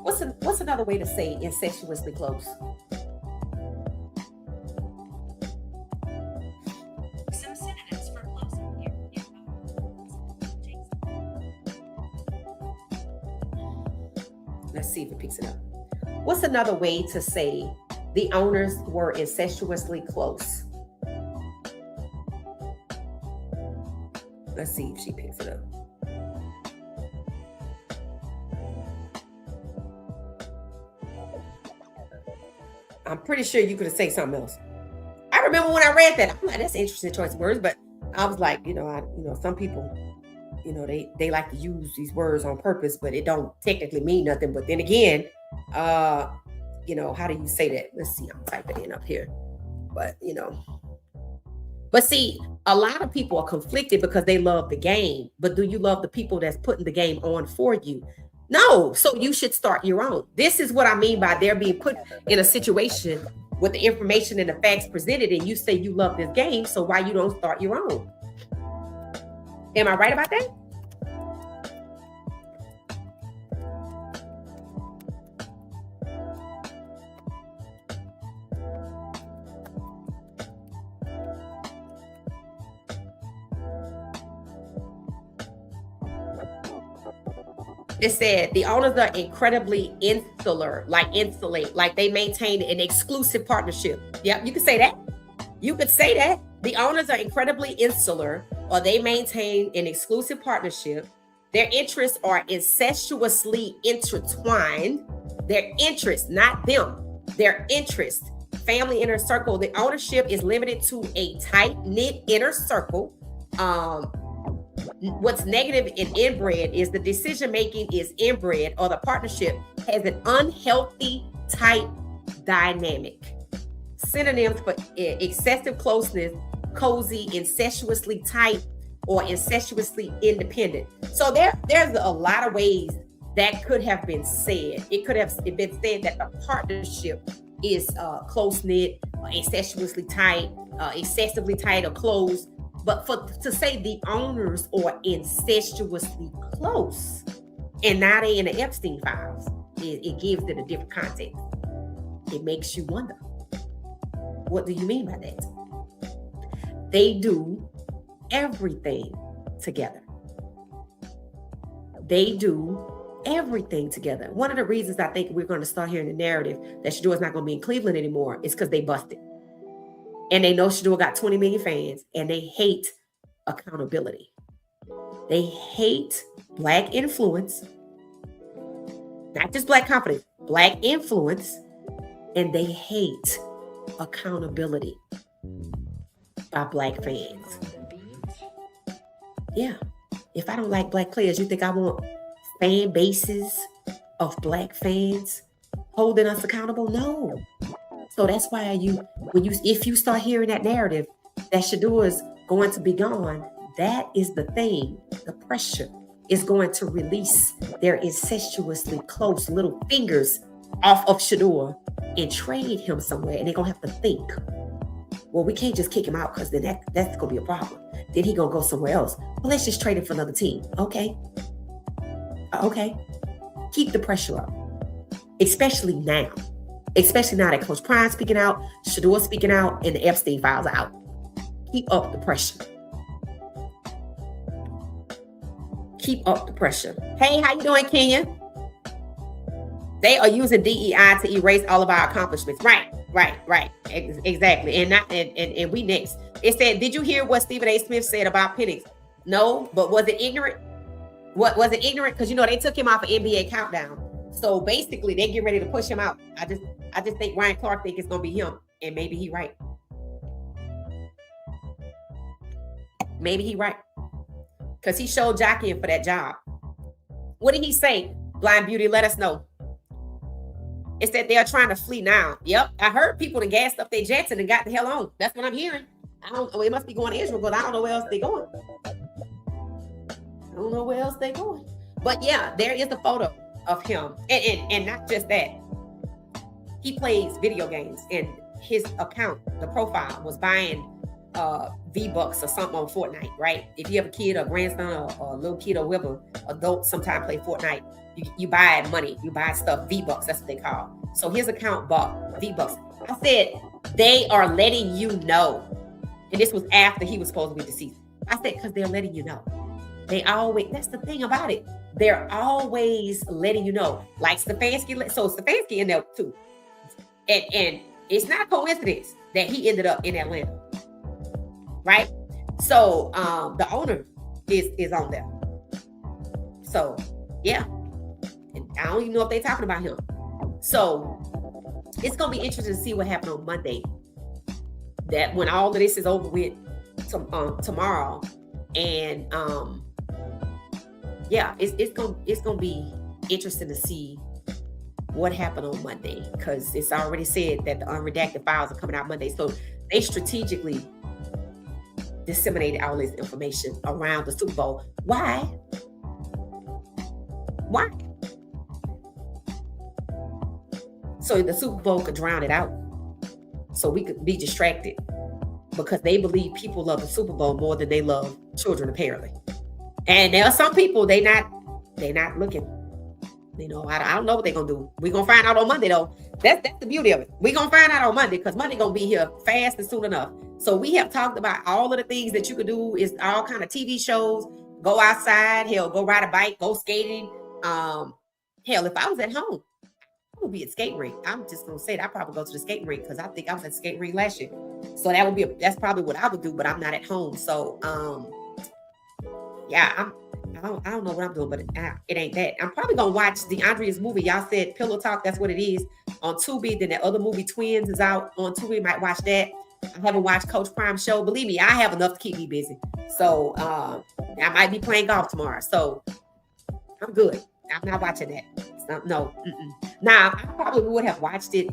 What's another way to say incestuously close? Some synonyms for close here. Let's see if it picks it up. What's another way to say the owners were incestuously close? Let's see if she picks it up. I'm pretty sure you could have said something else. I remember when I read that, I'm like, that's an interesting choice of words, but I was like, some people, they like to use these words on purpose, but it don't technically mean nothing. But then again, how do you say that? Let's see, I'm typing in up here. But see, a lot of people are conflicted because they love the game. But do you love the people that's putting the game on for you? No. So you should start your own. This is what I mean by they're being put in a situation with the information and the facts presented, and you say you love this game, so why you don't start your own? Am I right about that? It said the owners are incredibly insular, like they maintain an exclusive partnership. Yep, you could say that. You could say that. The owners are incredibly insular, or they maintain an exclusive partnership. Their interests are incestuously intertwined. Their interests, not them, their interests. Family inner circle. The ownership is limited to a tight-knit inner circle. What's negative and inbred is the decision making is inbred, or the partnership has an unhealthy type dynamic. Synonyms for excessive closeness: cozy, incestuously tight, or incestuously independent. So there's a lot of ways that could have been said. It could have been said that the partnership is close-knit, incestuously tight, excessively tight, or close. But to say the owners are incestuously close, and now they in the Epstein files, it gives it a different context. It makes you wonder, what do you mean by that? They do everything together. They do everything together. One of the reasons I think we're going to start hearing the narrative that Shedeur is not going to be in Cleveland anymore is because they busted. And they know Shedeur got 20 million fans, and they hate accountability. They hate Black influence, not just Black confidence, Black influence, and they hate accountability by Black fans. Yeah. If I don't like Black players, you think I want fan bases of Black fans holding us accountable? No. So that's why if you start hearing that narrative that Shedeur is going to be gone, that is the thing. The pressure is going to release their incestuously close little fingers off of Shedeur and trade him somewhere. And they're going to have to think, well, we can't just kick him out because then that's going to be a problem. Then he's going to go somewhere else. Well, let's just trade him for another team. Okay. Keep the pressure up. Especially now that Coach Prime speaking out, Shedeur speaking out, and the Epstein files are out. Keep up the pressure. Keep up the pressure. Hey, how you doing, Kenya? They are using DEI to erase all of our accomplishments. Right. Exactly. And we next. It said, did you hear what Stephen A. Smith said about Penix? No, but was it ignorant? What was it ignorant? Because they took him off of NBA Countdown. So basically, they get ready to push him out. I just think Ryan Clark think it's gonna be him, and maybe he right. Maybe he right, because he showed jockeying for that job. What did he say? Blind Beauty, let us know. It said they are trying to flee now. Yep, I heard people that gassed up their jets and got the hell on. That's what I'm hearing. I don't know. It must be going to Israel, but I don't know where else they're going. But yeah, there is a photo of him, and not just that. He plays video games, and his account, the profile, was buying V-Bucks or something on Fortnite, right? If you have a kid or a grandson or a little kid or whatever, adults sometimes play Fortnite. You buy money, you buy stuff, V-Bucks, that's what they call. So his account bought V-Bucks. I said, they are letting you know. And this was after he was supposed to be deceased. I said, because they're letting you know. They always, that's the thing about it. they're always letting you know. Like Stefanski, so Stefanski in there too. And it's not a coincidence that he ended up in Atlanta, right? So the owner is on there. So yeah. And I don't even know if they're talking about him. So it's gonna be interesting to see what happened on Monday. That when all of this is over with tomorrow, and yeah, it's gonna be interesting to see what happened on Monday, because it's already said that the unredacted files are coming out Monday. So they strategically disseminated all this information around the Super Bowl. Why? Why? So the Super Bowl could drown it out. So we could be distracted, because they believe people love the Super Bowl more than they love children, apparently. And there are some people, they're not looking. You know, I don't know what they're gonna do. We're gonna find out on Monday though. That's the beauty of it. We're gonna find out on Monday, because Monday gonna be here fast and soon enough. So we have talked about all of the things that you could do. Is all kind of TV shows. Go outside, hell, go ride a bike, go skating. Hell, if I was at home, I would be at skate rink. I'm just gonna say that I probably go to the skate rink, because I think I was at the skate rink last year. So that's probably what I would do, but I'm not at home. So yeah, I don't know what I'm doing, but it ain't that. I'm probably gonna watch the Andrea's movie. Y'all said Pillow Talk, that's what it is, on Tubi. Then that other movie Twins is out on Tubi. Might watch that. I haven't watched Coach Prime show. Believe me, I have enough to keep me busy. So I might be playing golf tomorrow. So I'm good. I'm not watching that. No. Now I probably would have watched it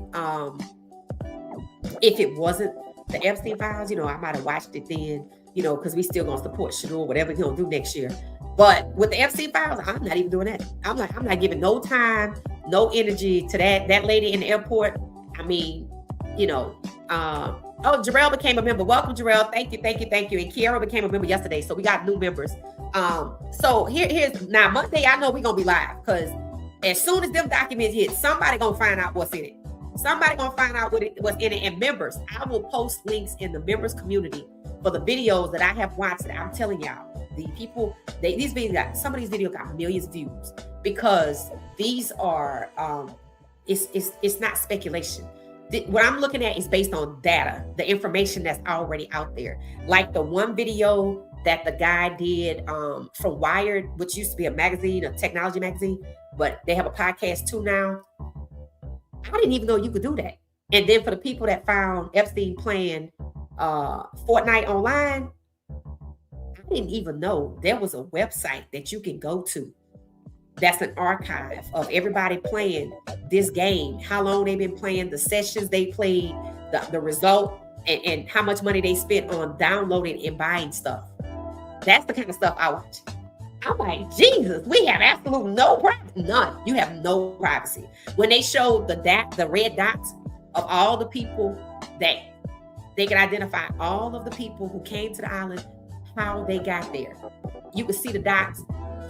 if it wasn't the Epstein files. You know, I might have watched it then. You know, because we still gonna support Shedeur, whatever he's gonna do next year. But with the FC files, I'm not even doing that. I'm not giving no time, no energy to that lady in the airport. I mean, you know, Jarrell became a member. Welcome, Jarrell. Thank you. And Kiara became a member yesterday. So we got new members. So here's now Monday, I know we're gonna be live, because as soon as them documents hit, somebody gonna find out what's in it. Somebody gonna find out what's in it. And members, I will post links in the members community for the videos that I have watched. That I'm telling y'all, the people, these videos some of these videos got millions of views, because these are it's not speculation. What I'm looking at is based on data, the information that's already out there. Like the one video that the guy did from Wired, which used to be a magazine, a technology magazine, but they have a podcast too now. I didn't even know you could do that. And then for the people that found Epstein playing Fortnite online, I didn't even know there was a website that you can go to that's an archive of everybody playing this game, how long they've been playing, the sessions they played, the result, and how much money they spent on downloading and buying stuff. That's the kind of stuff I watch. I'm like, Jesus, we have absolutely no privacy. None. You have no privacy. When they showed the red dots of all the people that they can identify, all of the people who came to the island, how they got there. You could see the dots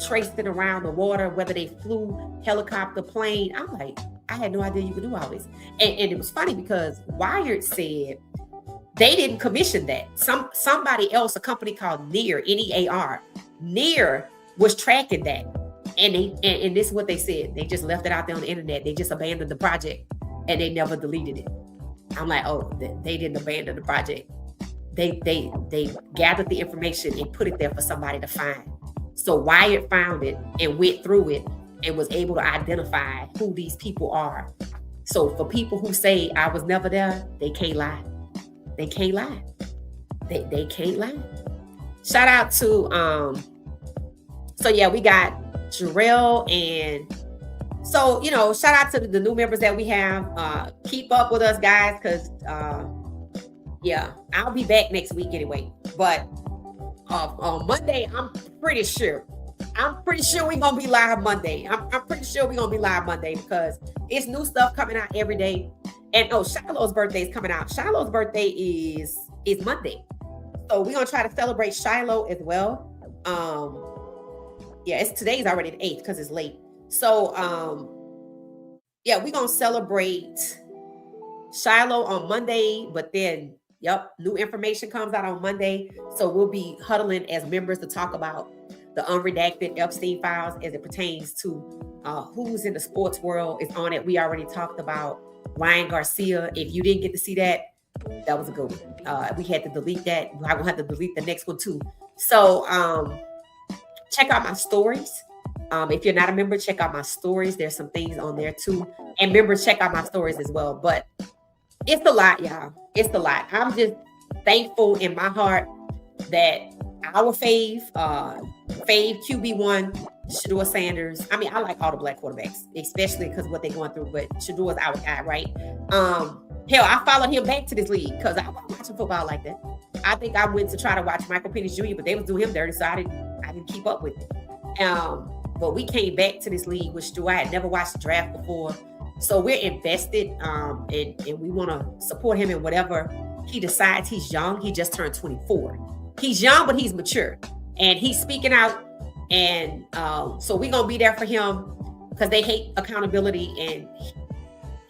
traced it around the water, whether they flew, helicopter, plane. I'm like, I had no idea you could do all this. And it was funny because Wired said they didn't commission that. Somebody else, a company called Near, N-E-A-R, Near was tracking that. And this is what they said. They just left it out there on the internet. They just abandoned the project and they never deleted it. I'm like, oh, they didn't abandon the project. They gathered the information and put it there for somebody to find. So Wired found it and went through it and was able to identify who these people are. So for people who say I was never there, they can't lie. They can't lie. They can't lie. Shout out to so yeah, we got Jarrell, and so shout out to the new members that we have. Keep up with us, guys, because yeah, I'll be back next week anyway. But on Monday, I'm pretty sure we're gonna be live Monday. I'm pretty sure we're gonna be live Monday because it's new stuff coming out every day. And Shiloh's birthday is coming out. Shiloh's birthday is Monday, so we're gonna try to celebrate Shiloh as well. Yeah, today's already the 8th because it's late. So yeah, we're gonna celebrate Shiloh on Monday, but then new information comes out on Monday. So we'll be huddling as members to talk about the unredacted Epstein files as it pertains to who's in the sports world is on it. We already talked about Ryan Garcia. If you didn't get to see that, that was a good one. We had to delete that. I will have to delete the next one too. So check out my stories. If you're not a member, check out my stories. There's some things on there too. And members, check out my stories as well. But it's a lot, y'all. It's a lot. I'm just thankful in my heart that our fave QB1, Shedeur Sanders. I mean, I like all the black quarterbacks, especially because what they're going through. But Shedeur's our guy, right? Hell, I followed him back to this league because I wasn't watching football like that. I think I went to try to watch Michael Penix Jr., but they was doing him dirty, so I didn't keep up with it. But we came back to this league with Shedeur. I had never watched the draft before, so we're invested, and we want to support him in whatever he decides. He's young. He just turned 24. He's young, but he's mature, and he's speaking out. And so we're gonna be there for him because they hate accountability, and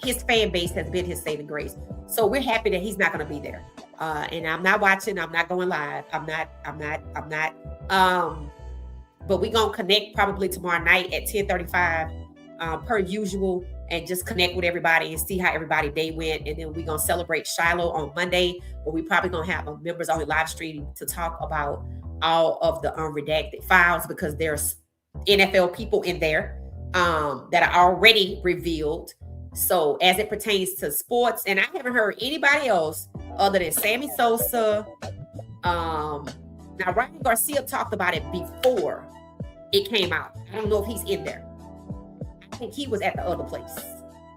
his fan base has been his saving grace. So we're happy that he's not gonna be there. And I'm not watching. I'm not going live. I'm not. But we're gonna connect probably tomorrow night at 10:35, per usual, and just connect with everybody and see how everybody day went. And then we're gonna celebrate Shiloh on Monday, but we probably gonna have a members only live stream to talk about all of the unredacted files, because there's NFL people in there that are already revealed. So as it pertains to sports, and I haven't heard anybody else other than Sammy Sosa. Now Ryan Garcia talked about it before it came out. I don't know if he's in there. I think he was at the other place,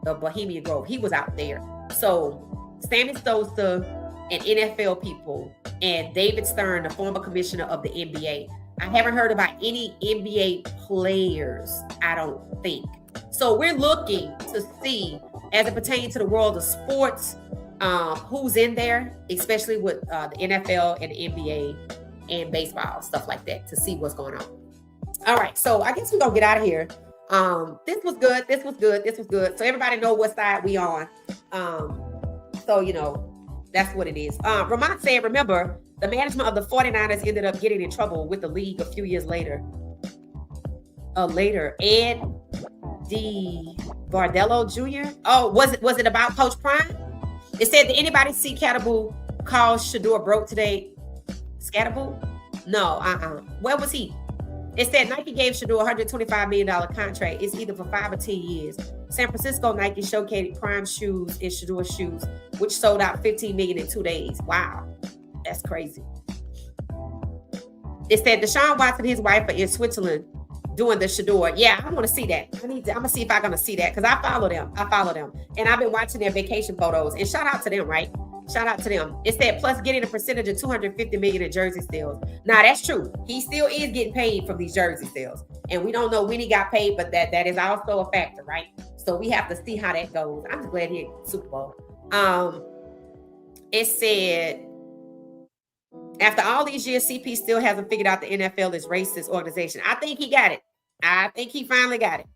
the Bohemian Grove. He was out there. So Sammy Sosa and NFL people and David Stern, the former commissioner of the NBA. I haven't heard about any NBA players, I don't think. So we're looking to see, as it pertains to the world of sports, who's in there, especially with the NFL and the NBA and baseball, stuff like that, to see what's going on. All right, so I guess we're gonna get out of here. This was good. So everybody know what side we on. So you know, that's what it is. Ramon said, remember, the management of the 49ers ended up getting in trouble with the league a few years later. Ed D. Bardello Jr. Oh, was it about Coach Prime? It said, did anybody see Cataboo call Shedeur broke today? Scatterboo? No, where was he? It said Nike gave Shedeur a $125 million contract. It's either for 5 or 10 years. San Francisco Nike showcased Prime shoes and Shedeur shoes, which sold out 15 million in 2 days. Wow, that's crazy. It said Deshaun Watson and his wife are in Switzerland doing the Shedeur. Yeah, I want to see that. I'm gonna see if I'm gonna see that, because I follow them, and I've been watching their vacation photos. And shout out to them, right? Shout out to them. It said plus getting a percentage of 250 million in jersey sales. Now that's true. He still is getting paid from these jersey sales, and we don't know when he got paid, but that is also a factor, right? So we have to see how that goes. I'm just glad he hit Super Bowl. It said, after all these years, CP still hasn't figured out the NFL is racist organization. I think he got it. I think he finally got it.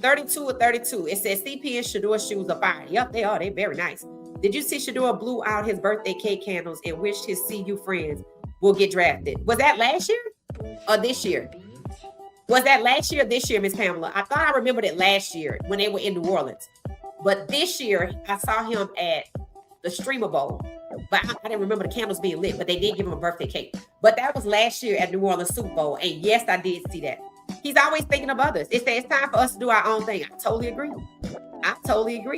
32 or 32. It says CP and Shedeur shoes are fire. Yep, they are. They're very nice. Did you see Shedeur blew out his birthday cake candles and wished his CU friends will get drafted? Was that last year or this year? Was that last year or this year, Miss Pamela? I thought I remembered it last year when they were in New Orleans. But this year, I saw him at the Streamer Bowl. But I didn't remember the candles being lit, but they did give him a birthday cake. But that was last year at New Orleans Super Bowl. And yes, I did see that. He's always thinking of others. It says it's time for us to do our own thing. I totally agree.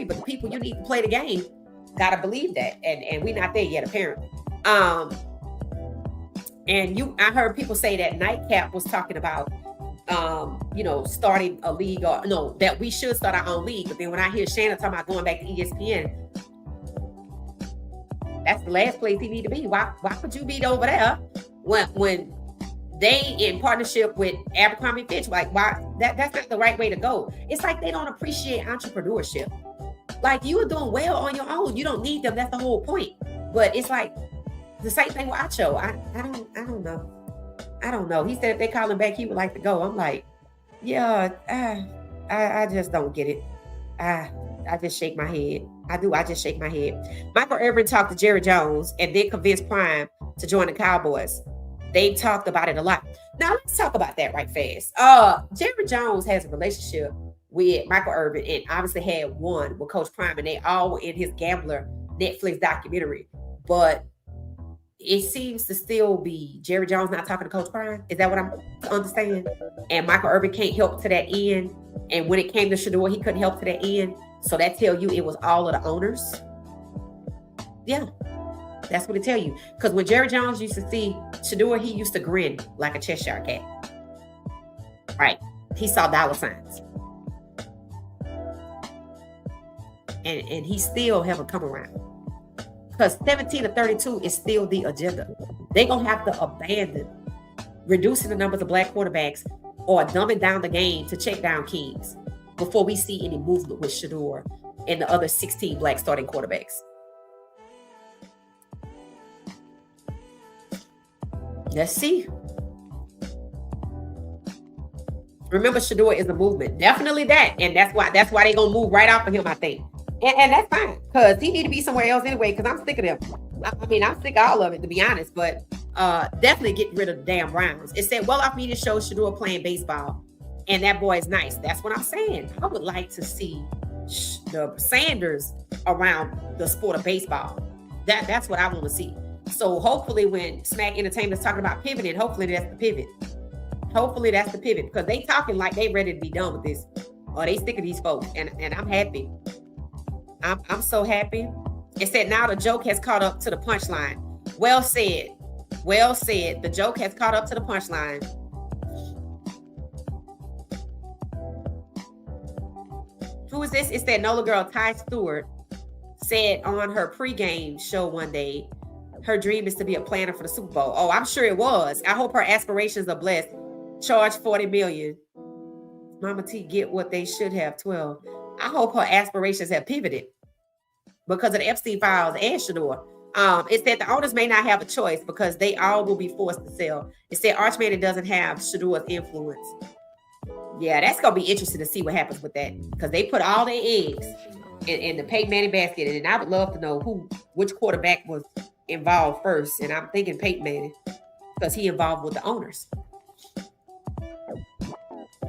But the people you need to play the game gotta believe that. And we're not there yet, apparently. I heard people say that Nightcap was talking about starting a league, or no, that we should start our own league. But then when I hear Shannon talking about going back to ESPN, that's the last place he need to be. Why would you be over there when they in partnership with Abercrombie Fitch? Like, why? That's not the right way to go. It's like they don't appreciate entrepreneurship. Like, you are doing well on your own. You don't need them. That's the whole point. But it's like the same thing with Acho. I don't know. He said if they call him back, he would like to go. I'm like, yeah, I just don't get it. I just shake my head. I just shake my head. Michael Irvin talked to Jerry Jones and then convinced Prime to join the Cowboys. They talked about it a lot. Now let's talk about that right fast. Jerry Jones has a relationship with Michael Irvin and obviously had one with Coach Prime, and they all were in his Gambler Netflix documentary. But it seems to still be Jerry Jones not talking to Coach Prime. Is that what I'm understanding? And Michael Irvin can't help to that end. And when it came to Shedeur, he couldn't help to that end. So that tell you it was all of the owners. Yeah, that's what it tell you. Because when Jerry Jones used to see Shedeur, he used to grin like a Cheshire cat. Right. He saw dollar signs. And he still haven't come around. Because 17 to 32 is still the agenda. They're going to have to abandon reducing the numbers of black quarterbacks or dumbing down the game to check down kings before we see any movement with Shedeur and the other 16 black starting quarterbacks. Let's see. Remember, Shedeur is a movement. Definitely that. And that's why they're going to move right off of him, I think. And that's fine, because he need to be somewhere else anyway, because I'm sick of them. I mean, I'm sick of all of it, to be honest, but definitely get rid of the damn Browns. It said, well, off media shows Shedeur playing baseball, and that boy is nice. That's what I'm saying. I would like to see the Sanders around the sport of baseball. That's what I want to see. So hopefully when Smack Entertainment is talking about pivoting, hopefully that's the pivot. Hopefully that's the pivot, because they talking like they ready to be done with this, or they sick of these folks, and I'm happy. I'm so happy. It said now the joke has caught up to the punchline. Well said. Well said. The joke has caught up to the punchline. Who is this? It's that NOLA girl, Ty Stewart, said on her pregame show one day, her dream is to be a planner for the Super Bowl. Oh, I'm sure it was. I hope her aspirations are blessed. Charge $40 million. Mama T get what they should have, 12. I hope her aspirations have pivoted because of the Epstein files and Shedeur. It said the owners may not have a choice because they all will be forced to sell. It said Arch Manning doesn't have Shedeur's influence. Yeah, that's going to be interesting to see what happens with that, because they put all their eggs in the Peyton Manning basket. And I would love to know which quarterback was involved first. And I'm thinking Peyton Manning, because he involved with the owners.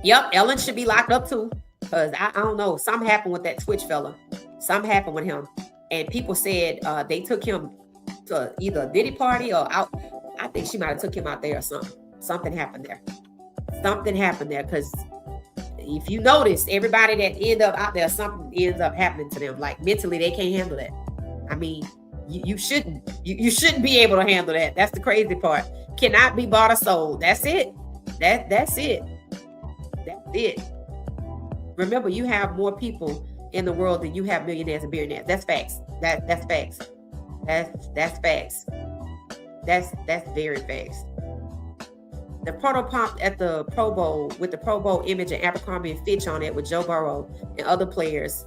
Yep, Ellen should be locked up too. Because I don't know, something happened with that Twitch fella. Something happened with him. And people said they took him to either a Diddy party or out. I think she might have took him out there or something. Something happened there. Something happened there. Because if you notice, everybody that end up out there, something ends up happening to them. Like mentally, they can't handle that. I mean, you shouldn't. You shouldn't be able to handle that. That's the crazy part. Cannot be bought or sold. That's it. That's it. That's it. Remember, you have more people in the world than you have millionaires and billionaires. That's facts. That's facts. That's facts. That's very facts. The photo popped at the Pro Bowl with the Pro Bowl image of Abercrombie and Fitch on it with Joe Burrow and other players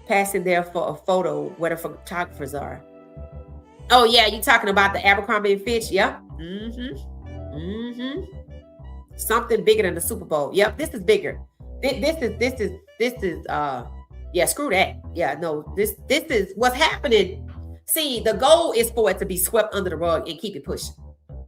passing there for a photo where the photographers are. Oh yeah, you talking about the Abercrombie and Fitch? Yep. Something bigger than the Super Bowl. Yep, this is bigger. This is yeah, screw that. Yeah, no, this is what's happening. See, the goal is for it to be swept under the rug and keep it pushing.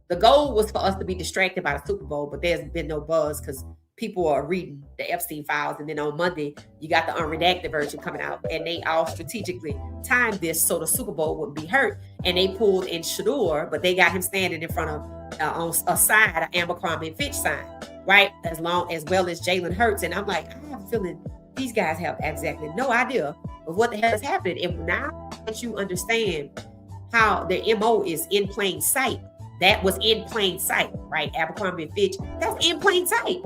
The goal was for us to be distracted by the Super Bowl, but there's been no buzz because people are reading the Epstein files. And then on Monday, you got the unredacted version coming out, and they all strategically timed this so the Super Bowl wouldn't be hurt. And they pulled in Shedeur, but they got him standing in front of on a side of Abercrombie and Fitch sign, right? As well as Jalen Hurts. And I'm like, I have a feeling these guys have exactly no idea of what the hell is happening. And now that you understand how their MO is in plain sight, that was in plain sight, right? Abercrombie and Fitch, that's in plain sight.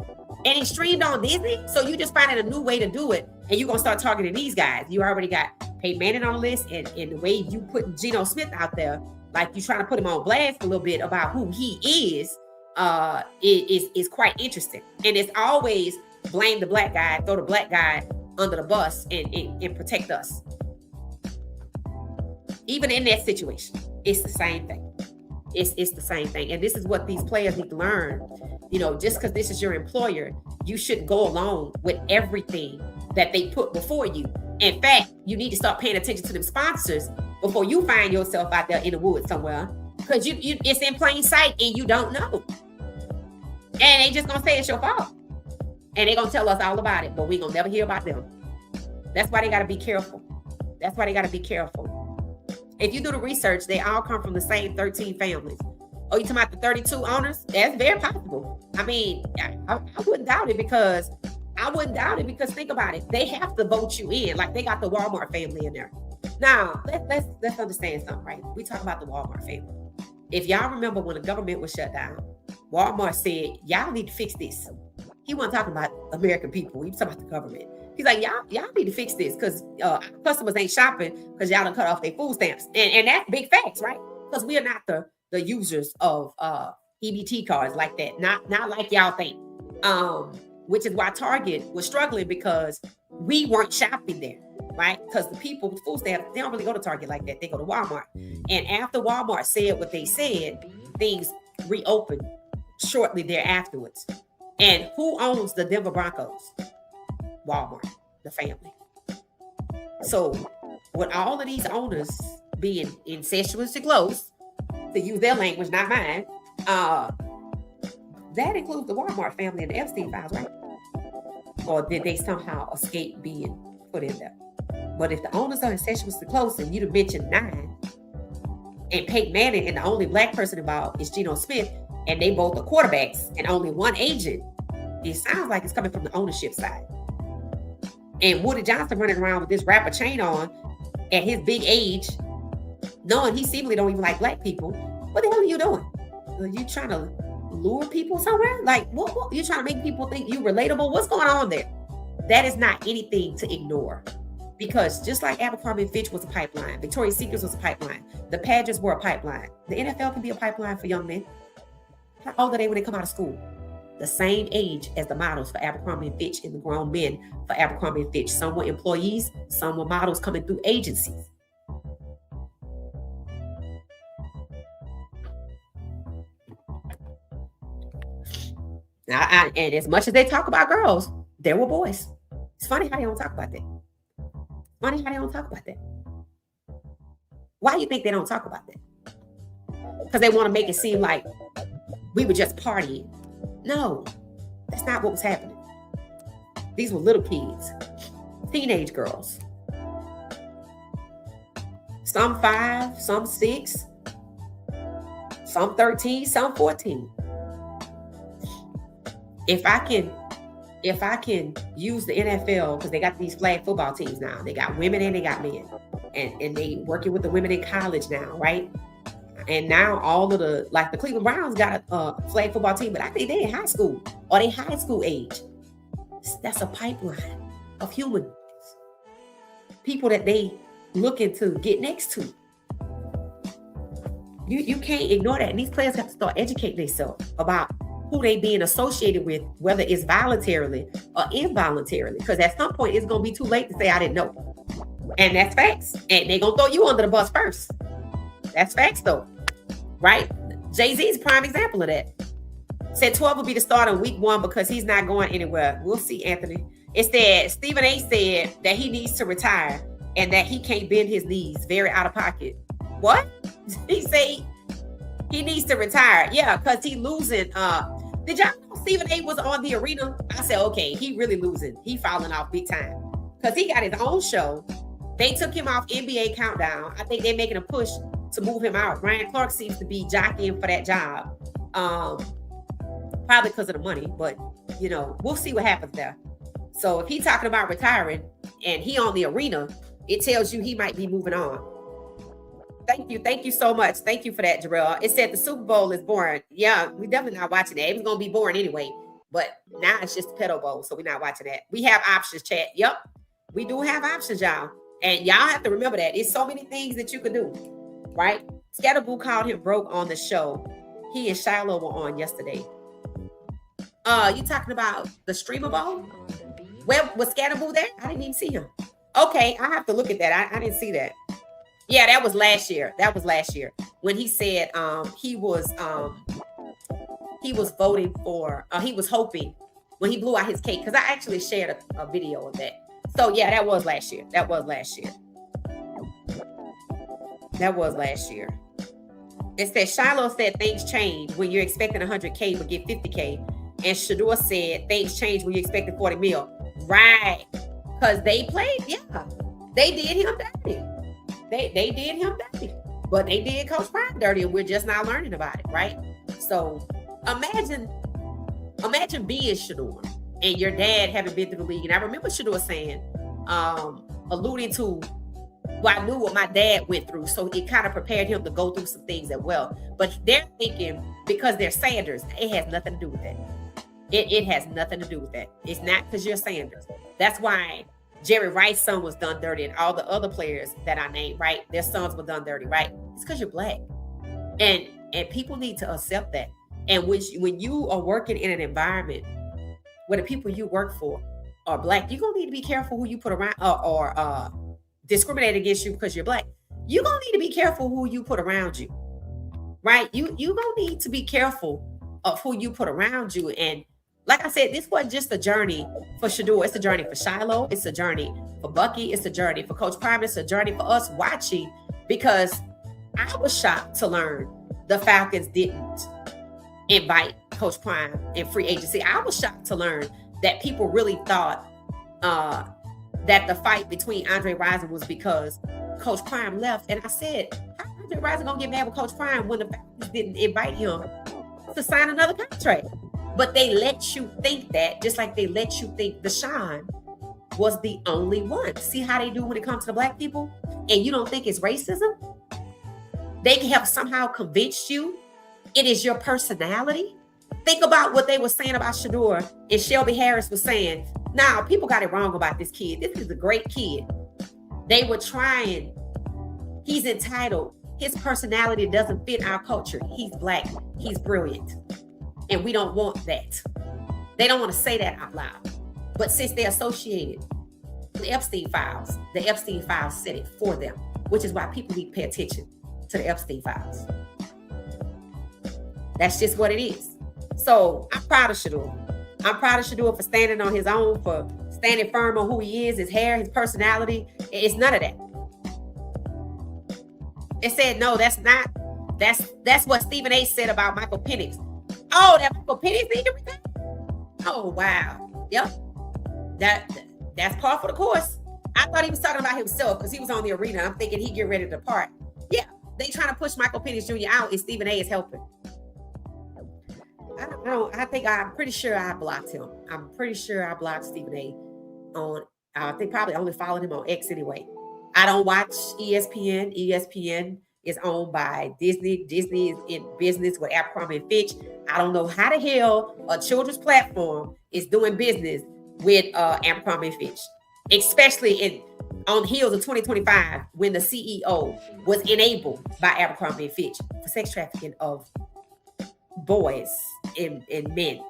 And it's streamed on Disney. So you just finding a new way to do it. And you're going to start talking to these guys. You already got Peyton Manning on the list. And the way you put Geno Smith out there, like you trying to put him on blast a little bit about who he is quite interesting. And it's always blame the black guy, throw the black guy under the bus and protect us. Even in that situation, it's the same thing. It's the same thing. And this is what these players need to learn. You know, just because this is your employer, you shouldn't go along with everything that they put before you. In fact, you need to start paying attention to them sponsors before you find yourself out there in the woods somewhere Because you it's in plain sight and you don't know. And they just gonna say it's your fault. And they gonna tell us all about it, but we gonna never hear about them. That's why they gotta be careful. That's why they gotta be careful. If you do the research, they all come from the same 13 families. Oh, you talking about the 32 owners? That's very possible. I mean, I wouldn't doubt it because think about it. They have to vote you in. Like they got the Walmart family in there. Now, let's understand something, right? We talk about the Walmart family. If y'all remember when the government was shut down, Walmart said, y'all need to fix this. He wasn't talking about American people. He was talking about the government. He's like, y'all need to fix this because customers ain't shopping because y'all done cut off their food stamps. And that's big facts, right? Because we are not the users of EBT cards like that. Not like y'all think. Which is why Target was struggling because we weren't shopping there, right? Because the people with food stamps, they don't really go to Target like that. They go to Walmart. And after Walmart said what they said, things reopened shortly thereafterwards. And who owns the Denver Broncos? Walmart, the family. So with all of these owners being incestuously close, to use their language, not mine, that includes the Walmart family and the Epstein files, right? Or did they somehow escape being put in there? But if the owners are incestuously close, and you'd have mentioned 9, and Peyton Manning and the only black person involved is Geno Smith, and they both are quarterbacks and only one agent, it sounds like it's coming from the ownership side. And Woody Johnson running around with this rapper chain on at his big age, knowing he seemingly don't even like black people. What the hell are you doing? Are you trying to lure people somewhere? Like, what? You trying to make people think you relatable? What's going on there? That is not anything to ignore. Because just like Abercrombie & Fitch was a pipeline, Victoria's Secret was a pipeline, the Pageants were a pipeline, the NFL can be a pipeline for young men. How old are they when they come out of school? The same age as the models for Abercrombie & Fitch and the grown men for Abercrombie & Fitch. Some were employees, some were models coming through agencies. Now, and as much as they talk about girls, there were boys. It's funny how they don't talk about that. Funny how they don't talk about that. Why do you think they don't talk about that? Because they want to make it seem like we were just partying. No, that's not what was happening. These were little kids, teenage girls. Some 5, some 6, some 13, some 14. If I can use the NFL, because they got these flag football teams now. They got women and they got men. And they working with the women in college now, right? And now all of the Cleveland Browns got a flag football team, but I think they in high school or they high school age. That's a pipeline of humans. People that they looking to get next to. You can't ignore that. And these players have to start educating themselves about who they being associated with, whether it's voluntarily or involuntarily. Because at some point, it's going to be too late to say, I didn't know. And that's facts. And they're going to throw you under the bus first. That's facts, though. Right? Jay-Z's a prime example of that. Said 12 will be the start in week 1 because he's not going anywhere. We'll see, Anthony. It's that Stephen A. said that he needs to retire and that he can't bend his knees. Very out of pocket. What? He say he needs to retire. Yeah, because he losing. Did y'all know Stephen A. was on the arena? I said, okay, he really losing. He falling off big time. Because he got his own show. They took him off NBA Countdown. I think they're making a push to move him out. Ryan Clark seems to be jockeying for that job. Probably because of the money, but we'll see what happens there. So if he's talking about retiring and he on the arena, it tells you he might be moving on. Thank you so much. Thank you for that, Jarrell. It said the Super Bowl is boring. Yeah, we definitely not watching that. It was gonna be boring anyway, but now it's just the Pedo Bowl, so we're not watching that. We have options, chat. Yep, we do have options, y'all, and y'all have to remember that. It's so many things that you could do, right? Scatterboo called him broke on the show. He and Shiloh were on yesterday. You talking about the Streamer Bowl? Where was Scatterboo there? I didn't even see him. Okay, I have to look at that. I didn't see that. Yeah, that was last year. When he said he was voting for, he was hoping when he blew out his cake, because I actually shared a video of that. So yeah, that was last year. It said Shiloh said things change when you're expecting 100K but get 50K. And Shedeur said things change when you're expecting 40 mil. Right. Because they played, yeah. They did him dirty. They did him dirty. But they did Coach Prime dirty, and we're just now learning about it, right? So imagine being Shedeur and your dad having been through the league. And I remember Shedeur saying, alluding to, well, I knew what my dad went through, so it kind of prepared him to go through some things as well. But they're thinking because they're Sanders, it has nothing to do with that. It has nothing to do with that. It's not because you're Sanders. That's why Jerry Rice's son was done dirty, and all the other players that I named, right, their sons were done dirty, right? It's because you're black, and people need to accept that. And when you are working in an environment where the people you work for are black, you're gonna need to be careful who you put around or discriminate against you because you're black. You're gonna need to be careful who you put around you, right? You gonna need to be careful of who you put around you. And like I said, this wasn't just a journey for Shedeur. It's a journey for Shiloh. It's a journey for Bucky. It's a journey for Coach Prime. It's a journey for us watching, because I was shocked to learn the Falcons didn't invite Coach Prime in free agency. I was shocked to learn that people really thought that the fight between Andre Rison was because Coach Prime left. And I said, how Andre Rison gonna get mad with Coach Prime when the Falcons didn't invite him to sign another contract? But they let you think that, just like they let you think Deshaun was the only one. See how they do when it comes to the black people? And you don't think it's racism? They have somehow convinced you it is your personality. Think about what they were saying about Shedeur, and Shelby Harris was saying, now, people got it wrong about this kid. This is a great kid. They were trying. He's entitled. His personality doesn't fit our culture. He's black. He's brilliant. And we don't want that. They don't want to say that out loud. But since they're associated with the Epstein files said it for them, which is why people need to pay attention to the Epstein files. That's just what it is. So I'm proud of Shedeur. I'm proud of Shedeur for standing on his own, for standing firm on who he is, his hair, his personality. It's none of that. It said, no, that's not. That's what Stephen A. said about Michael Penix. Oh, that Michael Penix need to retire? Oh, wow. Yep. That's par for the course. I thought he was talking about himself because he was on the arena. I'm thinking he'd get ready to depart. Yeah, they trying to push Michael Penix Jr. out, and Stephen A. is helping. I'm pretty sure I blocked him. I'm pretty sure I blocked Stephen A. on, I think probably only followed him on X anyway. I don't watch ESPN. ESPN is owned by Disney. Disney is in business with Abercrombie and Fitch. I don't know how the hell a children's platform is doing business with Abercrombie and Fitch, especially on the heels of 2025 when the CEO was enabled by Abercrombie and Fitch for sex trafficking of boys and men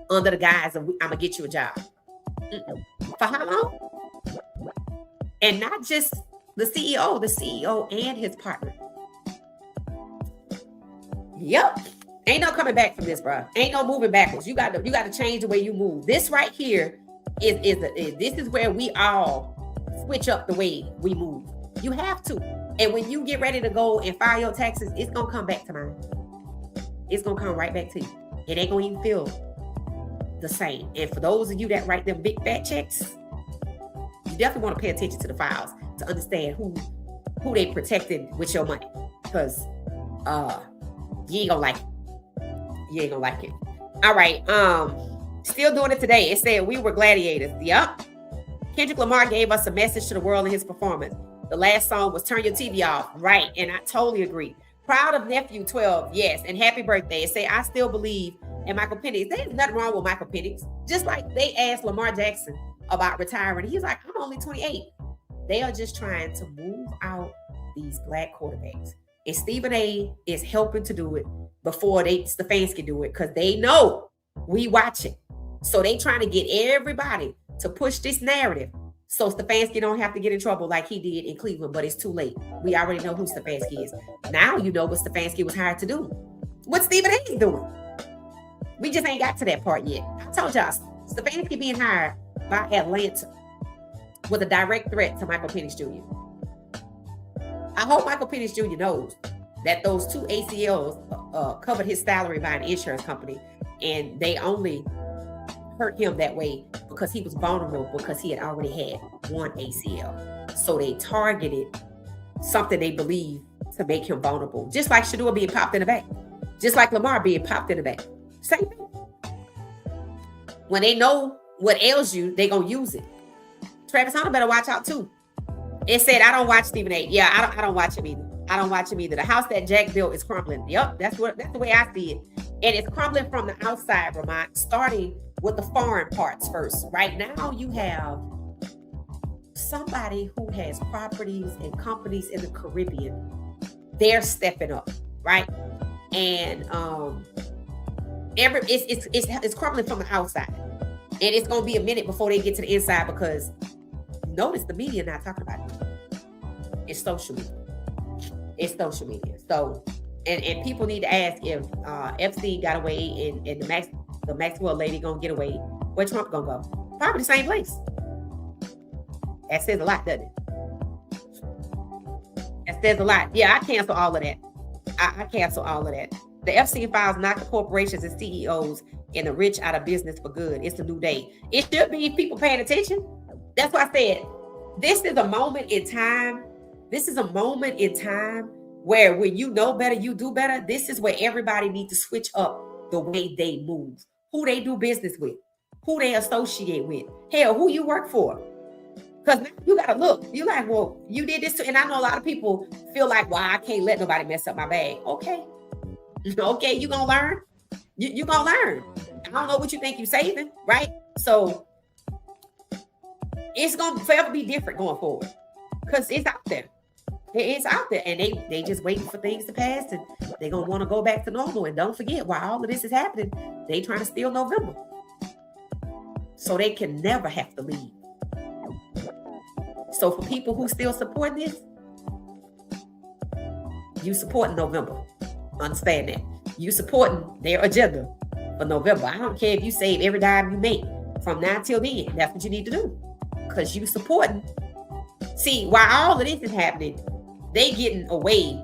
under the guise of I'm gonna get you a job. For how long? And not just the CEO and his partner. Yep. Ain't no coming back from this, bro. Ain't no moving backwards. You got to change the way you move. This right here this is where we all switch up the way we move. You have to. And when you get ready to go and file your taxes, it's gonna come back to mine. It's gonna come right back to you. It ain't gonna even feel the same. And for those of you that write them big fat checks, you definitely want to pay attention to the files to understand who they protected with your money. Because you ain't gonna like it. You ain't gonna like it. All right. Still doing it today. It said we were gladiators. Yep. Kendrick Lamar gave us a message to the world in his performance. The last song was Turn Your TV Off. Right. And I totally agree. Proud of nephew 12. Yes. And happy birthday. It say I still believe in Michael Penix. There's nothing wrong with Michael Penix. Just like they asked Lamar Jackson about retiring. He's like, I'm only 28. They are just trying to move out these black quarterbacks. And Stephen A. is helping to do it before Stefanski do it, because they know we watching. So they trying to get everybody to push this narrative so Stefanski don't have to get in trouble like he did in Cleveland, but it's too late. We already know who Stefanski is. Now you know what Stefanski was hired to do. What Stephen A. is doing. We just ain't got to that part yet. I told y'all, Stefanski being hired by Atlanta was a direct threat to Michael Penix Jr. I hope Michael Penix Jr. knows that those two ACLs covered his salary by an insurance company, and they only hurt him that way because he was vulnerable because he had already had one ACL. So they targeted something they believe to make him vulnerable. Just like Shedeur being popped in the back. Just like Lamar being popped in the back. Same thing. When they know what ails you, they gonna use it. Travis Hunter better watch out too. It said, I don't watch Stephen A. Yeah, I don't watch him either. I don't watch him either. The house that Jack built is crumbling. Yep, that's the way I see it. And it's crumbling from the outside, Vermont, starting with the foreign parts first. Right now, you have somebody who has properties and companies in the Caribbean. They're stepping up, right? And it's crumbling from the outside. And it's gonna be a minute before they get to the inside because notice the media not talking about it. It's social media. It's social media. So, and people need to ask if Epstein got away and the Maxwell lady gonna get away. Where Trump gonna go? Probably the same place. That says a lot, doesn't it? That says a lot. Yeah, I cancel all of that. I cancel all of that. The Epstein files knock the corporations and CEOs and the rich out of business for good. It's a new day. It should be people paying attention. That's why I said this is a moment in time. This is a moment in time where when you know better, you do better. This is where everybody needs to switch up the way they move, who they do business with, who they associate with, hell, who you work for. Because you got to look. You like, well, you did this too. And I know a lot of people feel like, well, I can't let nobody mess up my bag. Okay. Okay, you going to learn. You going to learn. I don't know what you think you're saving, right? So it's going to forever be different going forward because it's out there. It's out there, and they just waiting for things to pass, and they're going to want to go back to normal. And don't forget, while all of this is happening, they trying to steal November. So they can never have to leave. So for people who still support this, you supporting November. Understand that. You supporting their agenda for November. I don't care if you save every dime you make from now till then. That's what you need to do. Because you supporting. See, while all of this is happening, they getting away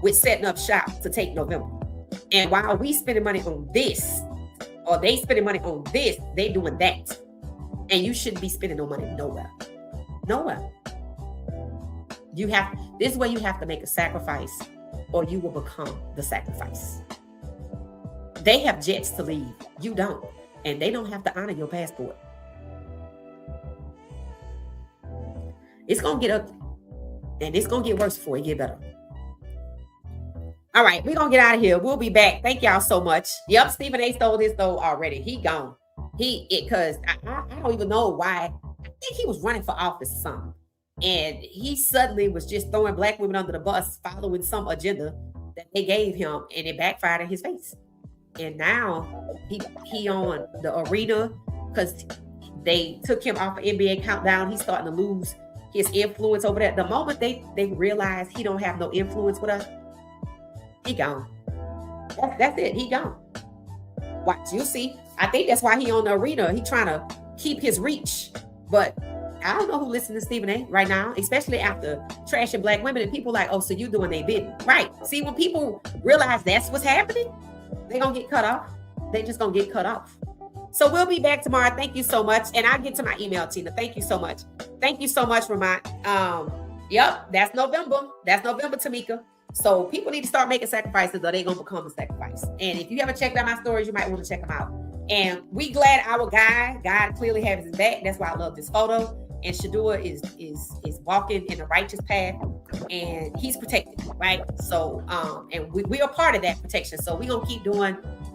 with setting up shop to take November. And while we spending money on this, or they spending money on this, they doing that. And you shouldn't be spending no money nowhere. Nowhere. This is where you have to make a sacrifice, or you will become the sacrifice. They have jets to leave. You don't. And they don't have to honor your passport. It's going to get ugly. And it's going to get worse before it get better. All right, we're going to get out of here. We'll be back. Thank y'all so much. Yep, Stephen A. stole his though already. He gone. Because I don't even know why. I think he was running for office or something. And he suddenly was just throwing black women under the bus, following some agenda that they gave him, and it backfired in his face. And now he on the arena because they took him off of NBA Countdown. He's starting to lose his influence over there. The moment they realize he don't have no influence with us, he gone. That's it. He gone. Watch, you see. I think that's why he on the arena. He trying to keep his reach. But I don't know who listens to Stephen A. right now, especially after trashing black women. And people like, oh, so you doing they bidding. Right. See, when people realize that's what's happening, they going to get cut off. They just going to get cut off. So we'll be back tomorrow. Thank you so much. And I'll get to my email, Tina. Thank you so much. Thank you so much, Vermont. Yep, that's November. That's November, Tamika. So people need to start making sacrifices or they're going to become a sacrifice. And if you haven't checked out my stories, you might want to check them out. And we glad our guy, God clearly has his back. That's why I love this photo. And Shedeur is walking in the righteous path and he's protected, right? So, and we are part of that protection. So we're going to keep doing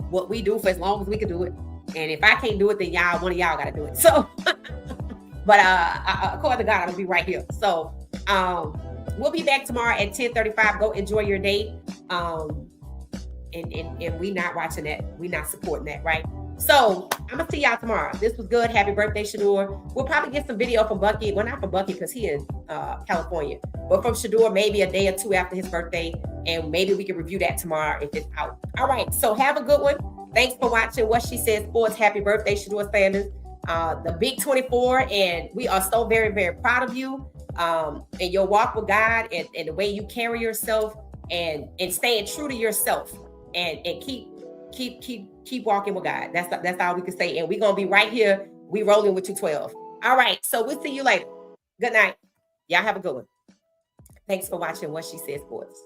what we do for as long as we can do it. And if I can't do it, then one of y'all got to do it. So, but according to God, I'll be right here. So, we'll be back tomorrow at 10:35. Go enjoy your day. And we not watching that. We not supporting that, right? So I'm gonna see y'all tomorrow. This was good. Happy birthday, Shedeur. We'll probably get some video from Bucky. Well, not from Bucky because he in California, but from Shedeur maybe a day or two after his birthday, and maybe we can review that tomorrow if it's out. All right. So have a good one. Thanks for watching What She Said Sports. Happy birthday, Shedeur Sanders. The Big 24, and we are so very, very proud of you and your walk with God and the way you carry yourself. and staying true to yourself, and keep walking with God. That's all we can say. And we're gonna be right here. We rolling with 212. All right. So we'll see you later. Good night. Y'all have a good one. Thanks for watching What She Said Sports.